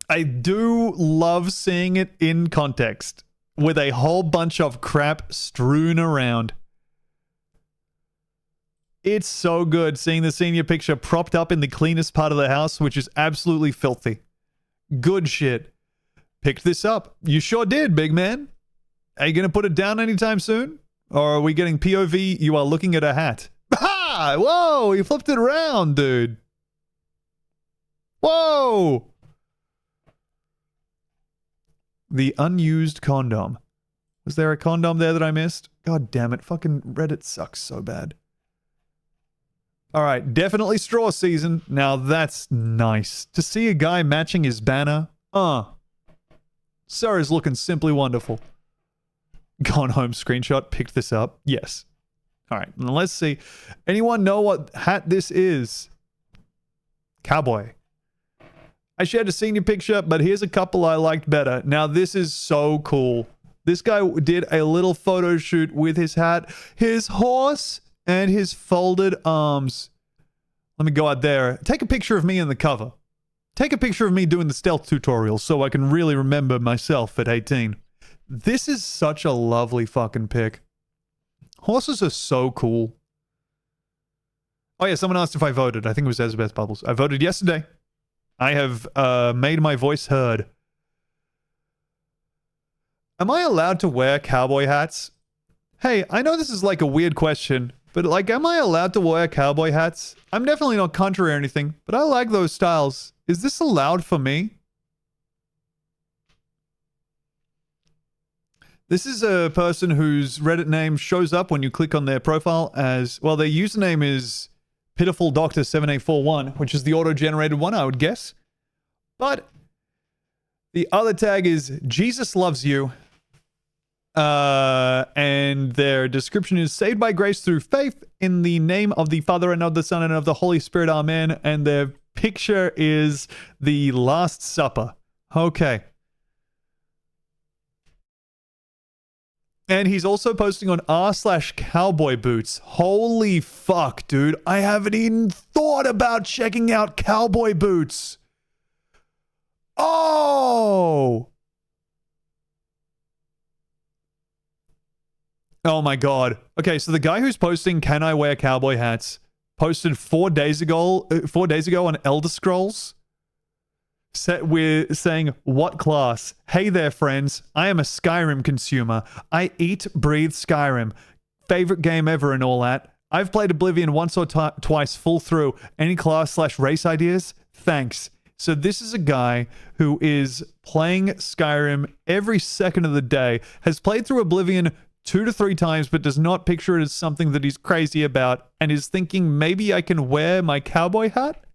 Speaker 1: I do love seeing it in context with a whole bunch of crap strewn around. It's so good seeing the senior picture propped up in the cleanest part of the house, which is absolutely filthy. Good shit. Picked this up. You sure did, big man. Are you going to put it down anytime soon? Or are we getting POV? You are looking at a hat. Ha! Whoa! You flipped it around, dude. Whoa! The unused condom. Was there a condom there that I missed? God damn it. Fucking Reddit sucks so bad. All right, definitely straw season. Now that's nice. To see a guy matching his banner. Sir is looking simply wonderful. Gone home screenshot. Picked this up. Yes. All right, now let's see. Anyone know what hat this is? Cowboy. I shared a senior picture, but here's a couple I liked better. Now this is so cool. This guy did a little photo shoot with his hat, his horse, and his folded arms. Let me go out there. Take a picture of me in the cover. Take a picture of me doing the stealth tutorial so I can really remember myself at 18. This is such a lovely fucking pic. Horses are so cool. Oh yeah, someone asked if I voted. I think it was Ezbeth Bubbles. I voted yesterday. I have made my voice heard. Am I allowed to wear cowboy hats? Hey, I know this is like a weird question, but like, am I allowed to wear cowboy hats? I'm definitely not country or anything, but I like those styles. Is this allowed for me? This is a person whose Reddit name shows up when you click on their profile as, well, their username is Pitiful Doctor 7841, which is the auto-generated one, I would guess. But the other tag is Jesus Loves You. And their description is saved by grace through faith in the name of the Father and of the Son and of the Holy Spirit. Amen. And their picture is the Last Supper. Okay. And he's also posting on r/cowboy boots. Holy fuck, dude. I haven't even thought about checking out cowboy boots. Oh! Oh my god. Okay, so the guy who's posting "Can I wear cowboy hats?" posted 4 days ago on Elder Scrolls, saying, "What class? Hey there, friends. I am a Skyrim consumer. I eat, breathe Skyrim. Favorite game ever and all that. I've played Oblivion once or twice full through. Any class/race ideas? Thanks." So this is a guy who is playing Skyrim every second of the day, has played through Oblivion 2 to 3 times, but does not picture it as something that he's crazy about, and is thinking maybe I can wear my cowboy hat?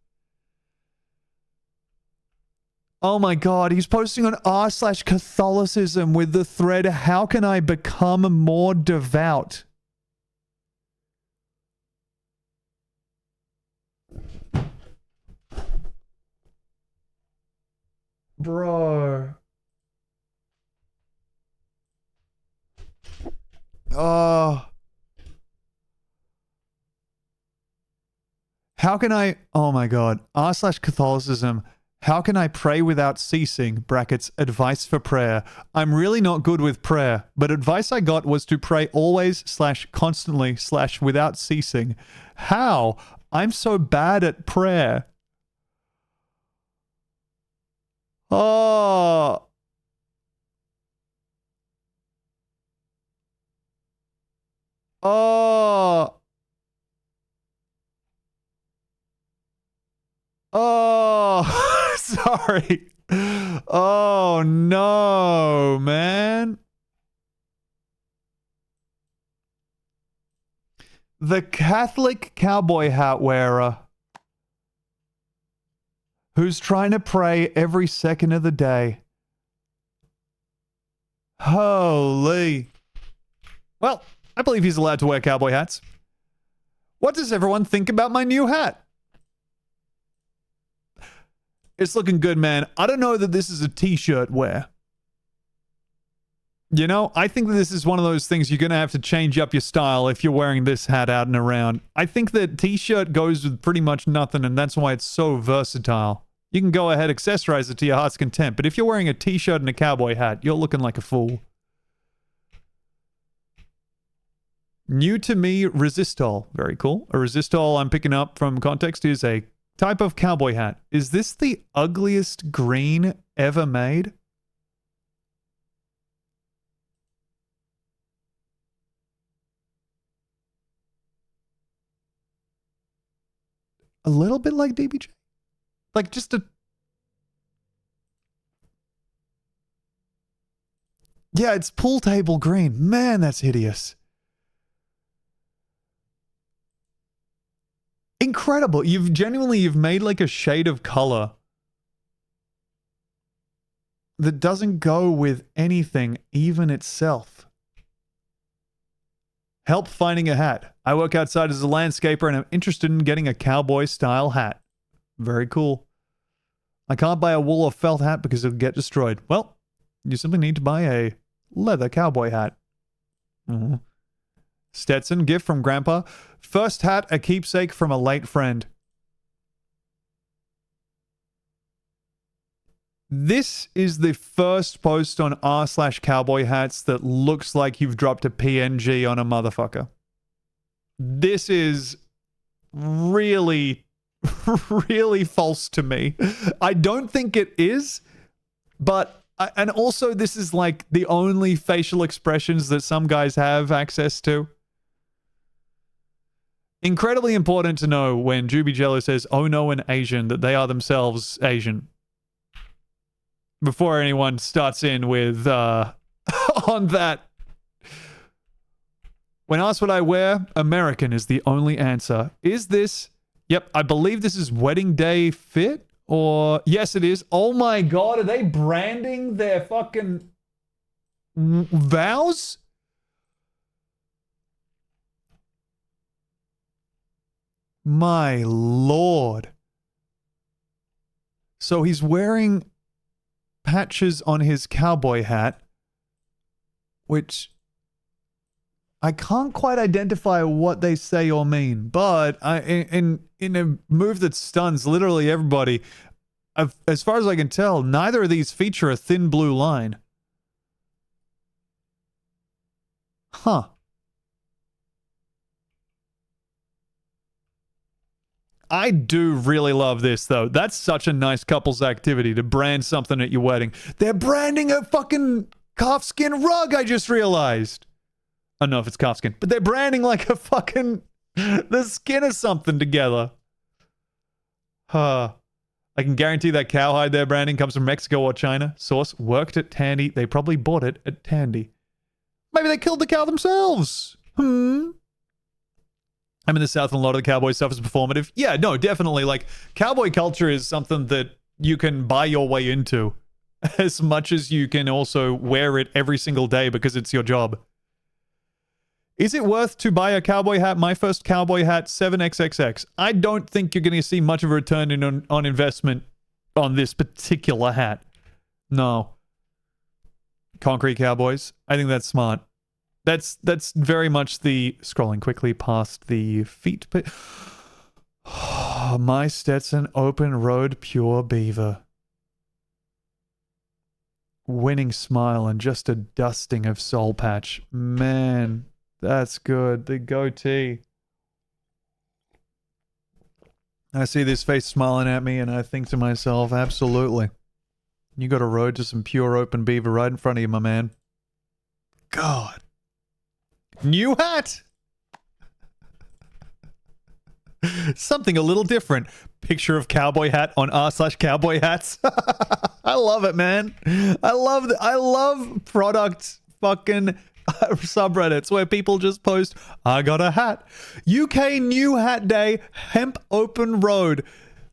Speaker 1: Oh my god, he's posting on r/Catholicism with the thread, "How can I become more devout?" Bro. Oh. How can I... Oh my god. r/Catholicism. How can I pray without ceasing? Brackets. Advice for prayer. I'm really not good with prayer, but advice I got was to pray always / constantly / without ceasing. How? I'm so bad at prayer. Oh. Oh. Oh. Sorry. Oh no, man. The Catholic cowboy hat wearer who's trying to pray every second of the day. Holy. Well, I believe he's allowed to wear cowboy hats. What does everyone think about my new hat? It's looking good, man. I don't know that this is a t-shirt wear. You know, I think that this is one of those things you're going to have to change up your style if you're wearing this hat out and around. I think that t-shirt goes with pretty much nothing, and that's why it's so versatile. You can go ahead, accessorize it to your heart's content, but if you're wearing a t-shirt and a cowboy hat, you're looking like a fool. New to me, resistol. Very cool. A resistol I'm picking up from context is a type of cowboy hat. Is this the ugliest green ever made? A little bit like DBJ? Like just a... Yeah, it's pool table green. Man, that's hideous. Incredible. You've made like a shade of color that doesn't go with anything, even itself. Help finding a hat. I work outside as a landscaper and I'm interested in getting a cowboy style hat. Very cool. I can't buy a wool or felt hat because it'll get destroyed. Well, you simply need to buy a leather cowboy hat. Mm-hmm. Stetson, gift from Grandpa. First hat, a keepsake from a late friend. This is the first post on r/cowboy hats that looks like you've dropped a PNG on a motherfucker. This is really, really false to me. I don't think it is, but... and also this is like the only facial expressions that some guys have access to. Incredibly important to know when Juby Jello says, oh no, an Asian, that they are themselves Asian. Before anyone starts in with, on that. When asked what I wear, American is the only answer. Is this, yep, I believe this is wedding day fit, or, yes it is. Oh my god, are they branding their fucking vows? My lord. So he's wearing patches on his cowboy hat, which I can't quite identify what they say or mean, but in a move that stuns literally everybody, as far as I can tell, neither of these feature a thin blue line. Huh. I do really love this, though. That's such a nice couple's activity to brand something at your wedding. They're branding a fucking calfskin rug, I just realized. I don't know if it's calfskin, but they're branding like a fucking... the skin of something together. Huh. I can guarantee that cowhide they're branding comes from Mexico or China. Source, worked at Tandy. They probably bought it at Tandy. Maybe they killed the cow themselves. I'm in the South and a lot of the cowboy stuff is performative. Yeah, no, definitely. Like, cowboy culture is something that you can buy your way into as much as you can also wear it every single day because it's your job. Is it worth to buy a cowboy hat? My first cowboy hat, 7XXX. I don't think you're going to see much of a return on investment on this particular hat. No. Concrete Cowboys. I think that's smart. That's very much the scrolling quickly past the feet. My Stetson Open Road Pure Beaver. Winning smile and just a dusting of soul patch. Man, that's good. The goatee. I see this face smiling at me and I think to myself, absolutely. You got a road to some pure open beaver right in front of you, my man. God. New hat! Something a little different. Picture of cowboy hat on r/cowboy hats. I love it, man. I love product fucking subreddits where people just post, I got a hat. UK New Hat Day, Hemp Open Road.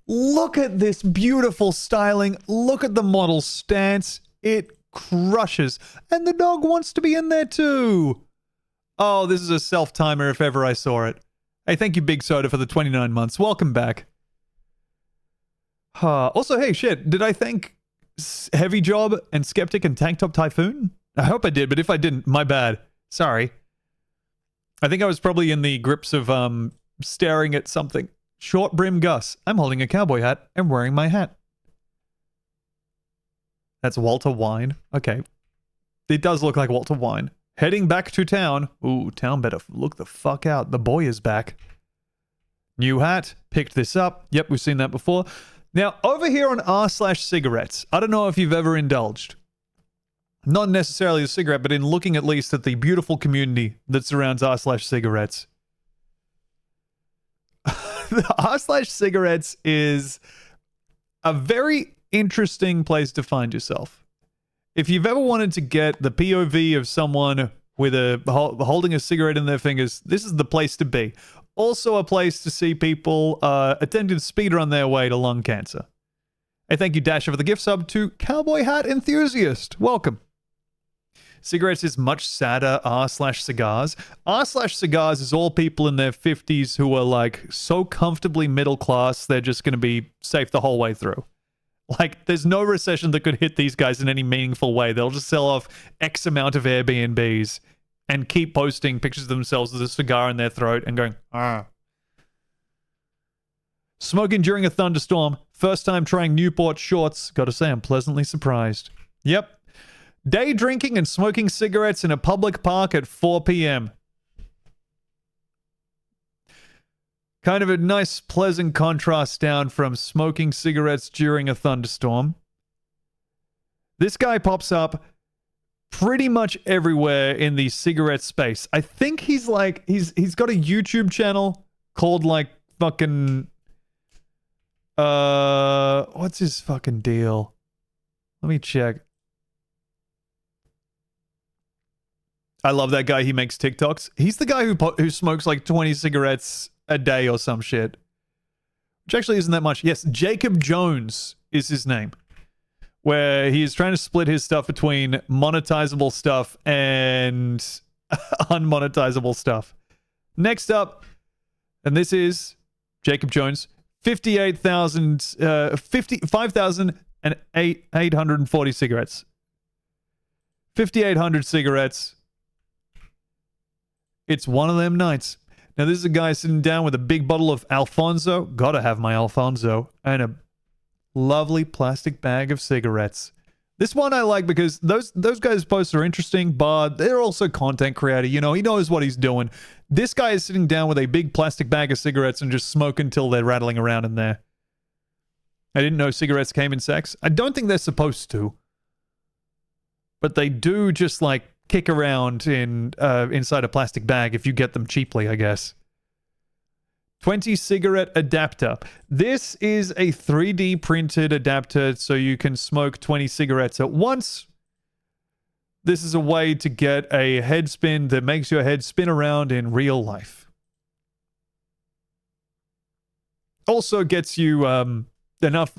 Speaker 1: Look at this beautiful styling. Look at the model stance. It crushes. And the dog wants to be in there too. Oh, this is a self-timer if ever I saw it. Hey, thank you, Big Soda, for the 29 months. Welcome back. Also, hey, shit, did I thank Heavy Job and Skeptic and Tank Top Typhoon? I hope I did, but if I didn't, my bad. Sorry. I think I was probably in the grips of staring at something. Short Brim Gus. I'm holding a cowboy hat and wearing my hat. That's Walter Wine. Okay. It does look like Walter Wine. Heading back to town. Ooh, town better look the fuck out. The boy is back. New hat. Picked this up. Yep, we've seen that before. Now, over here on r/cigarettes, I don't know if you've ever indulged. Not necessarily a cigarette, but in looking at least at the beautiful community that surrounds r/cigarettes. r/cigarettes is a very interesting place to find yourself. If you've ever wanted to get the POV of someone with holding a cigarette in their fingers, this is the place to be. Also a place to see people attempting to speedrun their way to lung cancer. Hey, thank you, Dasher, for the gift sub to Cowboy Hat Enthusiast. Welcome. Cigarettes is much sadder r/cigars. r/cigars is all people in their 50s who are like so comfortably middle class, they're just going to be safe the whole way through. Like, there's no recession that could hit these guys in any meaningful way. They'll just sell off X amount of Airbnbs and keep posting pictures of themselves with a cigar in their throat and going, ah. Smoking during a thunderstorm. First time trying Newport shorts. Gotta say, I'm pleasantly surprised. Yep. Day drinking and smoking cigarettes in a public park at 4 p.m. Kind of a nice, pleasant contrast down from smoking cigarettes during a thunderstorm. This guy pops up pretty much everywhere in the cigarette space. I think he's like, he's got a YouTube channel called like fucking, what's his fucking deal? Let me check. I love that guy. He makes TikToks. He's the guy who smokes like 20 cigarettes a day or some shit. Which actually isn't that much. Yes, Jacob Jones is his name. Where he is trying to split his stuff between monetizable stuff and unmonetizable stuff. Next up, and this is Jacob Jones, 5,840 cigarettes. 5,800 cigarettes. It's one of them nights. Now, this is a guy sitting down with a big bottle of Alfonso. Gotta have my Alfonso. And a lovely plastic bag of cigarettes. This one I like because those guys' posts are interesting, but they're also content creator. You know, he knows what he's doing. This guy is sitting down with a big plastic bag of cigarettes and just smoking until they're rattling around in there. I didn't know cigarettes came in sacks. I don't think they're supposed to. But they do just like kick around in inside a plastic bag if you get them cheaply, I guess. 20 cigarette adapter. This is a 3D printed adapter so you can smoke 20 cigarettes at once. This is a way to get a head spin that makes your head spin around in real life. Also gets you enough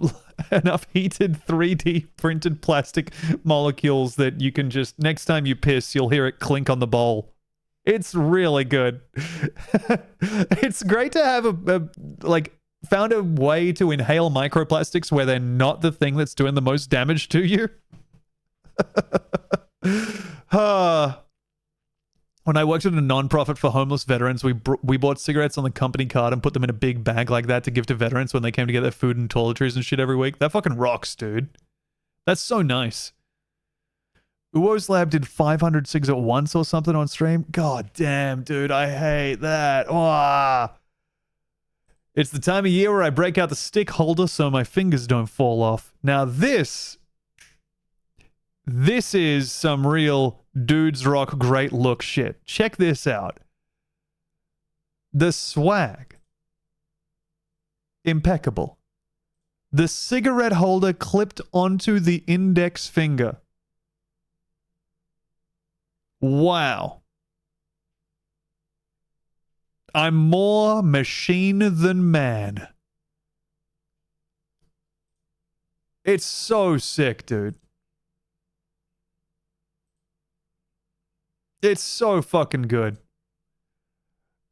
Speaker 1: heated 3D printed plastic molecules that you can just, next time you piss, you'll hear it clink on the bowl. It's really good. It's great to have found a way to inhale microplastics where they're not the thing that's doing the most damage to you. When I worked at a non-profit for homeless veterans, we bought cigarettes on the company card and put them in a big bag like that to give to veterans when they came to get their food and toiletries and shit every week. That fucking rocks, dude. That's so nice. Uwo's Lab did 500 cigs at once or something on stream. God damn, dude, I hate that. Oh. It's the time of year where I break out the stick holder so my fingers don't fall off. Now this is some real dudes rock great look shit. Check this out. The swag. Impeccable. The cigarette holder clipped onto the index finger. Wow. I'm more machine than man. It's so sick, dude. It's so fucking good.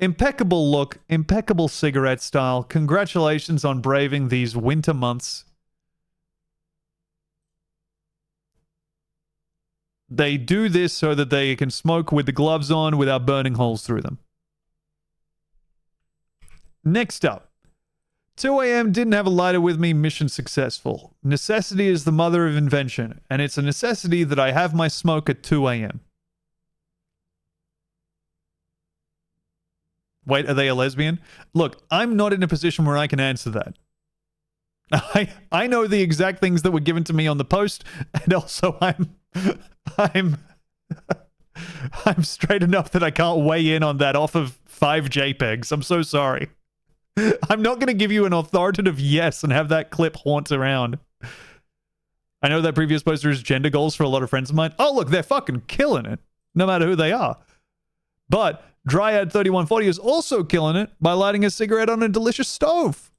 Speaker 1: Impeccable look, impeccable cigarette style. Congratulations on braving these winter months. They do this so that they can smoke with the gloves on without burning holes through them. Next up. 2 a.m. didn't have a lighter with me, mission successful. Necessity is the mother of invention, and it's a necessity that I have my smoke at 2 a.m. Wait, are they a lesbian? Look, I'm not in a position where I can answer that. I know the exact things that were given to me on the post, and also I'm straight enough that I can't weigh in on that off of 5 JPEGs. I'm so sorry. I'm not going to give you an authoritative yes and have that clip haunt around. I know that previous poster is gender goals for a lot of friends of mine. Oh, look, they're fucking killing it, no matter who they are. But Dryad 3140 is also killing it by lighting a cigarette on a delicious stove.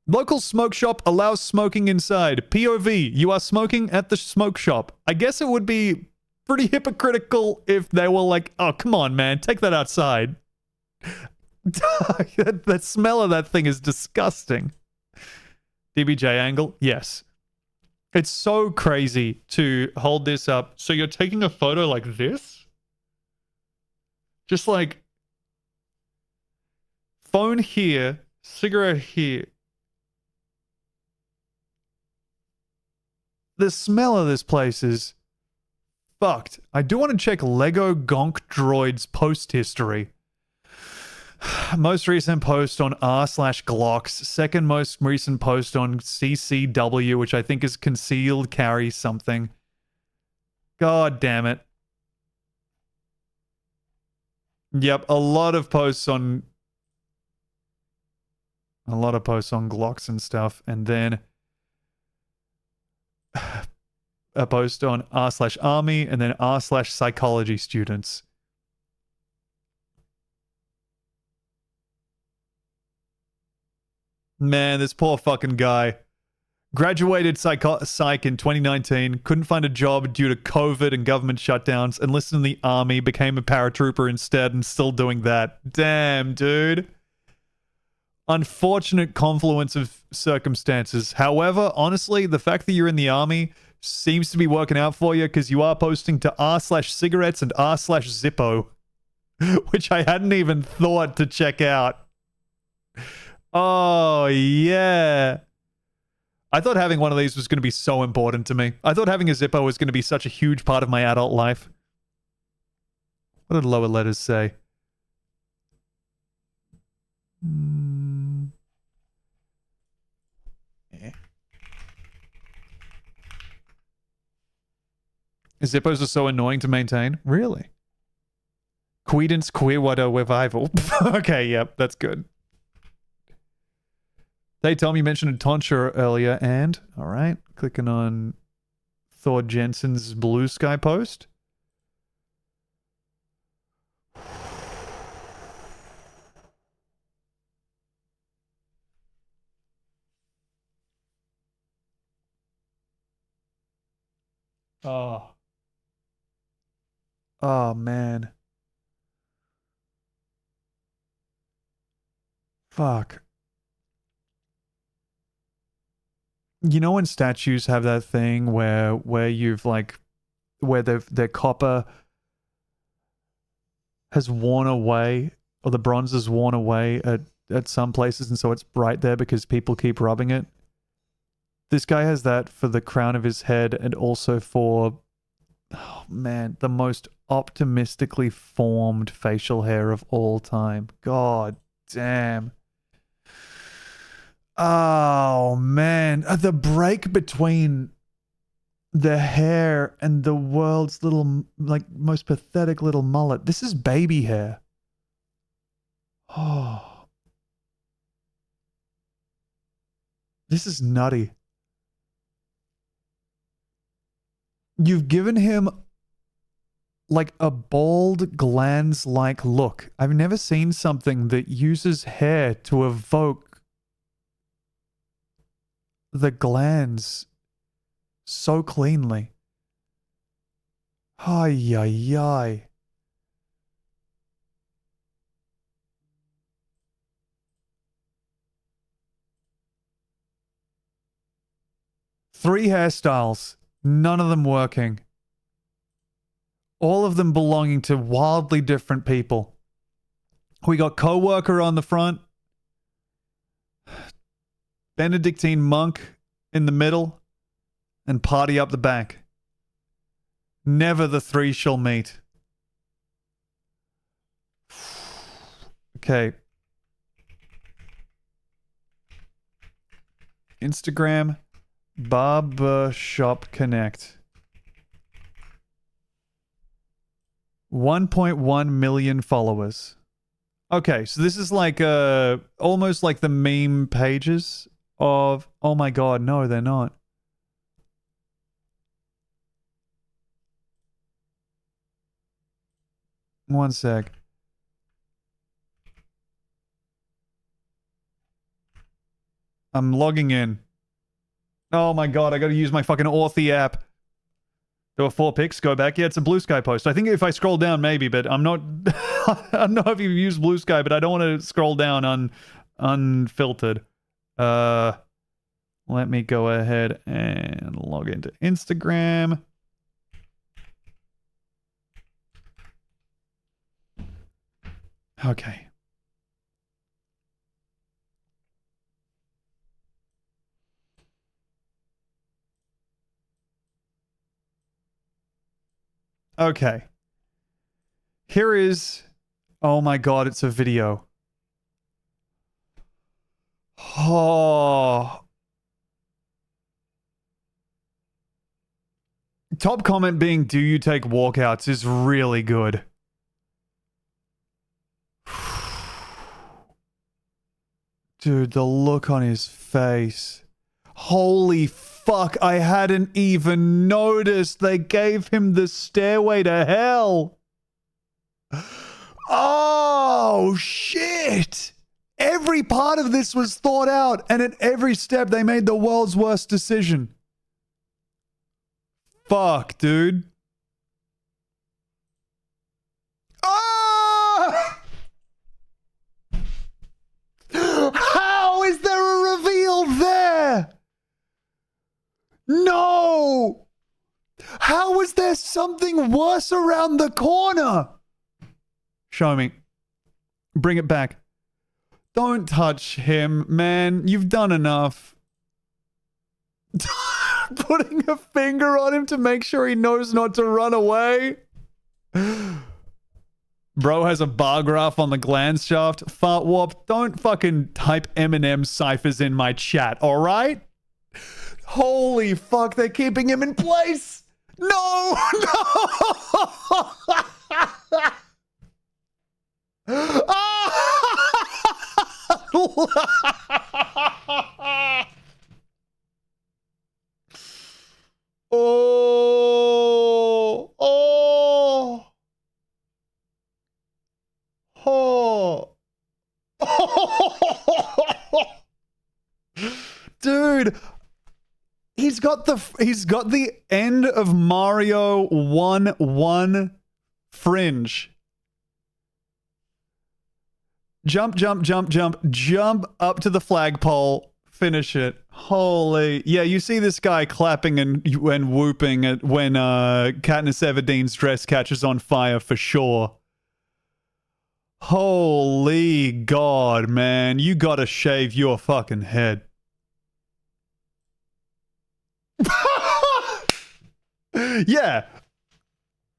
Speaker 1: Local smoke shop allows smoking inside. POV, you are smoking at the smoke shop. I guess it would be pretty hypocritical if they were like, oh, come on, man, take that outside. That smell of that thing is disgusting. DBJ angle, yes. It's so crazy to hold this up. So you're taking a photo like this? Just like phone here, cigarette here. The smell of this place is fucked. I do want to check Lego Gonk Droid's post history. Most recent post on r/Glocks. Second most recent post on CCW, which I think is concealed carry something. God damn it. Yep, a lot of posts on Glocks and stuff, and then a post on r/army, and then r/psychology students. Man, this poor fucking guy. Graduated psych in 2019, couldn't find a job due to COVID and government shutdowns, enlisted in the army, became a paratrooper instead, and still doing that. Damn, dude. Unfortunate confluence of circumstances. However, honestly, the fact that you're in the army seems to be working out for you because you are posting to r/cigarettes and r/Zippo, which I hadn't even thought to check out. Oh, yeah. I thought having one of these was going to be so important to me. I thought having a Zippo was going to be such a huge part of my adult life. What did lower letters say? Zippos are so annoying to maintain. Really? Quedance Queerwater Revival. Okay, yep, that's good. Hey, Tom, you mentioned a tonsure earlier, and... Alright, clicking on Thor Jensen's Blue Sky post. Oh. Oh, man. Fuck. you know when statues have that thing where you've like where their copper has worn away, or the bronze has worn away at some places, and so it's bright there because people keep rubbing it. This guy has that for the crown of his head, and also for, oh man, the most optimistically formed facial hair of all time. God damn. Oh man, the break between the hair and the world's little, like, most pathetic little mullet. This is baby hair. Oh, this is nutty. You've given him like a bald glands-like look. I've never seen something that uses hair to evoke the glands so cleanly. Ay, ay, ay. Three hairstyles, none of them working. All of them belonging to wildly different people. We got co-worker on the front, Benedictine monk in the middle, and party up the back. Never the three shall meet. Okay. Instagram, Barbershop Connect. 1.1 million followers. Okay, so this is like almost like the meme pages of, oh my god, no, they're not. One sec. I'm logging in. Oh my god, I gotta use my fucking Authy app. There were 4 pics, go back. Yeah, it's a Blue Sky post. I think if I scroll down, maybe, but I'm not... I don't know if you've used Blue Sky, but I don't want to scroll down unfiltered. Let me go ahead and log into Instagram. Okay. Okay. Here is... Oh my god, it's a video. Oh. Top comment being, do you take walkouts, is really good. Dude, the look on his face. Holy fuck, I hadn't even noticed. They gave him the stairway to hell. Oh, shit. Every part of this was thought out, and at every step they made the world's worst decision. Fuck, dude. Ah! How is there a reveal there? No! How is there something worse around the corner? Show me. Bring it back. Don't touch him, man. You've done enough. Putting a finger on him to make sure he knows not to run away. Bro has a bar graph on the glands shaft. Fart warp. Don't fucking type Eminem ciphers in my chat, alright? Holy fuck, they're keeping him in place. No, no. Oh, oh, oh. Dude, he's got the end of Mario 1-1 fringe. Jump, jump, jump, jump, jump up to the flagpole, Finish it. Holy. Yeah, you see this guy clapping and whooping at when Katniss Everdeen's dress catches on fire for sure. Holy God, man. You gotta shave your fucking head. Yeah.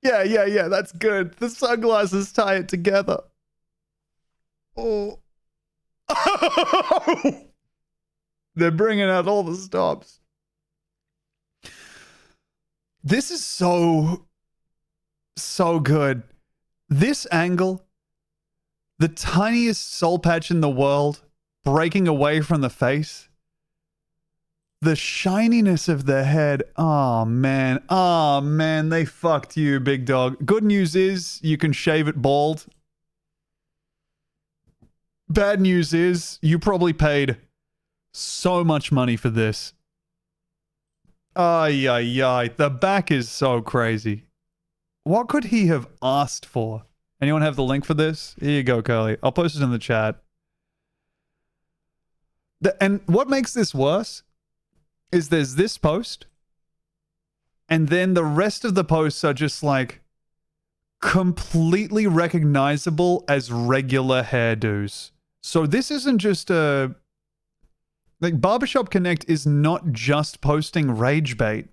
Speaker 1: Yeah. That's good. The sunglasses tie it together. Oh. They're bringing out all the stops. This is so good. This angle, the tiniest soul patch in the world, breaking away from the face. The shininess of the head. Oh, man. They fucked you, big dog. Good news is you can shave it bald. Bad news is you probably paid so much money for this. Ay. The back is so crazy. What could he have asked for? Anyone have the link for this? Here you go, Curly. I'll post it in the chat. And what makes this worse is there's this post, and then the rest of the posts are just like completely recognizable as regular hairdos. So this isn't just a... Like, Barbershop Connect is not just posting rage bait.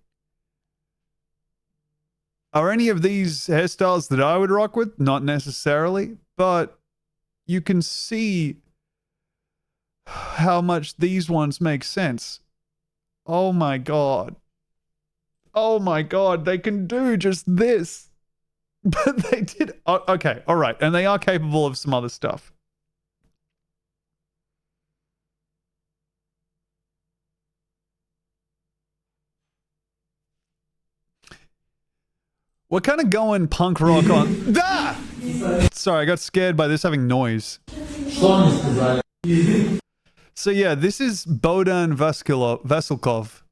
Speaker 1: Are any of these hairstyles that I would rock with? Not necessarily, but you can see how much these ones make sense. Oh my God. Oh my God, they can do just this. But they did... Oh, okay, all right. And they are capable of some other stuff. We're kind of going punk rock on... Ah! Sorry, I got scared by this having noise. So yeah, this is Bohdan Veselkov,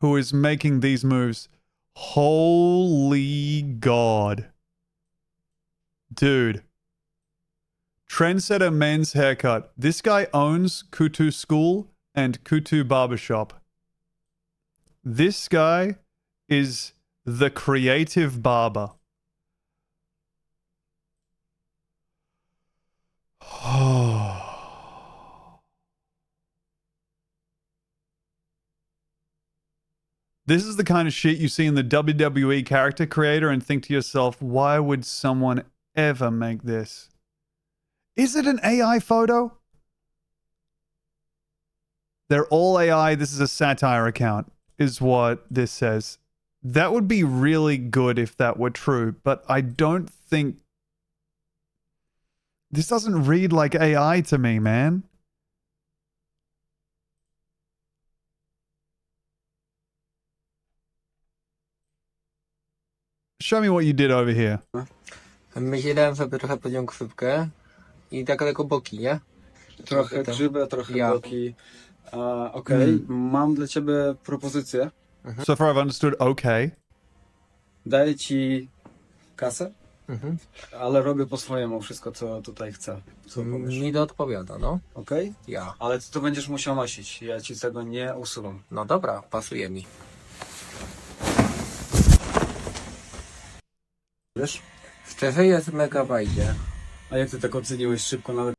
Speaker 1: who is making these moves. Holy God. Dude. Trendsetter men's haircut. This guy owns Kutu School and Kutu Barbershop. This guy is... the creative barber. This is the kind of shit you see in the WWE character creator and think to yourself, why would someone ever make this? Is it an AI photo? They're all AI. This is a satire account, is what this says. That would be really good if that were true, but I don't think... This doesn't read like AI to me, man. Show me what you did over here.
Speaker 6: Myślałem sobie trochę podią krzywkę i tak tylko boki, nie?
Speaker 7: Trochę grzybe, trochę boki. Okej, mam dla ciebie propozycję.
Speaker 1: So far I've understood okay.
Speaker 7: Daję ci kasę, ale robię po swojemu wszystko, co tutaj chcę. Co powiesz?
Speaker 6: Mi to odpowiada, no.
Speaker 7: Okej?
Speaker 6: Ja.
Speaker 7: Ale ty to będziesz musiał nosić. Ja ci tego nie usuwam.
Speaker 6: No dobra, pasuje mi.
Speaker 7: Wiesz?
Speaker 6: Szczerze jest mega fajnie.
Speaker 7: A jak ty tak oceniłeś szybko nawet?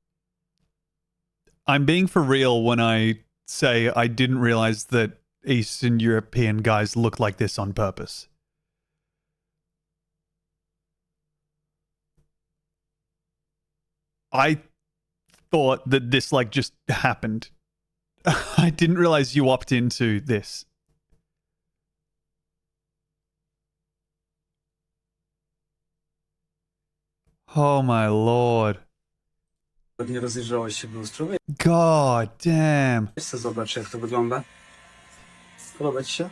Speaker 1: I'm being for real when I say I didn't realize that Eastern European guys look like this on purpose. I thought that this like just happened. I didn't realize you opt into this. Oh my lord.
Speaker 7: Nie rozejrzałeś się w lustrze?
Speaker 1: God damn.
Speaker 7: Chcę zobaczyć, jak to wygląda. Podoba ci się?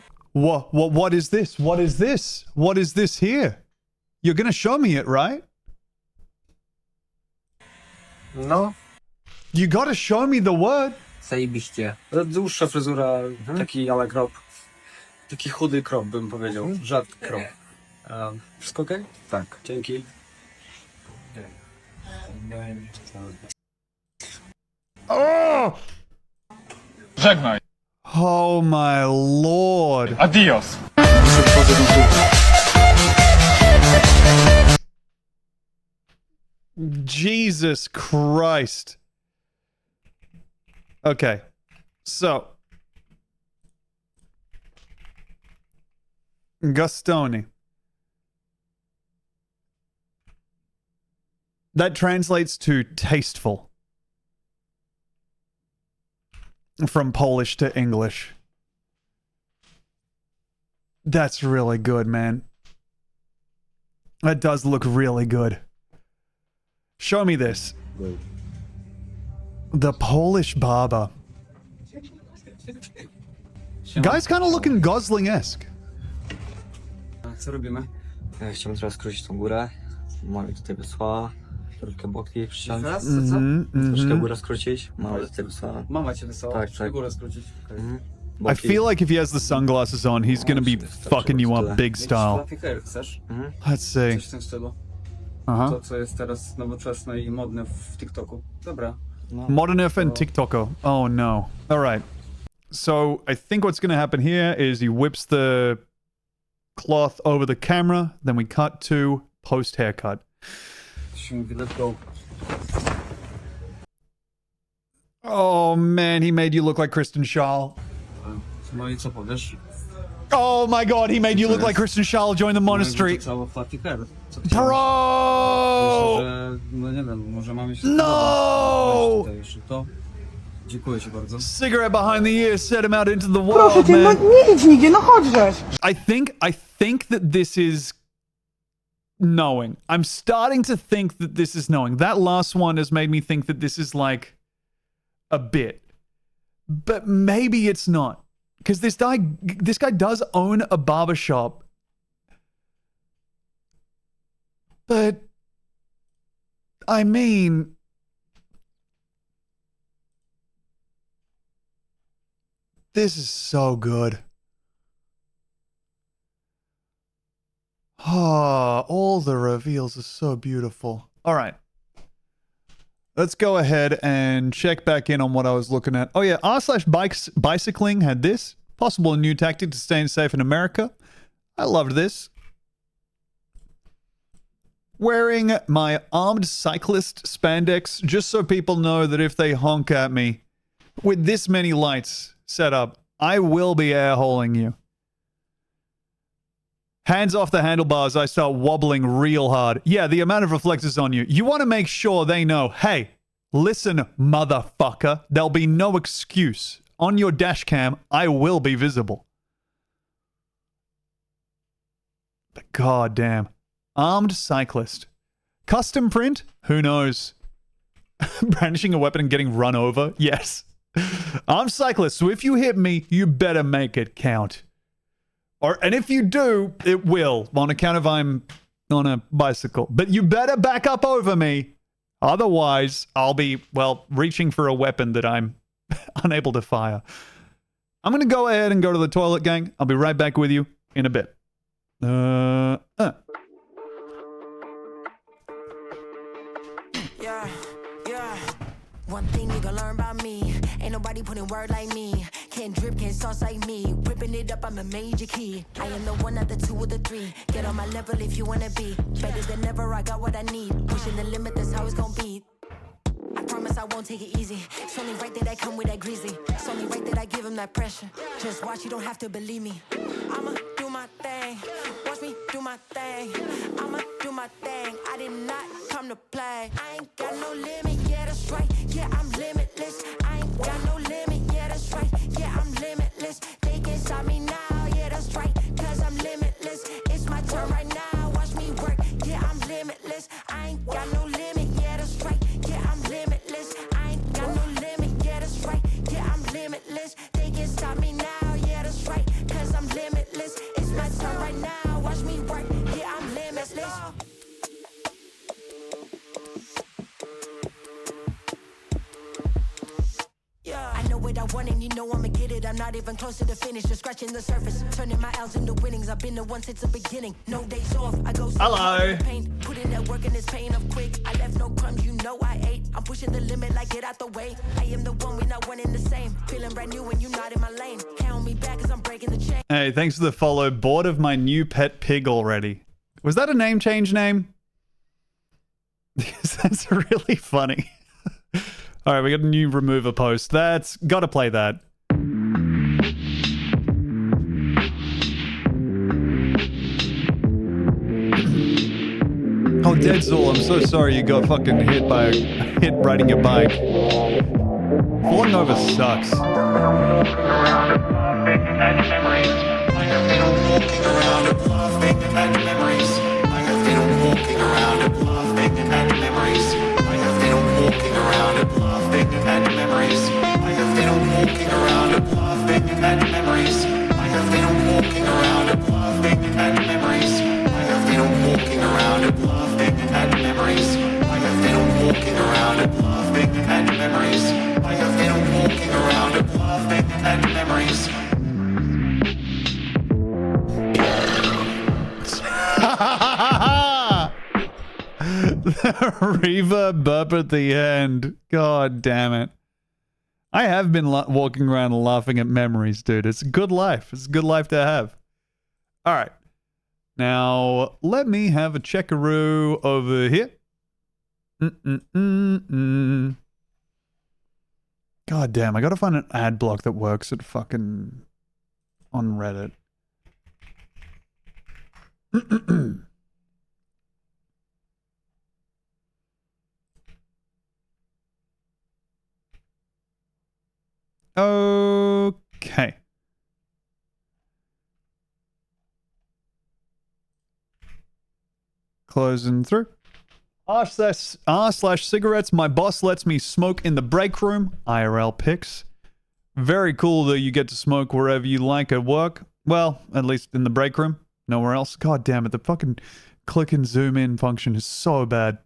Speaker 1: What is this? What is this? What is this here? You're gonna show me it, right?
Speaker 6: No,
Speaker 7: You gotta show me the word.
Speaker 6: zajebiście.
Speaker 7: Dłuższa fryzura, taki ale krop. Taki chudy krop, bym powiedział. Rzadki krop. Wszystko okej?
Speaker 6: Tak.
Speaker 7: Dzięki.
Speaker 1: Oh!
Speaker 8: Żegnaj.
Speaker 1: Oh my lord.
Speaker 8: Adios.
Speaker 1: Jesus Christ. Okay. So. Gustoni. That translates to tasteful. From Polish to English. That's really good, man. That does look really good. Show me this. The Polish barber. Guy's kind of looking Gosling-esque.
Speaker 7: Co robimy?
Speaker 6: Chciałbym teraz skrócić tą górę. Mamy tutaj wysłała. Troszkę boki przyciąć.
Speaker 7: Teraz? Co?
Speaker 6: Troszkę górę skrócić. Mamy tutaj wysłała.
Speaker 7: Mama cię wysłała.
Speaker 6: Tak,
Speaker 7: Żeby
Speaker 6: tak.
Speaker 7: górę skrócić.
Speaker 1: I feel like if he has the sunglasses on, he's gonna be fucking you up big style.
Speaker 7: Fluffy hair chcesz?
Speaker 1: Let's see.
Speaker 7: Coś w tym stylu.
Speaker 1: Uh-huh.
Speaker 7: To, co jest teraz nowoczesne i modne w TikToku. Dobra.
Speaker 1: Modern F and TikToko. Oh no. All right. So I think what's gonna happen here is he whips the cloth over the camera, then we cut to post haircut.
Speaker 7: Się mówi, let's go.
Speaker 1: Oh man, he made you look like Kristen Schaal.
Speaker 7: No i co powiesz?
Speaker 1: Oh my god, he made you look like Kristen Schaal join the monastery.
Speaker 7: To cało fluffy hair. Co
Speaker 1: Bro!
Speaker 7: Myślę, że, no nie wiem, może mamy się
Speaker 1: No!
Speaker 7: spodoba. Weź tutaj jeszcze to. Dziękuję ci bardzo.
Speaker 1: Cigarette behind the ear set him out into the wild, man.
Speaker 9: nie idź nigdzie, no chodź żeś.
Speaker 1: I think that this is knowing. I'm starting to think that this is knowing. That last one has made me think that this is like a bit. But maybe it's not. Because this guy does own a barbershop. But I mean, this is so good. Ah, all the reveals are so beautiful. All right. Let's go ahead and check back in on what I was looking at. Oh yeah, r/bicycling had this. Possible new tactic to staying safe in America. I loved this. Wearing my armed cyclist spandex just so people know that if they honk at me with this many lights set up, I will be air-holing you. Hands off the handlebars, I start wobbling real hard. Yeah, the amount of reflectors on you. You want to make sure they know, hey, listen, motherfucker, there'll be no excuse. On your dash cam, I will be visible. But goddamn. Armed cyclist. Custom print? Who knows? Brandishing a weapon and getting run over? Yes. Armed cyclist, so if you hit me, you better make it count. And if you do, it will, on account of I'm on a bicycle. But you better back up over me. Otherwise, I'll be, well, reaching for a weapon that I'm unable to fire. I'm going to go ahead and go to the toilet, gang. I'll be right back with you in a bit.
Speaker 10: Yeah. One thing you gonna learn about me. Ain't nobody putting word like me. Can't drip, can't sauce like me. Ripping it up, I'm a major key. I am the one, not the two or the three. Get on my level if you wanna be. Better than ever, I got what I need. Pushing the limit, that's how it's gonna be. I promise I won't take it easy. It's only right that I come with that greasy. It's only right that I give him that pressure. Just watch, you don't have to believe me. I'ma do my thing. Watch me do my thing. I'ma do my thing. I did not come to play. I ain't got no limit, yeah, that's right. Yeah, I'm limitless. I ain't got no limit, yeah, that's right. Yeah, I'm limitless. They can't stop me now, yeah, that's right. Cause I'm limitless. It's my turn right now. Watch me work, yeah, I'm limitless. I ain't got no limit, yeah, that's right. Yeah, I'm limitless. I ain't got no limit, yeah, that's right. Yeah, I'm limitless. They can't stop me now, yeah, that's right. Cause I'm limitless. It's my turn right now. Watch me work, yeah, I'm limitless. I know what I want and you know I'ma get it. I'm not even close to the finish, just scratching the surface. Turning my L's into winnings. I've been the one since the beginning. No days off. I go so hard in the pain. Put in that work and it's paying off quick. I left no crumbs, you know I ate. I'm pushing the limit like get out the way. I am the one, we not one in the same. Feeling brand new when you not in my lane. Count me back as I'm breaking the chain.
Speaker 1: Hey, thanks for the follow. Bored of my new pet pig already. Was that a name change name? That's really funny. All right, we got a new remover post. That's gotta play that. Oh, Deadzul, I'm so sorry you got fucking hit by a hit riding your bike. Falling over sucks. The reverb burp at the end. God damn it. I have been walking around laughing at memories, dude. It's a good life. It's a good life to have. All right. Now, let me have a checkaroo over here. God damn, I gotta find an ad block that works at fucking on Reddit. Okay. Closing through. r/cigarettes. My boss lets me smoke in the break room. IRL pics. Very cool that you get to smoke wherever you like at work. Well, at least in the break room. Nowhere else. God damn it. The fucking click and zoom in function is so bad.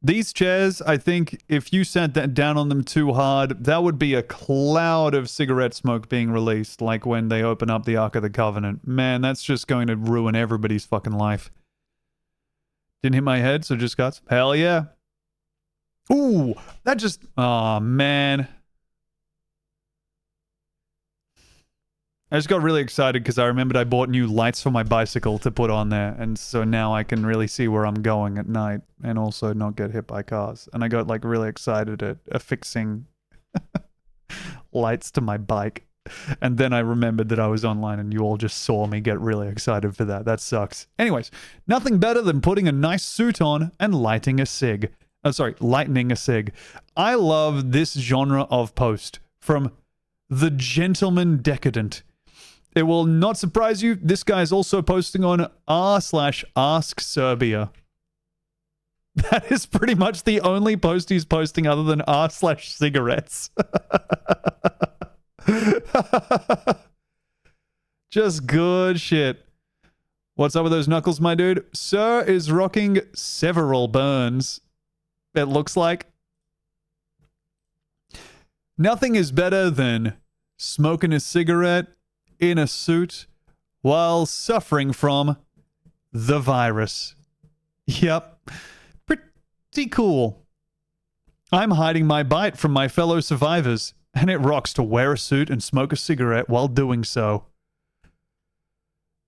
Speaker 1: These chairs, I think if you sat that down on them too hard, that would be a cloud of cigarette smoke being released, like when they open up the Ark of the Covenant. Man, that's just going to ruin everybody's fucking life. Didn't hit my head, so just cuts. Hell yeah. Ooh, that just... Aw, man. I just got really excited because I remembered I bought new lights for my bicycle to put on there, and so now I can really see where I'm going at night and also not get hit by cars. And I got like really excited at affixing lights to my bike. And then I remembered that I was online and you all just saw me get really excited for that. That sucks. Anyways, nothing better than putting a nice suit on and lighting a cig. Lightening a cig. I love this genre of post from the Gentleman Decadent. It will not surprise you, this guy is also posting on r/AskSerbia. That is pretty much the only post he's posting other than r/cigarettes. Just good shit. What's up with those knuckles, my dude? Sir is rocking several burns, it looks like. Nothing is better than smoking a cigarette in a suit while suffering from the virus. Yep. Pretty cool. I'm hiding my bite from my fellow survivors, and it rocks to wear a suit and smoke a cigarette while doing so.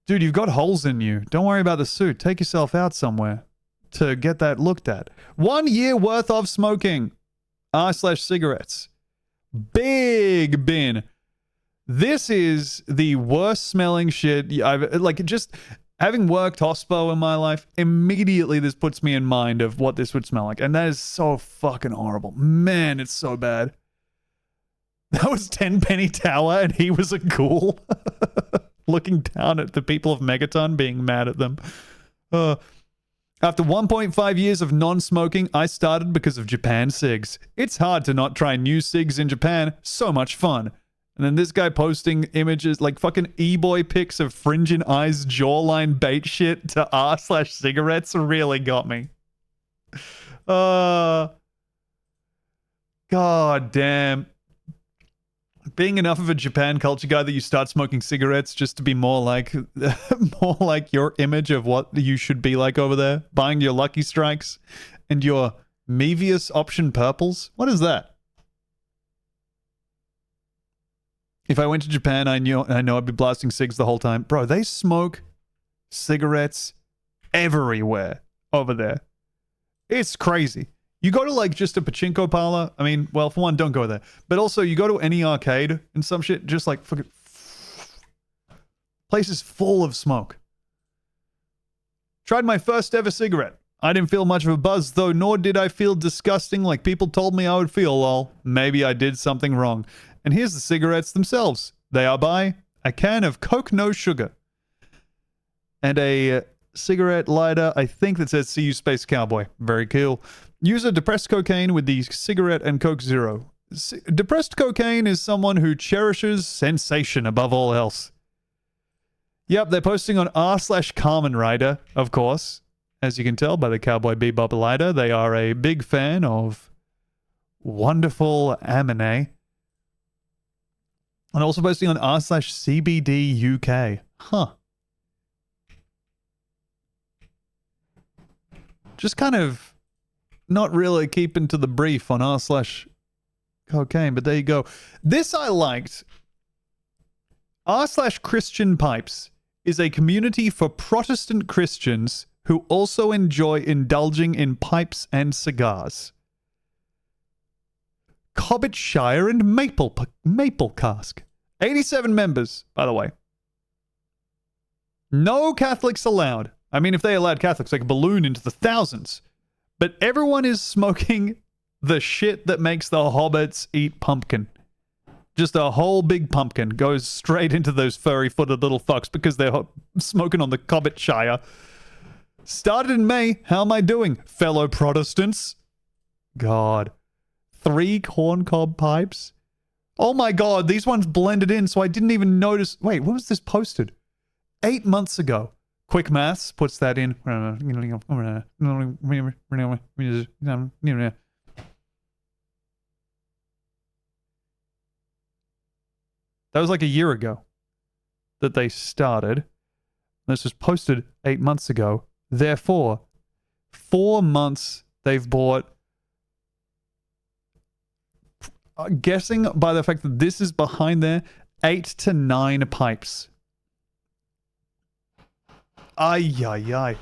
Speaker 1: Dude, you've got holes in you. Don't worry about the suit. Take yourself out somewhere to get that looked at. 1 year worth of smoking. r/cigarettes. Big bin. This is the worst smelling shit I've, like, just having worked hospo in my life, immediately this puts me in mind of what this would smell like. And that is so fucking horrible. Man, it's so bad. That was Tenpenny Tower and he was a ghoul. Looking down at the people of Megaton, being mad at them. After 1.5 years of non-smoking, I started because of Japan cigs. It's hard to not try new cigs in Japan. So much fun. And then this guy posting images, like fucking e-boy pics of fringe and eyes jawline bait shit to r/cigarettes really got me. God damn. Being enough of a Japan culture guy that you start smoking cigarettes just to be more like more like your image of what you should be like over there. Buying your Lucky Strikes and your Mevius option purples? What is that? If I went to Japan, I know I'd be blasting cigs the whole time. Bro, they smoke cigarettes everywhere over there. It's crazy. You go to like just a pachinko parlor. I mean, well, for one, don't go there. But also, you go to any arcade and some shit, just like fucking place is full of smoke. Tried my first ever cigarette. I didn't feel much of a buzz though, nor did I feel disgusting like people told me I would feel, lol. Maybe I did something wrong. And here's the cigarettes themselves. They are by a can of Coke No Sugar. And a cigarette lighter, I think that says "See You Space Cowboy." Very cool. User depressed cocaine with the cigarette and Coke Zero. Depressed cocaine is someone who cherishes sensation above all else. Yep, they're posting on r/Carmen Rider, of course. As you can tell by the Cowboy Bebop lighter, they are a big fan of wonderful anime. And also posting on r/CBD UK. Huh. Just kind of not really keeping to the brief on r/cocaine, but there you go. This I liked. r/Christian Pipes is a community for Protestant Christians who also enjoy indulging in pipes and cigars. Cobbottshire and Maple Cask. 87 members, by the way. No Catholics allowed. I mean, if they allowed Catholics, they could balloon into the thousands. But everyone is smoking the shit that makes the hobbits eat pumpkin. Just a whole big pumpkin goes straight into those furry-footed little fucks because they're smoking on the Cobbottshire. Started in May. How am I doing, fellow Protestants? God. 3 corncob pipes? Oh my God, these ones blended in so I didn't even notice. Wait, when was this posted? 8 months ago. Quick maths puts that in. That was like a year ago that they started. This was posted 8 months ago. Therefore, 4 months they've bought. Guessing by the fact that this is behind there, 8 to 9 pipes. Ay.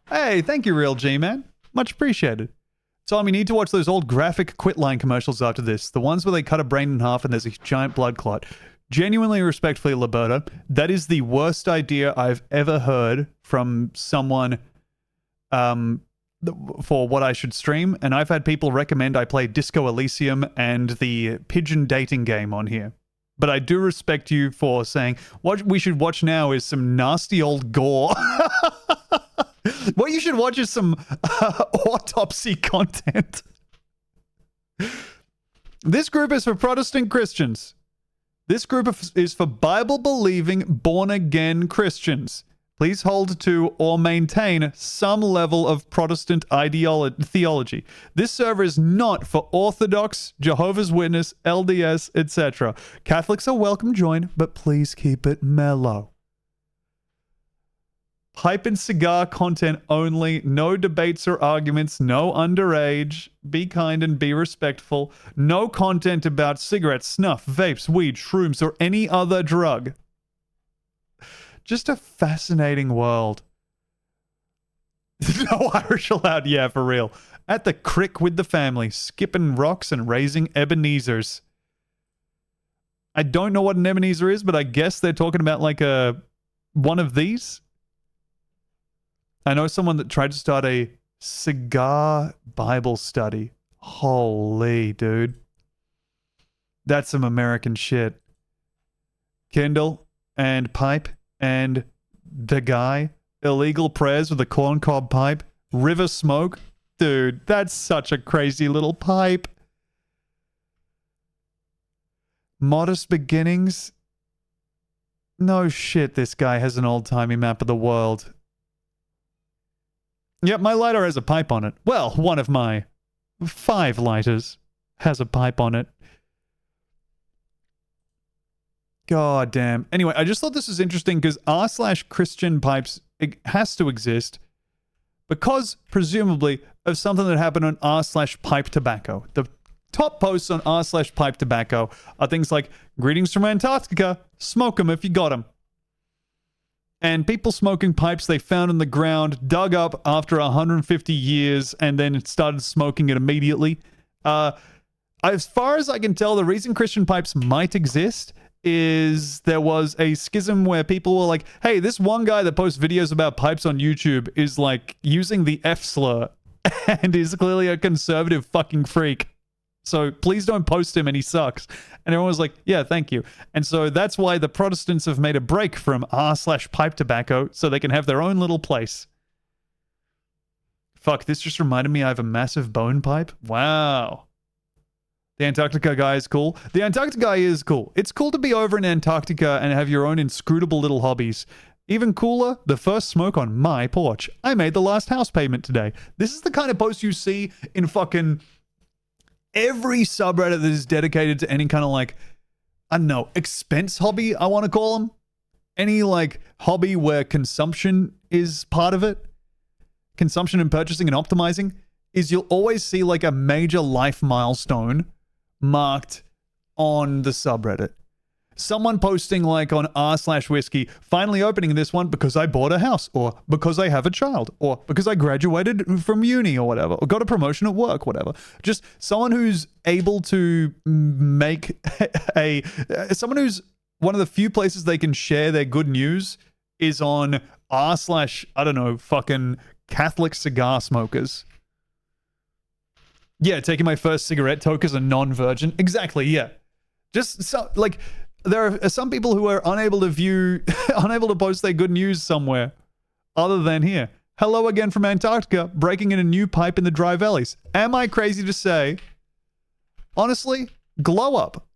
Speaker 1: Hey, thank you, Real G, man. Much appreciated. Tom, you need to watch those old graphic Quitline commercials after this. The ones where they cut a brain in half and there's a giant blood clot. Genuinely, respectfully, Liberta, that is the worst idea I've ever heard from someone for what I should stream. And I've had people recommend I play Disco Elysium and the pigeon dating game on here. But I do respect you for saying what we should watch now is some nasty old gore. What you should watch is some autopsy content. This group is for Protestant Christians. This group is for Bible-believing, born-again Christians. Please hold to or maintain some level of Protestant theology. This server is not for Orthodox, Jehovah's Witness, LDS, etc. Catholics are welcome join, but please keep it mellow. Pipe and cigar content only. No debates or arguments. No underage. Be kind and be respectful. No content about cigarettes, snuff, vapes, weed, shrooms, or any other drug. Just a fascinating world. No Irish allowed, yeah, for real. At the crick with the family, skipping rocks and raising Ebenezers. I don't know what an Ebenezer is, but I guess they're talking about like one of these. I know someone that tried to start a cigar Bible study. Holy dude. That's some American shit. Kindle and pipe and the guy. Illegal prayers with a corncob pipe. River smoke. Dude, that's such a crazy little pipe. Modest beginnings. No shit, this guy has an old-timey map of the world. Yep, my lighter has a pipe on it. Well, one of my 5 lighters has a pipe on it. God damn. Anyway, I just thought this was interesting because r/Christian pipes, it has to exist. because, presumably, of something that happened on r/pipe tobacco. The top posts on r/pipe tobacco are things like, greetings from Antarctica, smoke 'em if you got 'em. And people smoking pipes they found in the ground, dug up after 150 years, and then started smoking it immediately. As far as I can tell, the reason Christian pipes might exist is there was a schism where people were like, hey, this one guy that posts videos about pipes on YouTube is like using the F slur and is clearly a conservative fucking freak. So please don't post him and he sucks. And everyone was like, yeah, thank you. And so that's why the Protestants have made a break from r/pipe tobacco so they can have their own little place. Fuck, this just reminded me I have a massive bone pipe. Wow. The Antarctica guy is cool. The Antarctica guy is cool. It's cool to be over in Antarctica and have your own inscrutable little hobbies. Even cooler, the first smoke on my porch. I made the last house payment today. This is the kind of post you see in fucking every subreddit that is dedicated to any kind of like, I don't know, expense hobby, I want to call them. Any like hobby where consumption is part of it. Consumption and purchasing and optimizing is you'll always see like a major life milestone marked on the subreddit. Someone posting like on r/whiskey, finally opening this one because I bought a house, or because I have a child, or because I graduated from uni or whatever, or got a promotion at work, whatever. Just someone who's able to make someone who's one of the few places they can share their good news is on r/ I don't know, fucking Catholic cigar smokers. Yeah, taking my first cigarette toke as a non-virgin. Exactly, yeah. Just so, like, there are some people who are unable to post their good news somewhere other than here. Hello again from Antarctica, breaking in a new pipe in the dry valleys. Am I crazy to say? Honestly, glow up.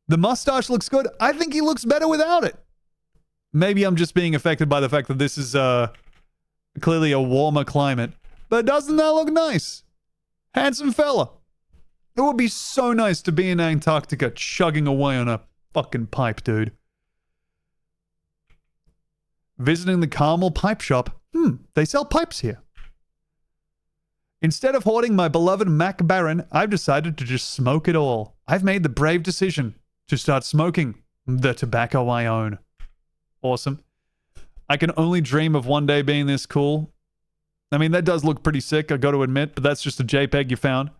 Speaker 1: The mustache looks good. I think he looks better without it. Maybe I'm just being affected by the fact that this is clearly a warmer climate. But doesn't that look nice? Handsome fella. It would be so nice to be in Antarctica chugging away on a fucking pipe, dude. Visiting the Carmel Pipe Shop. They sell pipes here. Instead of hoarding my beloved Mac Baron, I've decided to just smoke it all. I've made the brave decision to start smoking the tobacco I own. Awesome. I can only dream of one day being this cool. I mean, that does look pretty sick, I got to admit, but that's just a JPEG you found.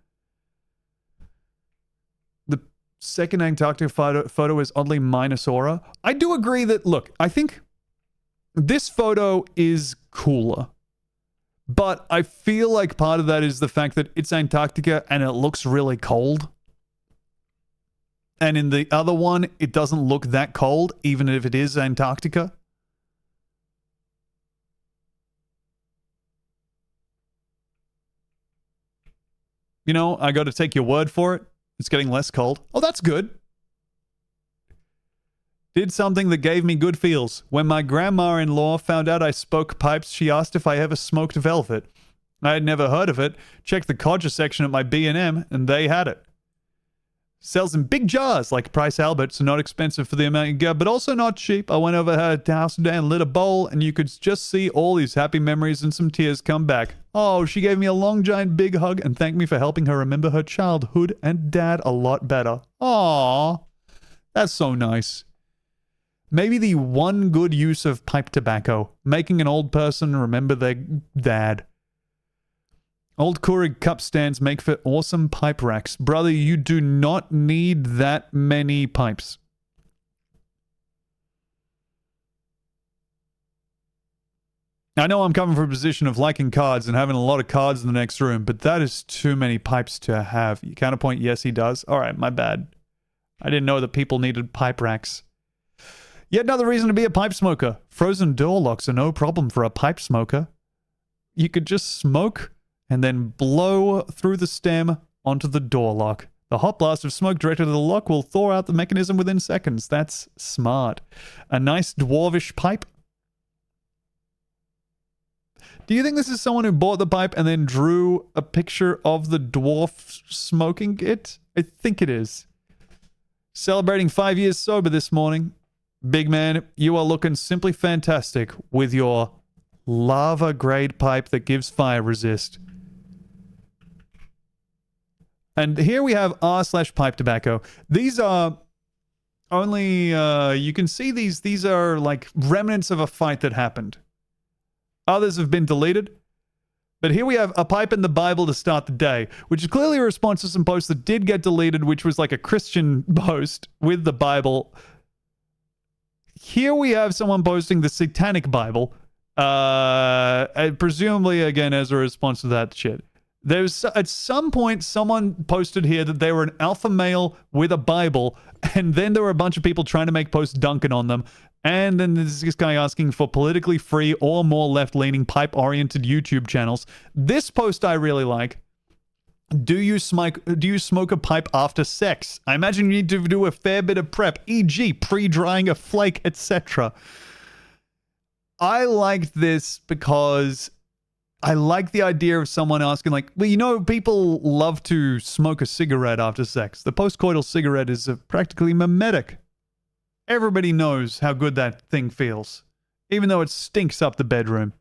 Speaker 1: The second Antarctica photo is oddly minus aura. I do agree that, look, I think this photo is cooler. But I feel like part of that is the fact that it's Antarctica and it looks really cold. And in the other one, it doesn't look that cold, even if it is Antarctica. You know, I got to take your word for it. It's getting less cold. Oh, that's good. Did something that gave me good feels. When my grandma-in-law found out I spoke pipes, she asked if I ever smoked velvet. I had never heard of it. Checked the codger section at my B&M, and they had it. Sells in big jars, like Price Albert, so not expensive for the amount you get, but also not cheap. I went over her house today and lit a bowl, and you could just see all these happy memories and some tears come back. Oh, she gave me a long, giant, big hug and thanked me for helping her remember her childhood and dad a lot better. Aww. That's so nice. Maybe the one good use of pipe tobacco, making an old person remember their dad. Old Keurig cup stands make for awesome pipe racks. Brother, you do not need that many pipes. I know I'm coming from a position of liking cards and having a lot of cards in the next room, but that is too many pipes to have. You counterpoint, yes, he does. All right, my bad. I didn't know that people needed pipe racks. Yet another reason to be a pipe smoker. Frozen door locks are no problem for a pipe smoker. You could just smoke and then blow through the stem onto the door lock. The hot blast of smoke directed to the lock will thaw out the mechanism within seconds. That's smart. A nice dwarvish pipe. Do you think this is someone who bought the pipe and then drew a picture of the dwarf smoking it? I think it is. Celebrating 5 years sober this morning. Big man, you are looking simply fantastic with your lava grade pipe that gives fire resist. And here we have r/pipe tobacco. These are only, you can see these are like remnants of a fight that happened. Others have been deleted. But here we have a pipe in the Bible to start the day, which is clearly a response to some posts that did get deleted, which was like a Christian post with the Bible. Here we have someone posting the Satanic Bible, and presumably, again, as a response to that shit. There's at some point someone posted here that they were an alpha male with a Bible, and then there were a bunch of people trying to make posts dunking on them. And then there's this guy asking for politically free or more left-leaning pipe-oriented YouTube channels. This post I really like. Do you smoke a pipe after sex? I imagine you need to do a fair bit of prep, e.g. pre-drying a flake, etc. I liked this because I like the idea of someone asking, like, well, you know, people love to smoke a cigarette after sex. The postcoital cigarette is practically mimetic. Everybody knows how good that thing feels, even though it stinks up the bedroom.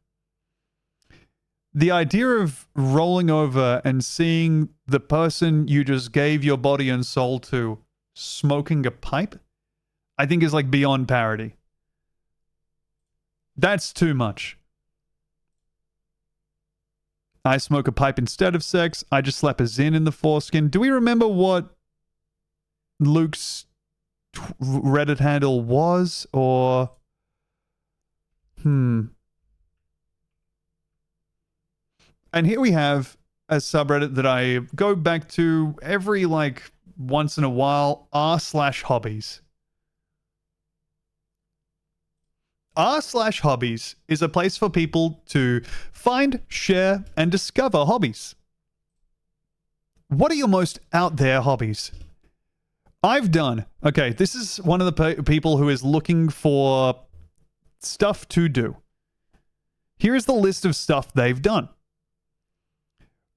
Speaker 1: The idea of rolling over and seeing the person you just gave your body and soul to smoking a pipe, I think is like beyond parody. That's too much. I smoke a pipe instead of sex. I just slap a zin in the foreskin. Do we remember what Luke's Reddit handle was? Or... And here we have a subreddit that I go back to every, like, once in a while. r/hobbies. r/hobbies is a place for people to find, share, and discover hobbies. What are your most out there hobbies? I've done... Okay, this is one of the people who is looking for stuff to do. Here's the list of stuff they've done.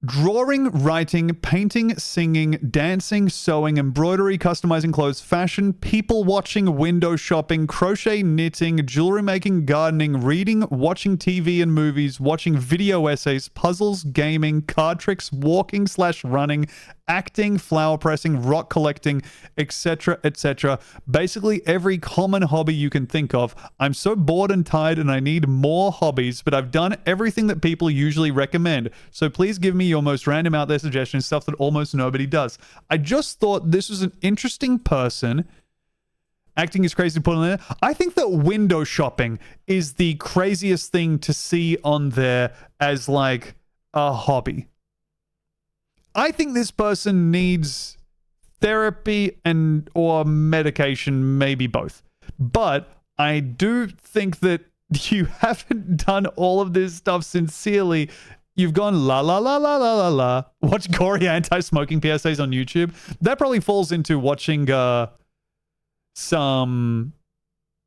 Speaker 1: Drawing, writing, painting, singing, dancing, sewing, embroidery, customizing clothes, fashion, people watching, window shopping, crochet, knitting, jewelry making, gardening, reading, watching TV and movies, watching video essays, puzzles, gaming, card tricks, walking/running, acting, flower pressing, rock collecting, etc., etc. Basically every common hobby you can think of. I'm so bored and tired and I need more hobbies, but I've done everything that people usually recommend. So please give me your most random out there suggestions, stuff that almost nobody does. I just thought this was an interesting person. Acting is crazy to put on there. I think that window shopping is the craziest thing to see on there as like a hobby. I think this person needs therapy and or medication, maybe both. But I do think that you haven't done all of this stuff sincerely. You've gone la la la la la la la. Watch gory anti-smoking PSAs on YouTube. That probably falls into watching some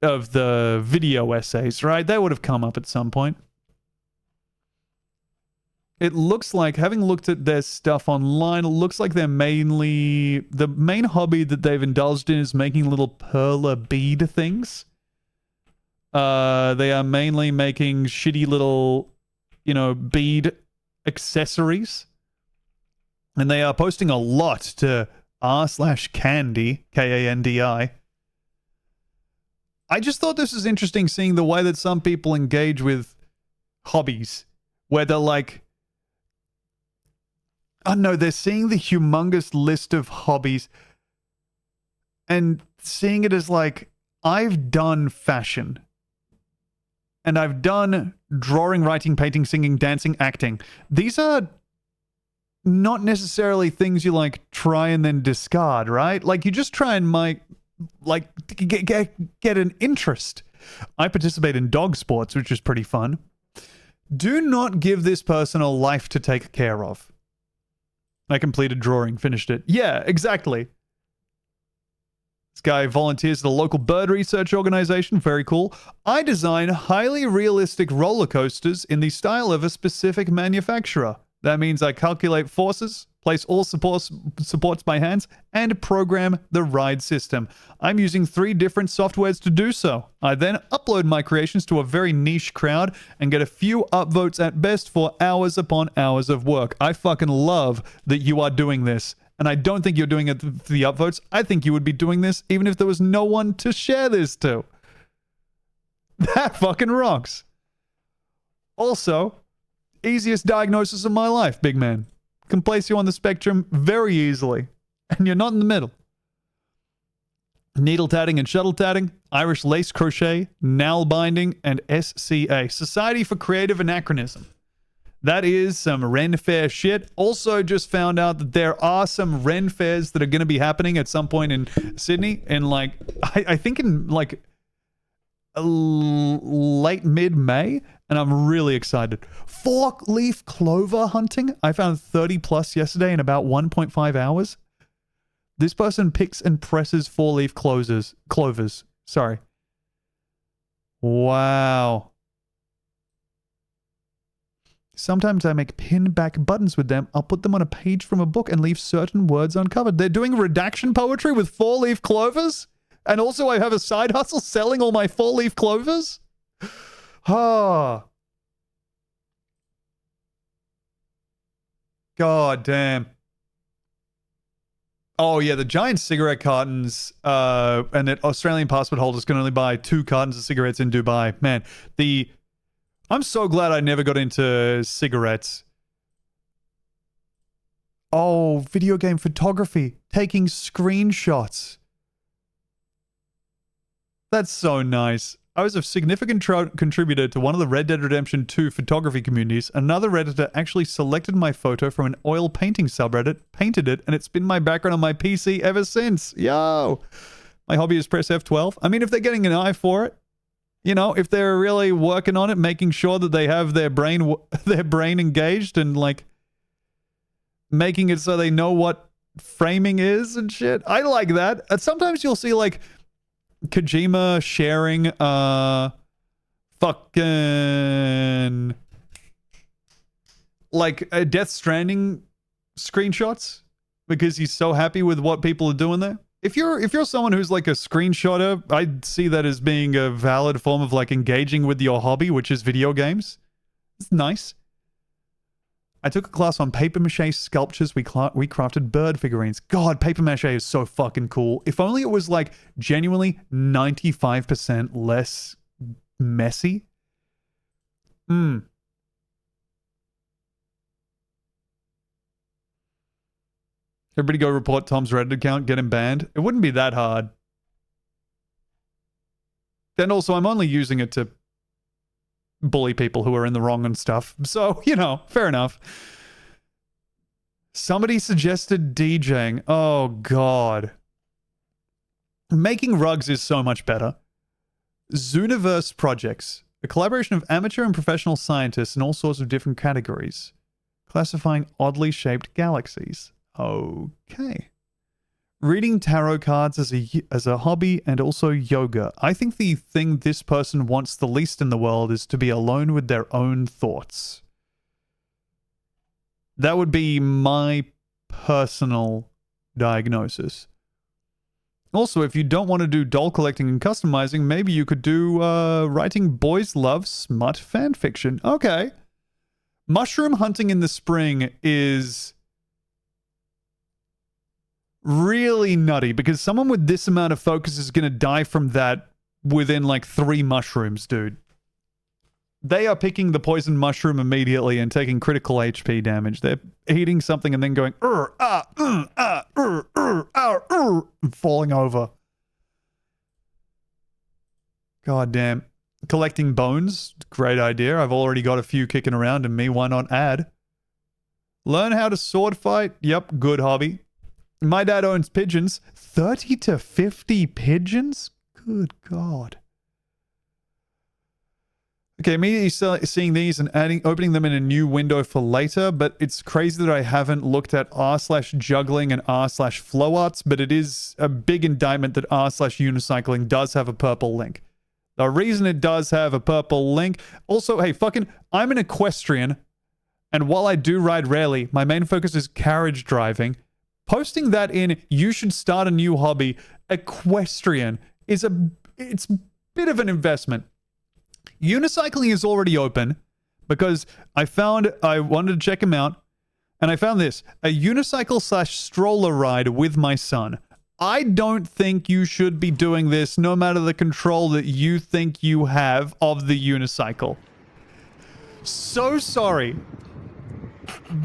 Speaker 1: of the video essays, right? They would have come up at some point. It looks like, having looked at their stuff online, it looks like they're mainly... The main hobby that they've indulged in is making little perler bead things. They are mainly making shitty little, you know, bead accessories. And they are posting a lot to r/candy, K-A-N-D-I. I just thought this was interesting, seeing the way that some people engage with hobbies. Where they're like... Oh no, they're seeing the humongous list of hobbies and seeing it as like, I've done fashion. And I've done drawing, writing, painting, singing, dancing, acting. These are not necessarily things you like try and then discard, right? Like you just try and get an interest. I participate in dog sports, which is pretty fun. Do not give this person a life to take care of. I completed drawing, finished it. Yeah, exactly. This guy volunteers at a local bird research organization. Very cool. I design highly realistic roller coasters in the style of a specific manufacturer. That means I calculate forces, place all supports by hands, and program the ride system. I'm using 3 different softwares to do so. I then upload my creations to a very niche crowd and get a few upvotes at best for hours upon hours of work. I fucking love that you are doing this. And I don't think you're doing it for the upvotes. I think you would be doing this even if there was no one to share this to. That fucking rocks. Also, easiest diagnosis of my life, big man. Can place you on the spectrum very easily. And you're not in the middle. Needle tatting and shuttle tatting, Irish lace crochet, nail binding, and SCA. Society for Creative Anachronism. That is some Ren Fair shit. Also just found out that there are some Ren Fairs that are going to be happening at some point in Sydney. In like, I think in like late mid-May. And I'm really excited. 4-leaf clover hunting. I found 30 plus yesterday in about 1.5 hours. This person picks and presses 4-leaf clovers. Sorry. Wow. Sometimes I make pin back buttons with them. I'll put them on a page from a book and leave certain words uncovered. They're doing redaction poetry with 4-leaf clovers? And also I have a side hustle selling all my 4-leaf clovers? Ah. God damn. Oh yeah, the giant cigarette cartons, and that Australian passport holders can only buy 2 cartons of cigarettes in Dubai. Man, I'm so glad I never got into cigarettes. Oh, video game photography. Taking screenshots. That's so nice. I was a significant contributor to one of the Red Dead Redemption 2 photography communities. Another Redditor actually selected my photo from an oil painting subreddit, painted it, and it's been my background on my PC ever since. Yo! My hobby is press F12. I mean, if they're getting an eye for it, you know, if they're really working on it, making sure that they have their brain engaged and like making it so they know what framing is and shit. I like that. And sometimes you'll see like Kojima sharing fucking like Death Stranding screenshots because he's so happy with what people are doing there. If you're someone who's like a screenshotter, I'd see that as being a valid form of like engaging with your hobby, which is video games. It's nice. I took a class on paper mache sculptures. We crafted bird figurines. God, paper mache is so fucking cool. If only it was like genuinely 95% less messy. Everybody go report Tom's Reddit account, get him banned. It wouldn't be that hard. Then also, I'm only using it to bully people who are in the wrong and stuff. So, you know, fair enough. Somebody suggested DJing. Oh, God. Making rugs is so much better. Zooniverse Projects. A collaboration of amateur and professional scientists in all sorts of different categories. Classifying oddly shaped galaxies. Okay. Reading tarot cards as a hobby and also yoga. I think the thing this person wants the least in the world is to be alone with their own thoughts. That would be my personal diagnosis. Also, if you don't want to do doll collecting and customizing, maybe you could do writing boys love smut fanfiction. Okay. Mushroom hunting in the spring is really nutty because someone with this amount of focus is going to die from that within like 3 mushrooms, dude. They are picking the poison mushroom immediately and taking critical HP damage. They're eating something and then going and falling over. God damn. Collecting bones, great idea. I've already got a few kicking around in me. Why not add? Learn how to sword fight. Yep, good hobby. My dad owns pigeons. 30 to 50 pigeons? Good God. Okay, immediately seeing these and opening them in a new window for later, but it's crazy that I haven't looked at r/juggling and r/flow arts, but it is a big indictment that r/unicycling does have a purple link. The reason it does have a purple link, also, hey, fucking, I'm an equestrian. And while I do ride rarely, my main focus is carriage driving. Posting that in, you should start a new hobby, equestrian, it's a bit of an investment. Unicycling is already open because I wanted to check them out, and I found this, a unicycle / stroller ride with my son. I don't think you should be doing this no matter the control that you think you have of the unicycle. So sorry,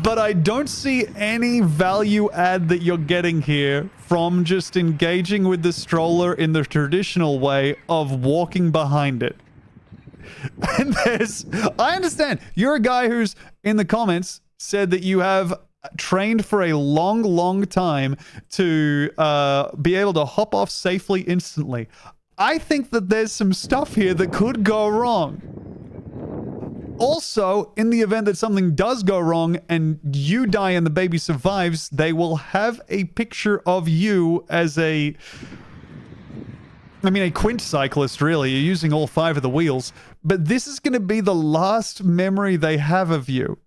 Speaker 1: but I don't see any value add that you're getting here from just engaging with the stroller in the traditional way of walking behind it. And I understand, you're a guy who's in the comments said that you have trained for a long time to be able to hop off safely instantly. I think that there's some stuff here that could go wrong. Also, in the event that something does go wrong and you die and the baby survives, they will have a picture of you as a quint cyclist, really. You're using all 5 of the wheels. But this is going to be the last memory they have of you.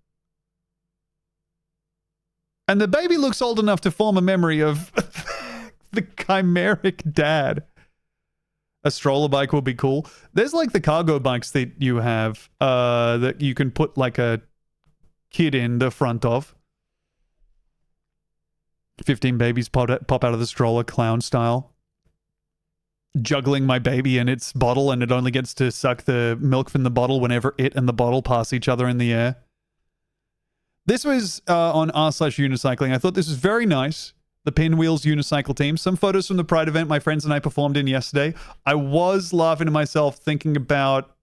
Speaker 1: And the baby looks old enough to form a memory of the chimeric dad. A stroller bike would be cool. There's like the cargo bikes that you have that you can put like a kid in the front of. 15 babies pop out of the stroller, clown style. Juggling my baby in its bottle, and it only gets to suck the milk from the bottle whenever it and the bottle pass each other in the air. This was on r/unicycling. I thought this was very nice. The Pinwheels unicycle team. Some photos from the Pride event my friends and I performed in yesterday. I was laughing to myself thinking about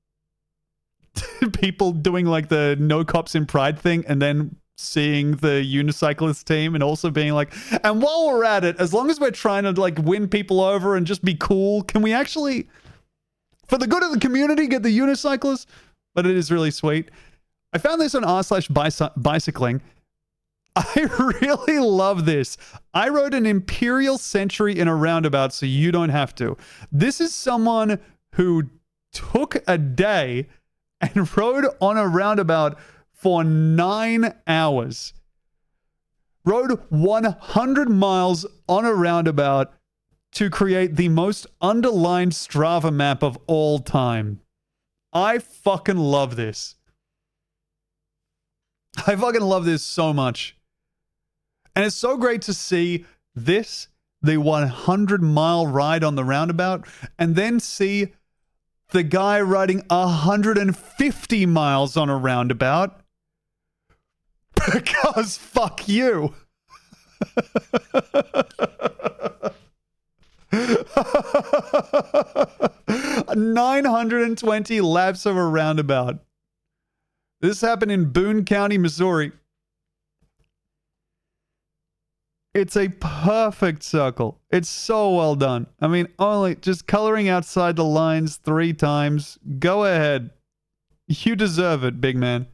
Speaker 1: people doing like the no cops in Pride thing and then seeing the unicyclist team and also being like, and while we're at it, as long as we're trying to like win people over and just be cool, can we actually, for the good of the community, get the unicyclists? But it is really sweet. I found this on r/bicycling. I really love this. I rode an Imperial Century in a roundabout so you don't have to. This is someone who took a day and rode on a roundabout for 9 hours. Rode 100 miles on a roundabout to create the most underlined Strava map of all time. I fucking love this. I fucking love this so much. And it's so great to see this, the 100-mile ride on the roundabout, and then see the guy riding 150 miles on a roundabout. Because fuck you. 920 laps of a roundabout. This happened in Boone County, Missouri. It's a perfect circle. It's so well done. I mean, only just coloring outside the lines 3 times. Go ahead. You deserve it, big man.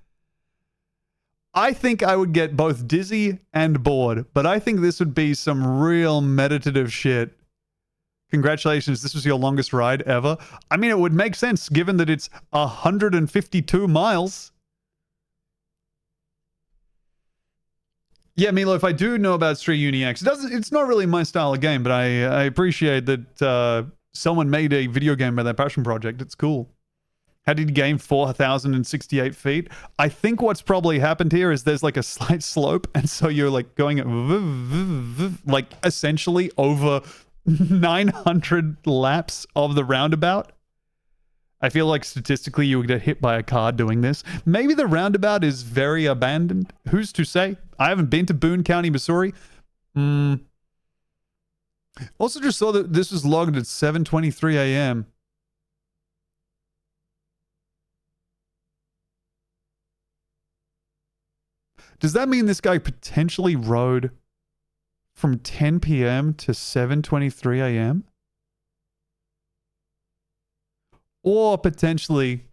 Speaker 1: I think I would get both dizzy and bored, but I think this would be some real meditative shit. Congratulations, this was your longest ride ever. I mean, it would make sense given that it's 152 miles. Yeah, Milo, if I do know about Street Uni X, it's not really my style of game, but I appreciate that someone made a video game by their passion project. It's cool. How did you gain 4,068 feet? I think what's probably happened here is there's like a slight slope, and so you're like going like essentially over 900 laps of the roundabout. I feel like statistically you would get hit by a car doing this. Maybe the roundabout is very abandoned. Who's to say? I haven't been to Boone County, Missouri. Also just saw that this was logged at 7:23 a.m. Does that mean this guy potentially rode from 10 p.m. to 7:23 a.m.? Or potentially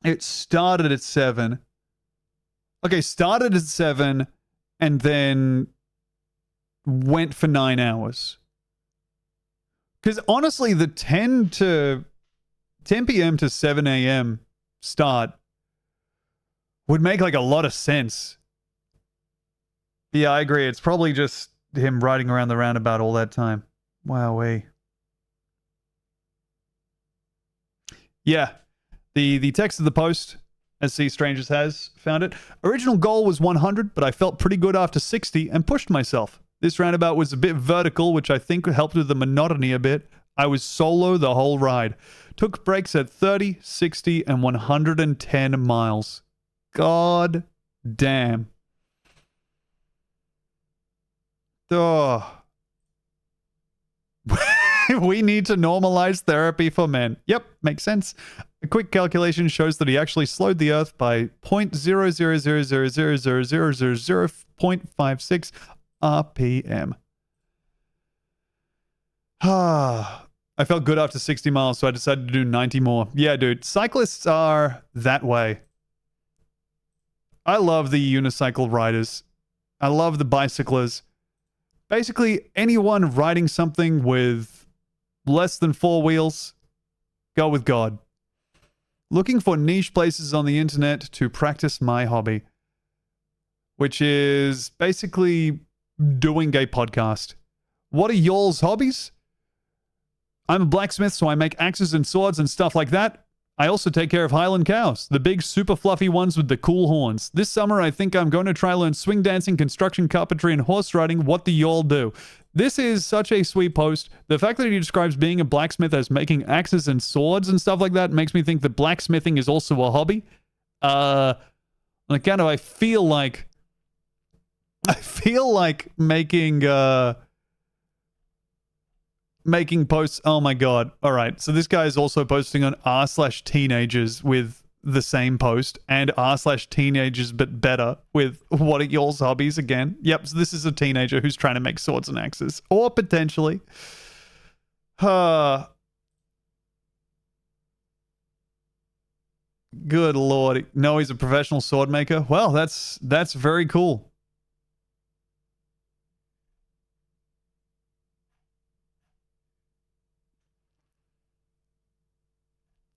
Speaker 1: it started at 7. Okay, started at 7 and then went for 9 hours. Because honestly, the 10 p.m. to 7 a.m. start would make like a lot of sense. Yeah, I agree. It's probably just him riding around the roundabout all that time. Wowee. Yeah. The text of the post, as Sea Strangers has found it. Original goal was 100, but I felt pretty good after 60 and pushed myself. This roundabout was a bit vertical, which I think helped with the monotony a bit. I was solo the whole ride. Took breaks at 30, 60, and 110 miles. God damn. Oh. We need to normalize therapy for men. Yep, makes sense. A quick calculation shows that he actually slowed the Earth by 0.000000000.56 RPM. I felt good after 60 miles, so I decided to do 90 more. Yeah, dude, cyclists are that way. I love the unicycle riders. I love the bicyclers. Basically, anyone riding something with less than 4 wheels, go with God. Looking for niche places on the internet to practice my hobby, which is basically doing a podcast. What are y'all's hobbies? I'm a blacksmith, so I make axes and swords and stuff like that. I also take care of Highland cows, the big super fluffy ones with the cool horns. This summer, I think I'm going to try learn swing dancing, construction carpentry, and horse riding. What do y'all do? This is such a sweet post. The fact that he describes being a blacksmith as making axes and swords and stuff like that makes me think that blacksmithing is also a hobby. On account of I feel like making posts. Oh my god. All right. So this guy is also posting on r/teenagers with the same post, and r/teenagers but better with what are y'all's hobbies again. Yep. So this is a teenager who's trying to make swords and axes, or potentially. Good lord. No, he's a professional sword maker. Well, that's very cool.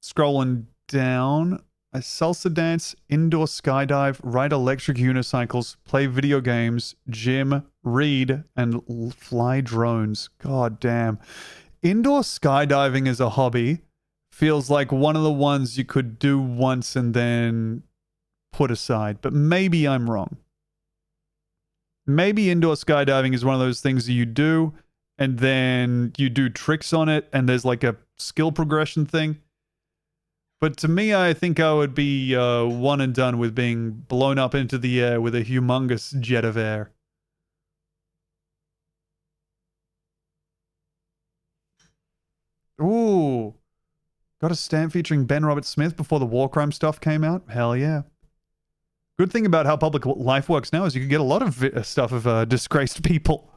Speaker 1: Scrolling down, I salsa dance, indoor skydive, ride electric unicycles, play video games, gym, read, and fly drones. God damn. Indoor skydiving as a hobby feels like one of the ones you could do once and then put aside, but maybe I'm wrong. Maybe indoor skydiving is one of those things that you do and then you do tricks on it and there's like a skill progression thing. But to me, I think I would be one and done with being blown up into the air with a humongous jet of air. Ooh. Got a stamp featuring Ben Robert Smith before the war crime stuff came out? Hell yeah. Good thing about how public life works now is you can get a lot of stuff of disgraced people.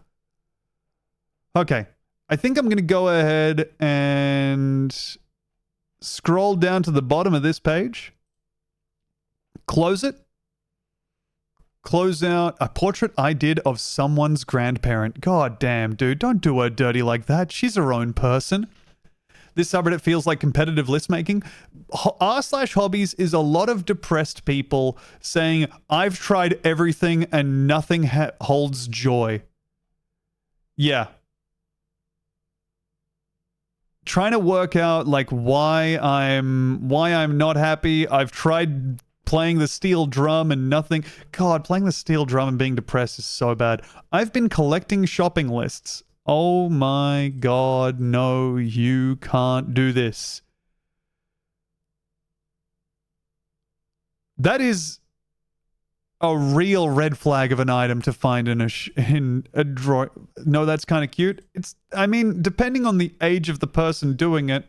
Speaker 1: Okay. I think I'm going to go ahead and scroll down to the bottom of this page. Close it. Close out a portrait I did of someone's grandparent. God damn, dude. Don't do her dirty like that. She's her own person. This subreddit feels like competitive list making. R/hobbies is a lot of depressed people saying, I've tried everything and nothing holds joy. Yeah. Trying to work out like why I'm not happy. I've tried playing the steel drum and nothing. God, playing the steel drum and being depressed is so bad. I've been collecting shopping lists. Oh my god, no, you can't do this. That is a real red flag of an item to find in a drawer. No, that's kind of cute. I mean, depending on the age of the person doing it.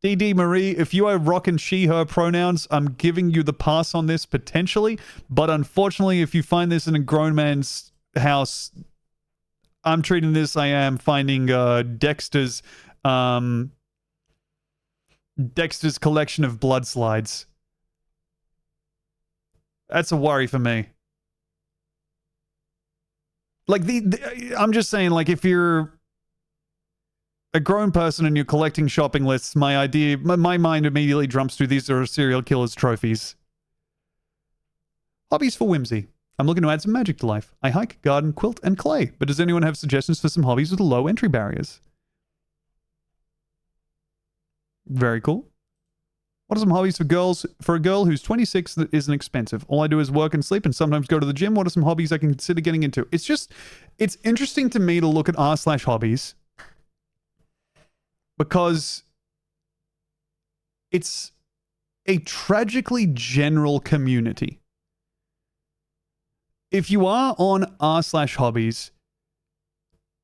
Speaker 1: DD Marie, if you are rocking she, her pronouns, I'm giving you the pass on this potentially. But unfortunately, if you find this in a grown man's house, I'm treating this, I am finding Dexter's collection of blood slides. That's a worry for me. Like I'm just saying, like if you're a grown person and you're collecting shopping lists, my mind immediately jumps to these are serial killers' trophies. Hobbies for whimsy. I'm looking to add some magic to life. I hike, garden, quilt, and clay. But does anyone have suggestions for some hobbies with low entry barriers? Very cool. What are some hobbies for girls? For a girl who's 26 that isn't expensive. All I do is work and sleep and sometimes go to the gym. What are some hobbies I can consider getting into? It's interesting to me to look at r/hobbies because it's a tragically general community. If you are on r/hobbies,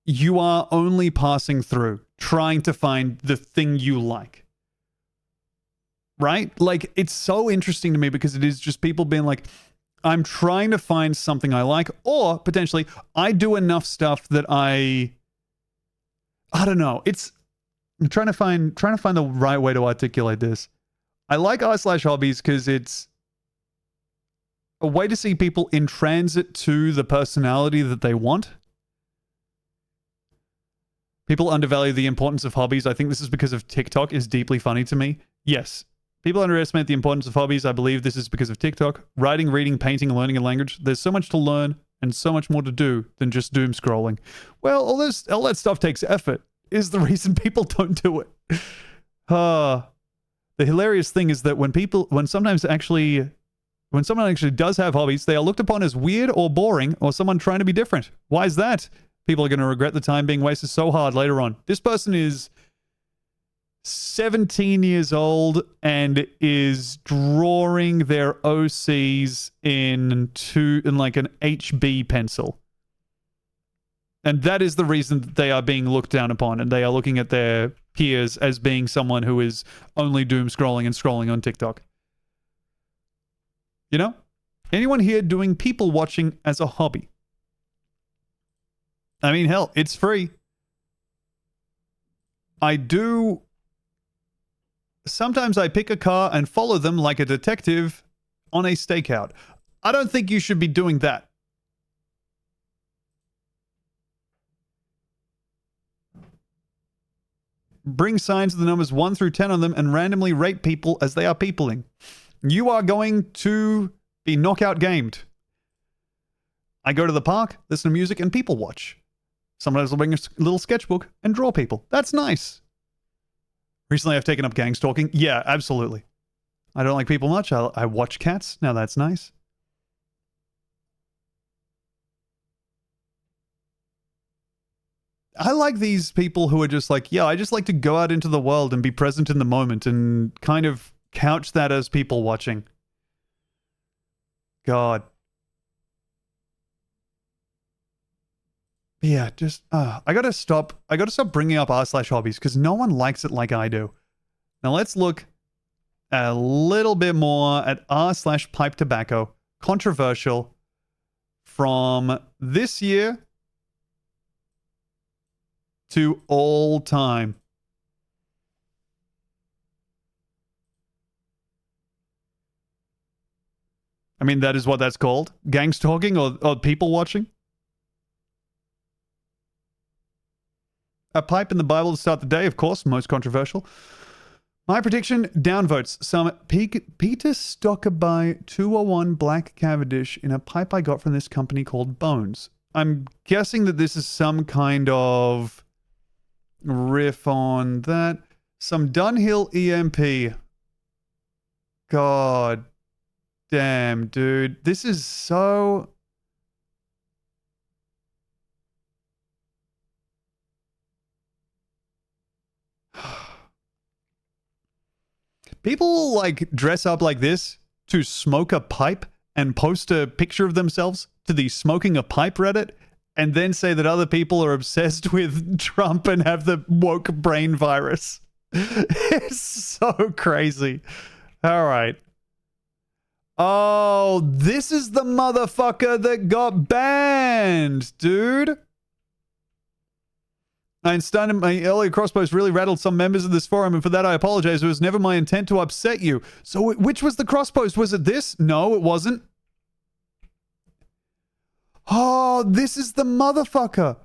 Speaker 1: you are only passing through, trying to find the thing you like. Right? Like, it's so interesting to me because it is just people being like, I'm trying to find something I like, or potentially I do enough stuff that I don't know. I'm trying to find the right way to articulate this. I like r/hobbies because it's a way to see people in transit to the personality that they want. People undervalue the importance of hobbies. I think this is because of TikTok is deeply funny to me. Yes. People underestimate the importance of hobbies. I believe this is because of TikTok. Writing, reading, painting, learning a language. There's so much to learn and so much more to do than just doom scrolling. Well, all that stuff takes effort. Is the reason people don't do it. The hilarious thing is that when someone actually does have hobbies, they are looked upon as weird or boring or someone trying to be different. Why is that? People are going to regret the time being wasted so hard later on. This person is 17 years old and is drawing their OCs in like an HB pencil. And that is the reason that they are being looked down upon, and they are looking at their peers as being someone who is only doom scrolling and scrolling on TikTok. You know? Anyone here doing people watching as a hobby? I mean, hell, it's free. Sometimes I pick a car and follow them like a detective on a stakeout. I don't think you should be doing that. Bring signs of the numbers 1 through 10 on them and randomly rate people as they are peopling. You are going to be knockout gamed. I go to the park, listen to music, and people watch. Sometimes I'll bring a little sketchbook and draw people. That's nice. Recently, I've taken up gang stalking. Yeah, absolutely. I don't like people much. I watch cats. Now that's nice. I like these people who are just like, yeah, I just like to go out into the world and be present in the moment and kind of couch that as people watching. God. Yeah, just I gotta stop bringing up r/hobbies because no one likes it like I do. Now let's look a little bit more at r/pipe tobacco, controversial, from this year to all time. I mean, that is what that's called. Gang stalking or people watching. A pipe in the Bible to start the day, of course, most controversial. My prediction, downvotes. Some Peter Stockerby 201 Black Cavendish in a pipe I got from this company called Bones. I'm guessing that this is some kind of riff on that. Some Dunhill EMP. God damn, dude. This is so... People like dress up like this to smoke a pipe and post a picture of themselves to the smoking a pipe Reddit and then say that other people are obsessed with Trump and have the woke brain virus. It's so crazy. All right. Oh, this is the motherfucker that got banned, dude. Einstein, my earlier crosspost really rattled some members of this forum, and for that I apologize. It was never my intent to upset you. So which was the crosspost? Was it this? No, it wasn't. Oh, this is the motherfucker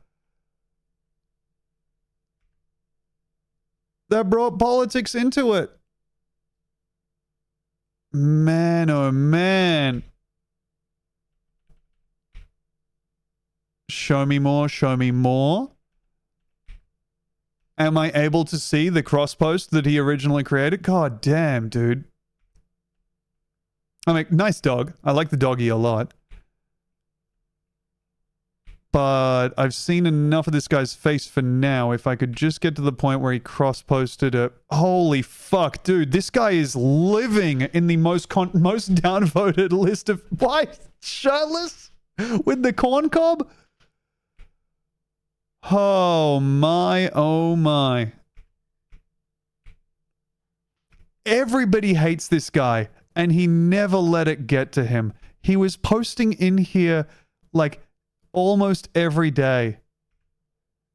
Speaker 1: that brought politics into it. Man, oh man. show me more, show me more. Am I able to see the cross post that he originally created? God damn, dude. I mean, nice dog. I like the doggy a lot. But I've seen enough of this guy's face for now. If I could just get to the point where he cross-posted a... Holy fuck, dude. This guy is living in the most downvoted list of... Why? Shirtless? With the corn cob? Oh my, oh my. Everybody hates this guy, and he never let it get to him. He was posting in here, like... almost every day.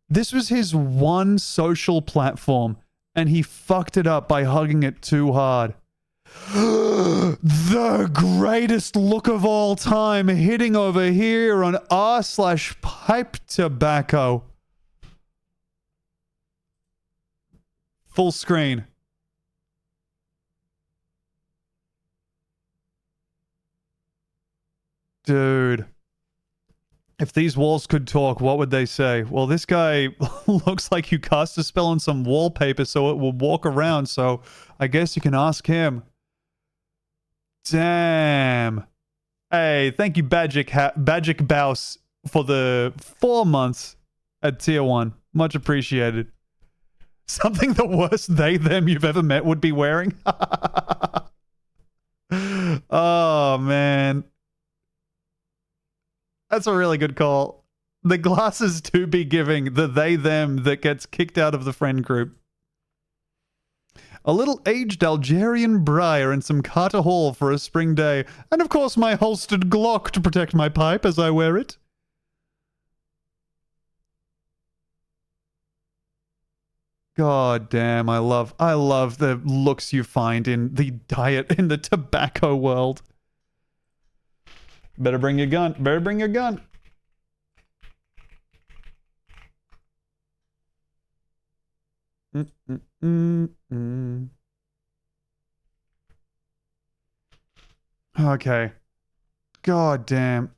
Speaker 1: This was his one social platform, and he fucked it up by hugging it too hard. The greatest look of all time hitting over here on r/pipe tobacco. Full screen. Dude. If these walls could talk, what would they say? Well, this guy looks like you cast a spell on some wallpaper so it will walk around, so I guess you can ask him. Damn. Hey, thank you, Bajic Baus, for the 4 months at tier 1. Much appreciated. Something the worst they/them you've ever met would be wearing? Oh, man. That's a really good call. The glasses to be giving the they/them that gets kicked out of the friend group. A little aged Algerian briar and some Carter Hall for a spring day. And of course my holstered Glock to protect my pipe as I wear it. God damn, I love the looks you find in the tobacco world. Better bring your gun. Better bring your gun. Okay. God damn.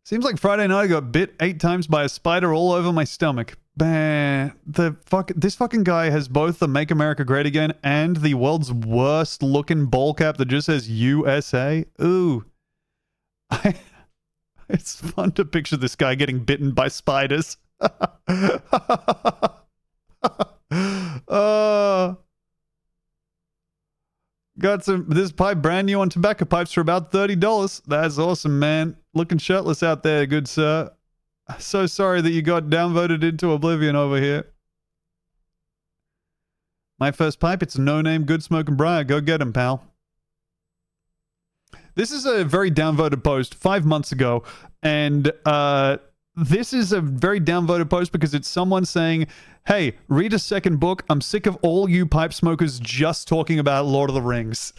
Speaker 1: Seems like Friday night I got bit 8 times by a spider all over my stomach. Man, this fucking guy has both the Make America Great Again and the world's worst looking ball cap that just says USA. Ooh. It's fun to picture this guy getting bitten by spiders. Got this pipe brand new on tobacco pipes for about $30. That's awesome, man. Looking shirtless out there, good sir. So sorry that you got downvoted into oblivion over here. My first pipe, it's a no-name good smoking briar. Go get him, pal. This is a very downvoted post 5 months ago, and this is a very downvoted post because it's someone saying, hey, read a second book. I'm sick of all you pipe smokers just talking about Lord of the Rings.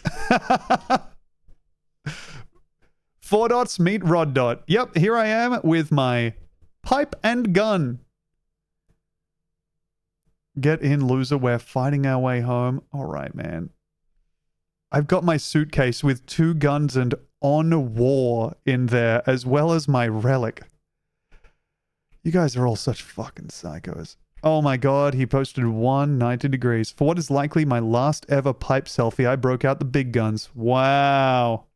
Speaker 1: 4 dots meet Rod Dot. Yep, here I am with my pipe and gun. Get in, loser. We're fighting our way home. All right, man. I've got my suitcase with 2 guns and on war in there, as well as my relic. You guys are all such fucking psychos. Oh my god, he posted 190 degrees. For what is likely my last ever pipe selfie, I broke out the big guns. Wow.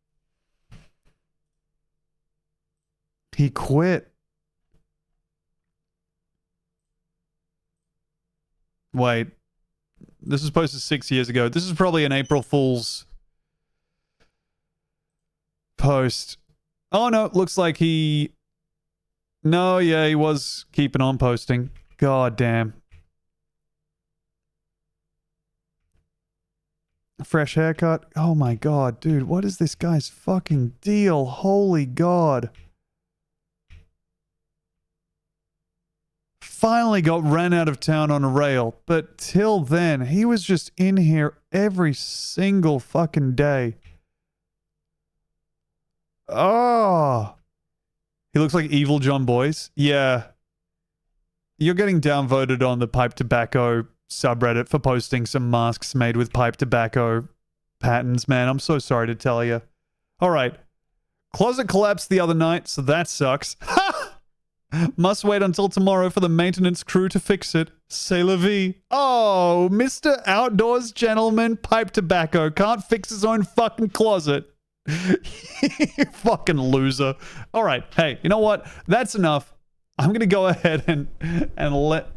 Speaker 1: He quit. Wait. This was posted 6 years ago. This is probably an April Fool's post. Oh no, looks like he... No, yeah, he was keeping on posting. God damn. Fresh haircut. Oh my god, dude, what is this guy's fucking deal? Holy god. Finally got ran out of town on a rail, but till then, he was just in here every single fucking day. Oh. He looks like Evil John Boyce. Yeah. You're getting downvoted on the pipe tobacco subreddit for posting some masks made with pipe tobacco patterns, man. I'm so sorry to tell you. All right. Closet collapsed the other night, so that sucks. Must wait until tomorrow for the maintenance crew to fix it. C'est la vie. Oh, Mr. Outdoors Gentleman Pipe Tobacco can't fix his own fucking closet. You fucking loser. All right, hey, you know what? That's enough. I'm gonna go ahead and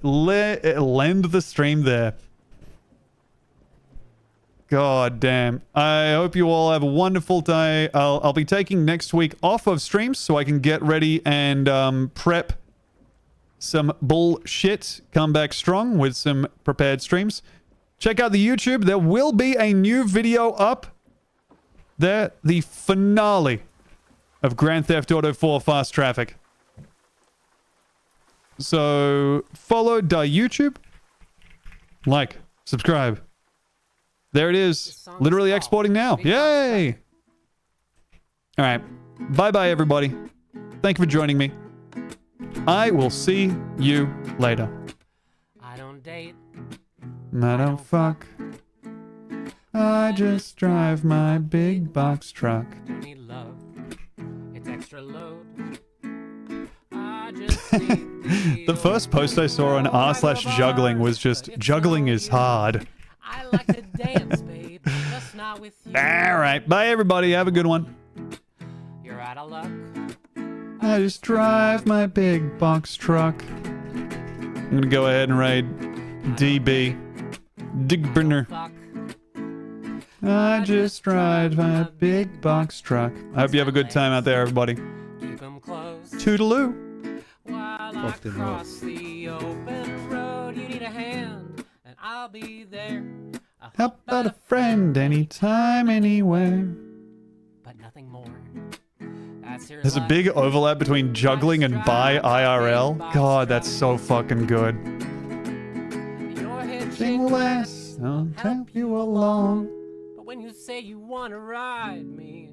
Speaker 1: lend the stream there. God damn. I hope you all have a wonderful day. I'll be taking next week off of streams so I can get ready and prep some bullshit. Come back strong with some prepared streams. Check out the YouTube. There will be a new video up there. The finale of Grand Theft Auto 4 Fast Traffic. So follow YouTube. Like, subscribe. There it is. Literally exporting now. Yay! All right. Bye-bye, everybody. Thank you for joining me. I will see you later.
Speaker 8: I don't date.
Speaker 1: I don't fuck. I just drive my big box truck.
Speaker 8: Don't need love. It's extra load. I just need
Speaker 1: The first post I saw on r/juggling was just, juggling is hard.
Speaker 8: I like to dance, babe, just not with you.
Speaker 1: All right. Bye, everybody. Have a good one.
Speaker 8: You're out of luck.
Speaker 1: I just drive my big box truck. I'm going to go ahead and raid DB. Digburner. I just drive my big box truck. I hope you have a good time out there, everybody.
Speaker 8: Keep 'em close.
Speaker 1: Toodaloo.
Speaker 8: While I cross the open road, you need a hand, and I'll be there.
Speaker 1: How about a friend anytime, anywhere?
Speaker 8: But nothing more. That's your
Speaker 1: There's a
Speaker 8: life.
Speaker 1: big overlap between juggling and buy IRL. God, that's so fucking good.
Speaker 8: Your head
Speaker 1: Thing will last. I'll help you along.
Speaker 8: But when you say you want to ride me,